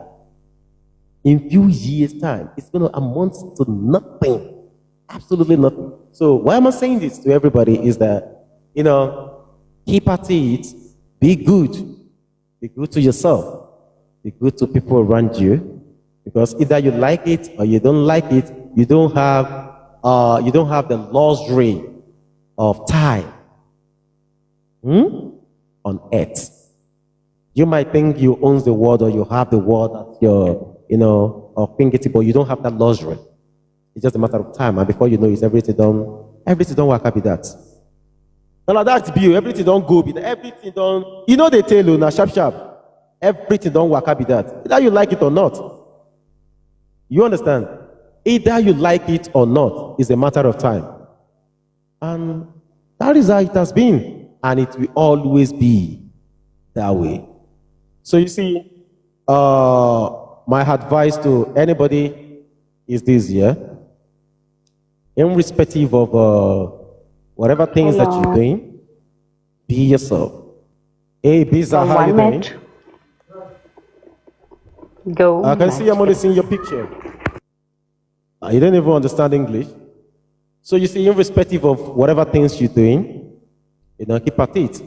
In few years' time, it's going to amount to nothing. Absolutely nothing. So why am I saying this to everybody is that, keep at it, be good. Be good to yourself. Be good to people around you. Because either you like it or you don't like it, you don't have the luxury of time on earth. You might think you own the world or you have the world at your fingertip, but you don't have that luxury. It's just a matter of time, and before you know it, everything don't work out with that. Now that's beauty. Everything don't go with that. Everything don't. They tell you now, sharp. Everything don't work out with that. Either you like it or not. You understand? Either you like it or not is a matter of time, and that is how it has been, and it will always be that way. So you see, my advice to anybody is this: irrespective of whatever things that you're doing, be yourself. Hey, Biza, how you doing? Go. I can see I'm only seeing your picture. You don't even understand English. So you see, irrespective of whatever things you're doing, keep at it.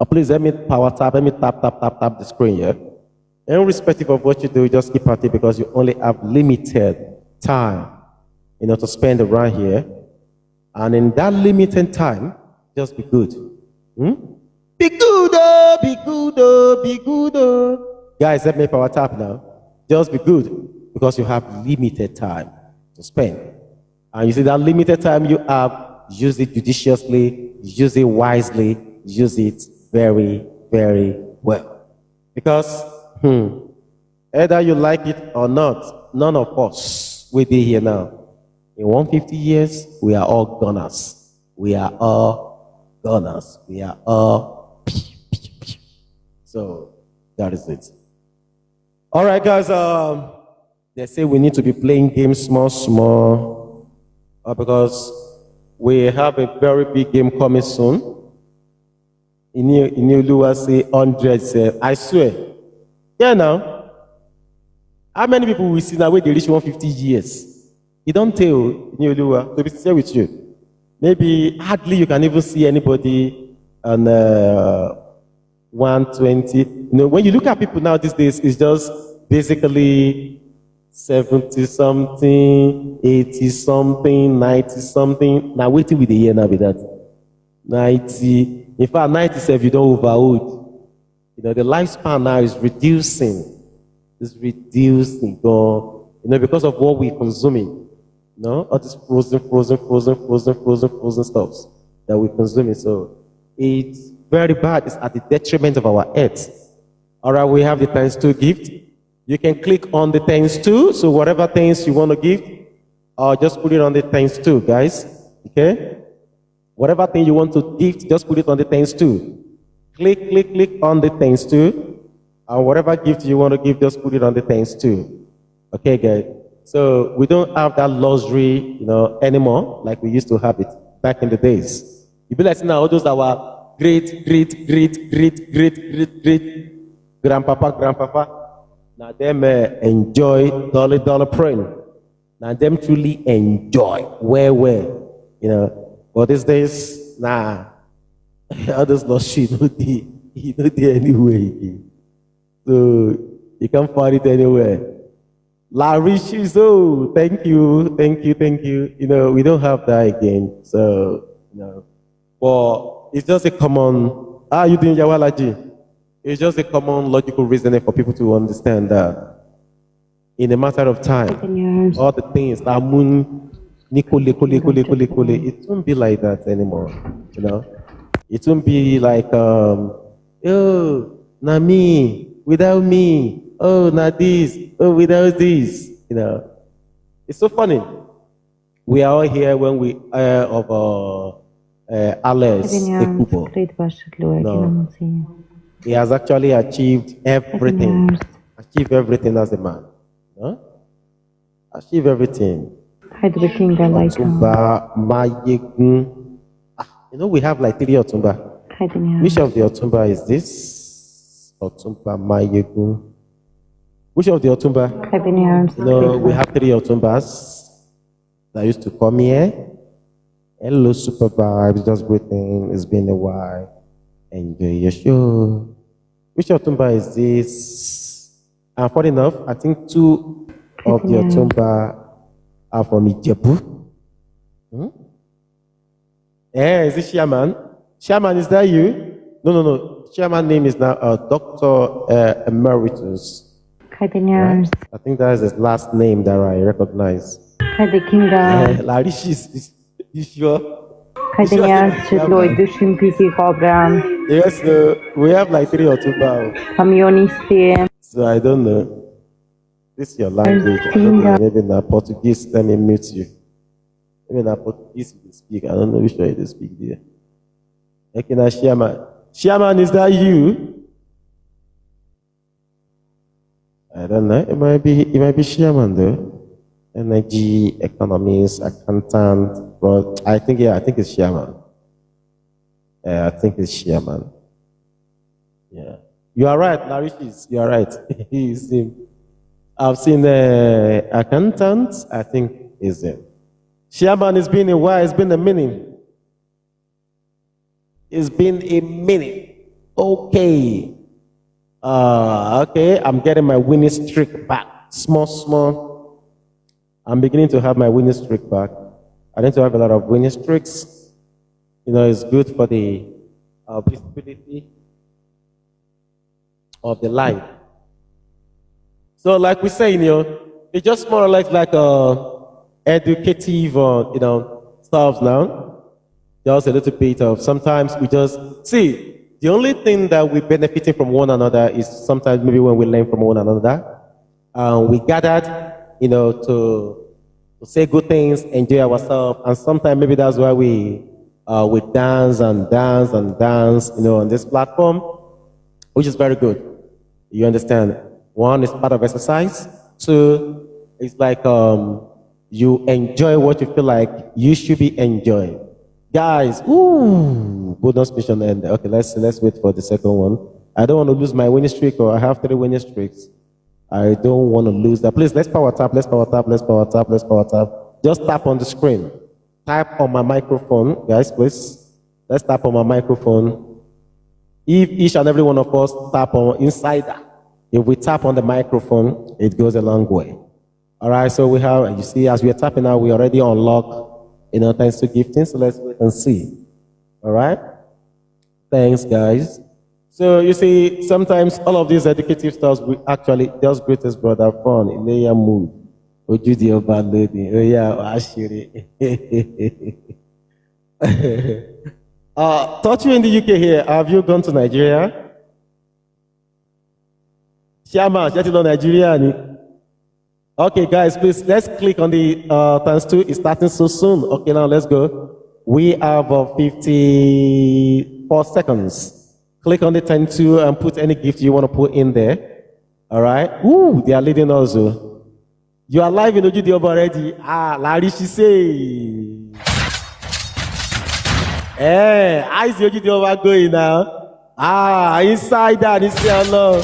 Please let me power tap, let me tap the screen here. Irrespective of what you do, just keep at it because you only have limited time, to spend around here. And in that limited time, just be good. Be good, be good, be good. Guys, let me power tap now. Just be good because you have limited time to spend. And you see that limited time you have, use it judiciously, use it wisely, use it very, very well. Because either you like it or not, none of us will be here now. In 150 years, we are all gunners. We are all gunners. We are all So that is it. All right, guys. They say we need to be playing games small, because we have a very big game coming soon. In say hundreds. I swear. Yeah, now. How many people we see now where they reach 150 years? You don't tell Inioluwa, to be sincere with you. Maybe hardly you can even see anybody on 120. When you look at people now these days, it's just basically 70-something, 80-something, 90-something. Now waiting with the year now with that. 90. In fact, 97, you don't overload. The lifespan now is reducing. It's reducing. Because of what we're consuming. All these frozen stuffs that we're consuming. So it's very bad. It's at the detriment of our health. All right, we have the ×2 gift. You can click on the ×2. So whatever things you want to give, just put it on the ×2, guys. Okay? Whatever thing you want to gift, just put it on the things too. Click on the things too. And whatever gift you want to give, just put it on the things too. Okay, guys. So we don't have that luxury, anymore like we used to have it back in the days. You be like now, all those our great grandpapa. Now them enjoy dollar praying. Now them truly enjoy well. But these days, nah, all those lost shit, no day anyway. So you can't find it anywhere. Larishes, oh, thank you. We don't have that again. So, but it's just a common, you doing Yawalaji? It's just a common logical reasoning for people to understand that in a matter of time, all the things that moon, it won't be like that anymore. It won't be like, na me, without me. Oh, not this. Oh, without this. It's so funny. We are all here when we of Alex Ekubo. He has actually achieved everything. Achieved everything as a man. Achieve everything. Otumba, Mayegun. We have like 3 Otumba. Which of the Otumba is this? Otumba, Mayegun. Which of the Otumba? We have 3 Otumbas that used to come here. Hello, Supervibez, just greeting. It's been a while. Enjoy your show. Which Otumba is this? And funny enough, I think 2 of the Otumba are from Ijebu. Is it Shaman? Shaman, is that you? No. Shaman name is now Dr. Emeritus. Right? I think that is his last name that I recognize. Larish is sure? Yes, we have like 3 or 2 now. So I don't know. This is your language. I don't know, maybe in Portuguese, let me mute you. Maybe in Portuguese you speak. I don't know which way you speak there. Okay, now Shaman. Shaman, is that you? I don't know. It might be Shaman though. Energy, economist, accountant, but I think it's Shaman. I think it's Shaman. Yeah. You are right, Larishis. You are right. He's him. I've seen accountant, I think is him. Shaman, it's been a while, it's been a minute. It's been a minute. Okay. Okay, I'm getting my winning streak back. Small. I'm beginning to have my winning streak back. I need to have a lot of winning streaks. It's good for the visibility of the life. So, like we say, it's just more or less like educative, stuff now. Just a little bit of sometimes we just see. The only thing that we're benefiting from one another is sometimes maybe when we learn from one another. We gathered, to say good things, enjoy ourselves, and sometimes maybe that's why we dance on this platform, which is very good. You understand? 1 is part of exercise. 2, it's like you enjoy what you feel like you should be enjoying. Guys, bonus mission end. Okay, let's wait for the second one. I don't want to lose my winning streak, or I have 3 winning streaks. I don't want to lose that. Please, let's power tap. Just tap on the screen. Tap on my microphone, guys, please. Let's tap on my microphone. If each and every one of us tap on insider, if we tap on the microphone, it goes a long way. All right, so we have, you see, as we are tapping now, we already unlock, thanks to gifting. So let's wait and see. All right. Thanks, guys. So you see, sometimes all of these educative stuff we actually just greatest brother fun in the mood. Ojú di ọba lónìí. Oh yeah, Ashiri. Thought you in the UK here. Have you gone to Nigeria? Shama, Shetilo Nigeria. Okay, guys, please let's click on the times 2. It's starting so soon. Okay, now let's go. We have 54 seconds. Click on the 10-2 and put any gift you want to put in there. All right. Ooh, they are leading also. You are live in Ojude already. Larry, she say. How is Ojude going now? Inside that, it's hello.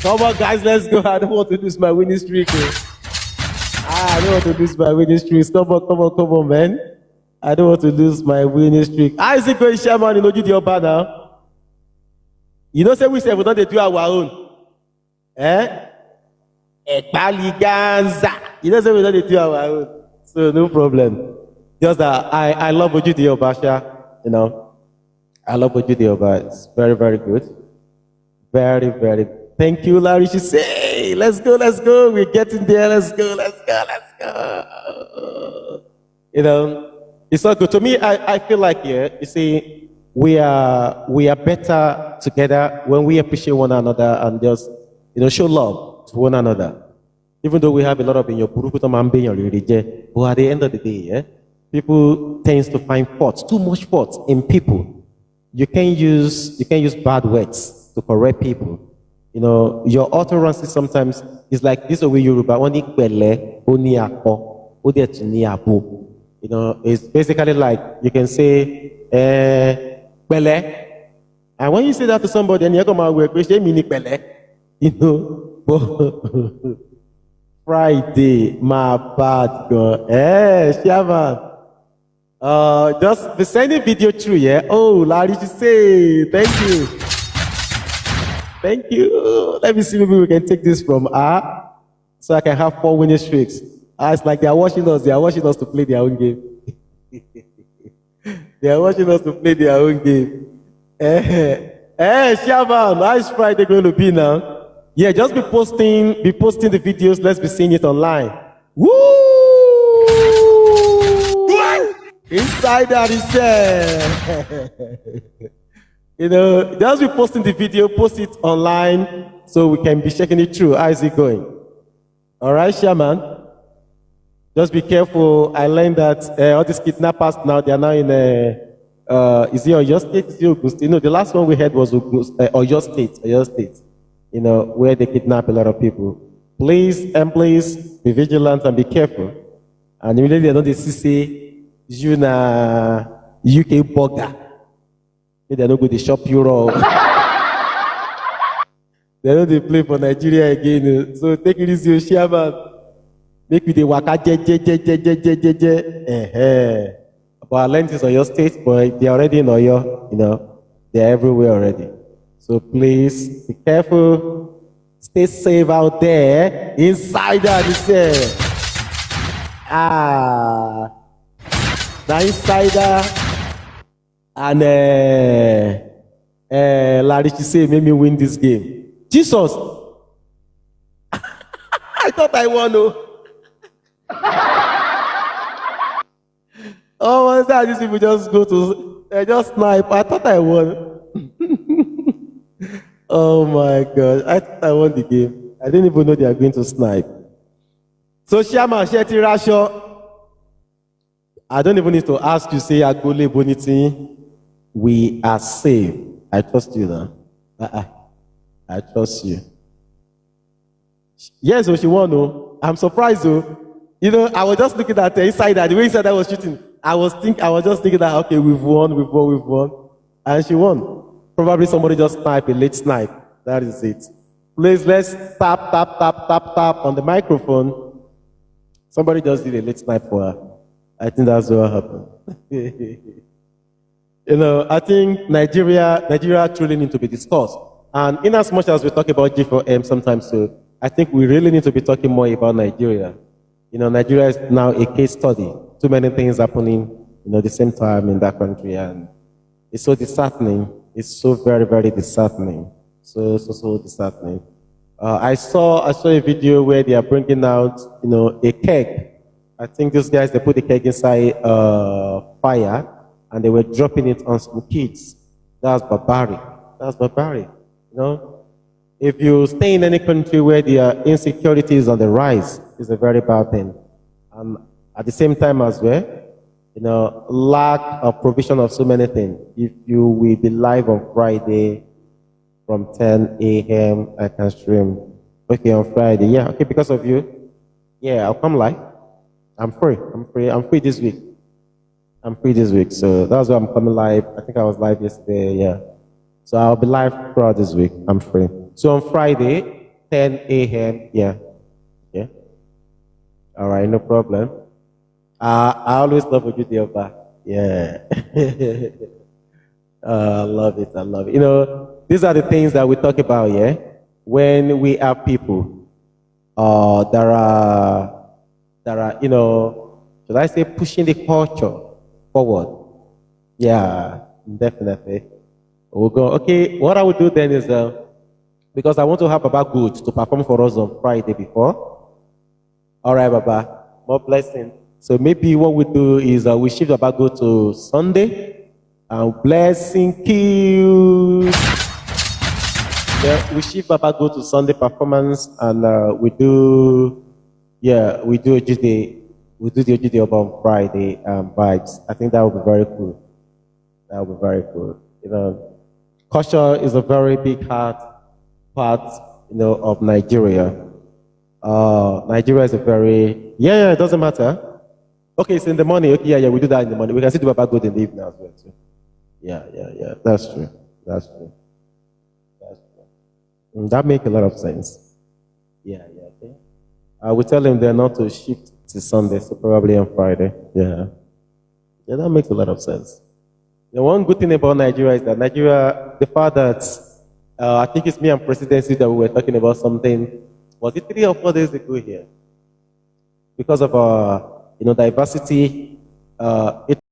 Come on, guys, let's go. I don't want to lose my winning streak. I don't want to lose my winning streak. Come on, man. I don't want to lose my winning streak. How is it going, Shaman, in Ojude now? You know, say we say we don't do our own. Ekpaliganza. You know, say we don't do our own. So no problem. Just that I love Ojude Obasha. You know, I love Ojude Oba. It's very, very good. Very, very. Thank you, Larry. She say, let's go. We're getting there. Let's go. You know, it's all good. To me, I feel like, you see, we are better together when we appreciate one another and just, show love to one another. Even though we have a lot of in your burukutam and being your religion, but at the end of the day, people tends to find faults, too much faults in people. You can use bad words to correct people. Your utterances sometimes is like this way Yoruba. It's basically like you can say Bele. And when you say that to somebody and you come out with Bele, Friday, my bad girl. Shaman. Just be sending video through, yeah? Oh, Larry, you say, thank you. Thank you. Let me see, maybe we can take this from her so I can have 4 winning streaks. It's like they are watching us to play their own game. They are watching us to play their own game. Shaman, nice Friday going to be now. Yeah, just be posting the videos. Let's be seeing it online. Woo! Inside that is just be posting the video, post it online so we can be checking it through. How is it going? All right, Shaman. Just be careful. I learned that all these kidnappers now, they are now in is it Oyo State? Is it Ogun State? The last one we had was Oyo State. Where they kidnap a lot of people. Please be vigilant and be careful. And immediately they know the CC, you na UK burger. They don't go to shop Euro. They know they play for Nigeria again. So take it easy, Shaman. Make me the waka But our land is Oyo State, but they're already in Oyo, they're everywhere already. So please be careful. Stay safe out there. Inside that is there. The insider and Larry say made me win this game. Jesus. I thought I won. Oh, what's that? These people just go to just snipe. I thought I won. Oh my God. I thought I won the game. I didn't even know they are going to snipe. So Shama Sheti Rasho. I don't even need to ask you, say Agole Boniti. We are safe. I trust you now. I trust you. Yes, so she won. I'm surprised though. I was just looking at the inside that the way inside I was shooting. I was just thinking that okay, we've won. And she won. Probably somebody just sniped a late snipe. That is it. Please, let's tap on the microphone. Somebody just did a late snipe for her. I think that's what happened. I think Nigeria truly need to be discussed. And in as much as we talk about G4M sometimes, so I think we really need to be talking more about Nigeria. Nigeria is now a case study. Too many things happening, the same time in that country, and it's so disheartening. It's so very, very disheartening. So disheartening. I saw a video where they are bringing out, a keg. I think these guys, they put the keg inside fire and they were dropping it on some kids. That's barbaric. If you stay in any country where the insecurity is on the rise, it's a very bad thing. At the same time as well, lack of provision of so many things. If you will be live on Friday from 10 a.m., I can stream. Okay, on Friday. Yeah, okay, because of you. Yeah, I'll come live. I'm free. I'm free this week. So that's why I'm coming live. I think I was live yesterday. Yeah. So I'll be live throughout this week. I'm free. So on Friday, 10 a.m. Yeah. Yeah. All right, no problem. I always love what you do back. Yeah. I love it. I love it. These are the things that we talk about, yeah? When we have people that are, should I say, pushing the culture forward. Yeah, definitely. We'll go, okay, what I will do then is, because I want to have Baba Good to perform for us on Friday before. All right, Baba, more blessing. So maybe what we do is we shift Baba Good to Sunday, and blessing kills. Yeah, we shift Baba Good to Sunday performance, and we do the OGD on Friday vibes. I think that would be very cool. That would be very cool. Culture is a very big part, of Nigeria. Nigeria is a very, it doesn't matter. Okay, it's in the morning. Okay, yeah, we do that in the morning. We can still do Baba Good in the evening as well, too. Yeah. That's true. That makes a lot of sense. Yeah. Okay. I will tell him they're not to shift to Sunday, so probably on Friday. Yeah, that makes a lot of sense. The one good thing about Nigeria is that the fact that I think it's me and presidency that we were talking about something. Was it 3 or 4 days ago here? Because of diversity,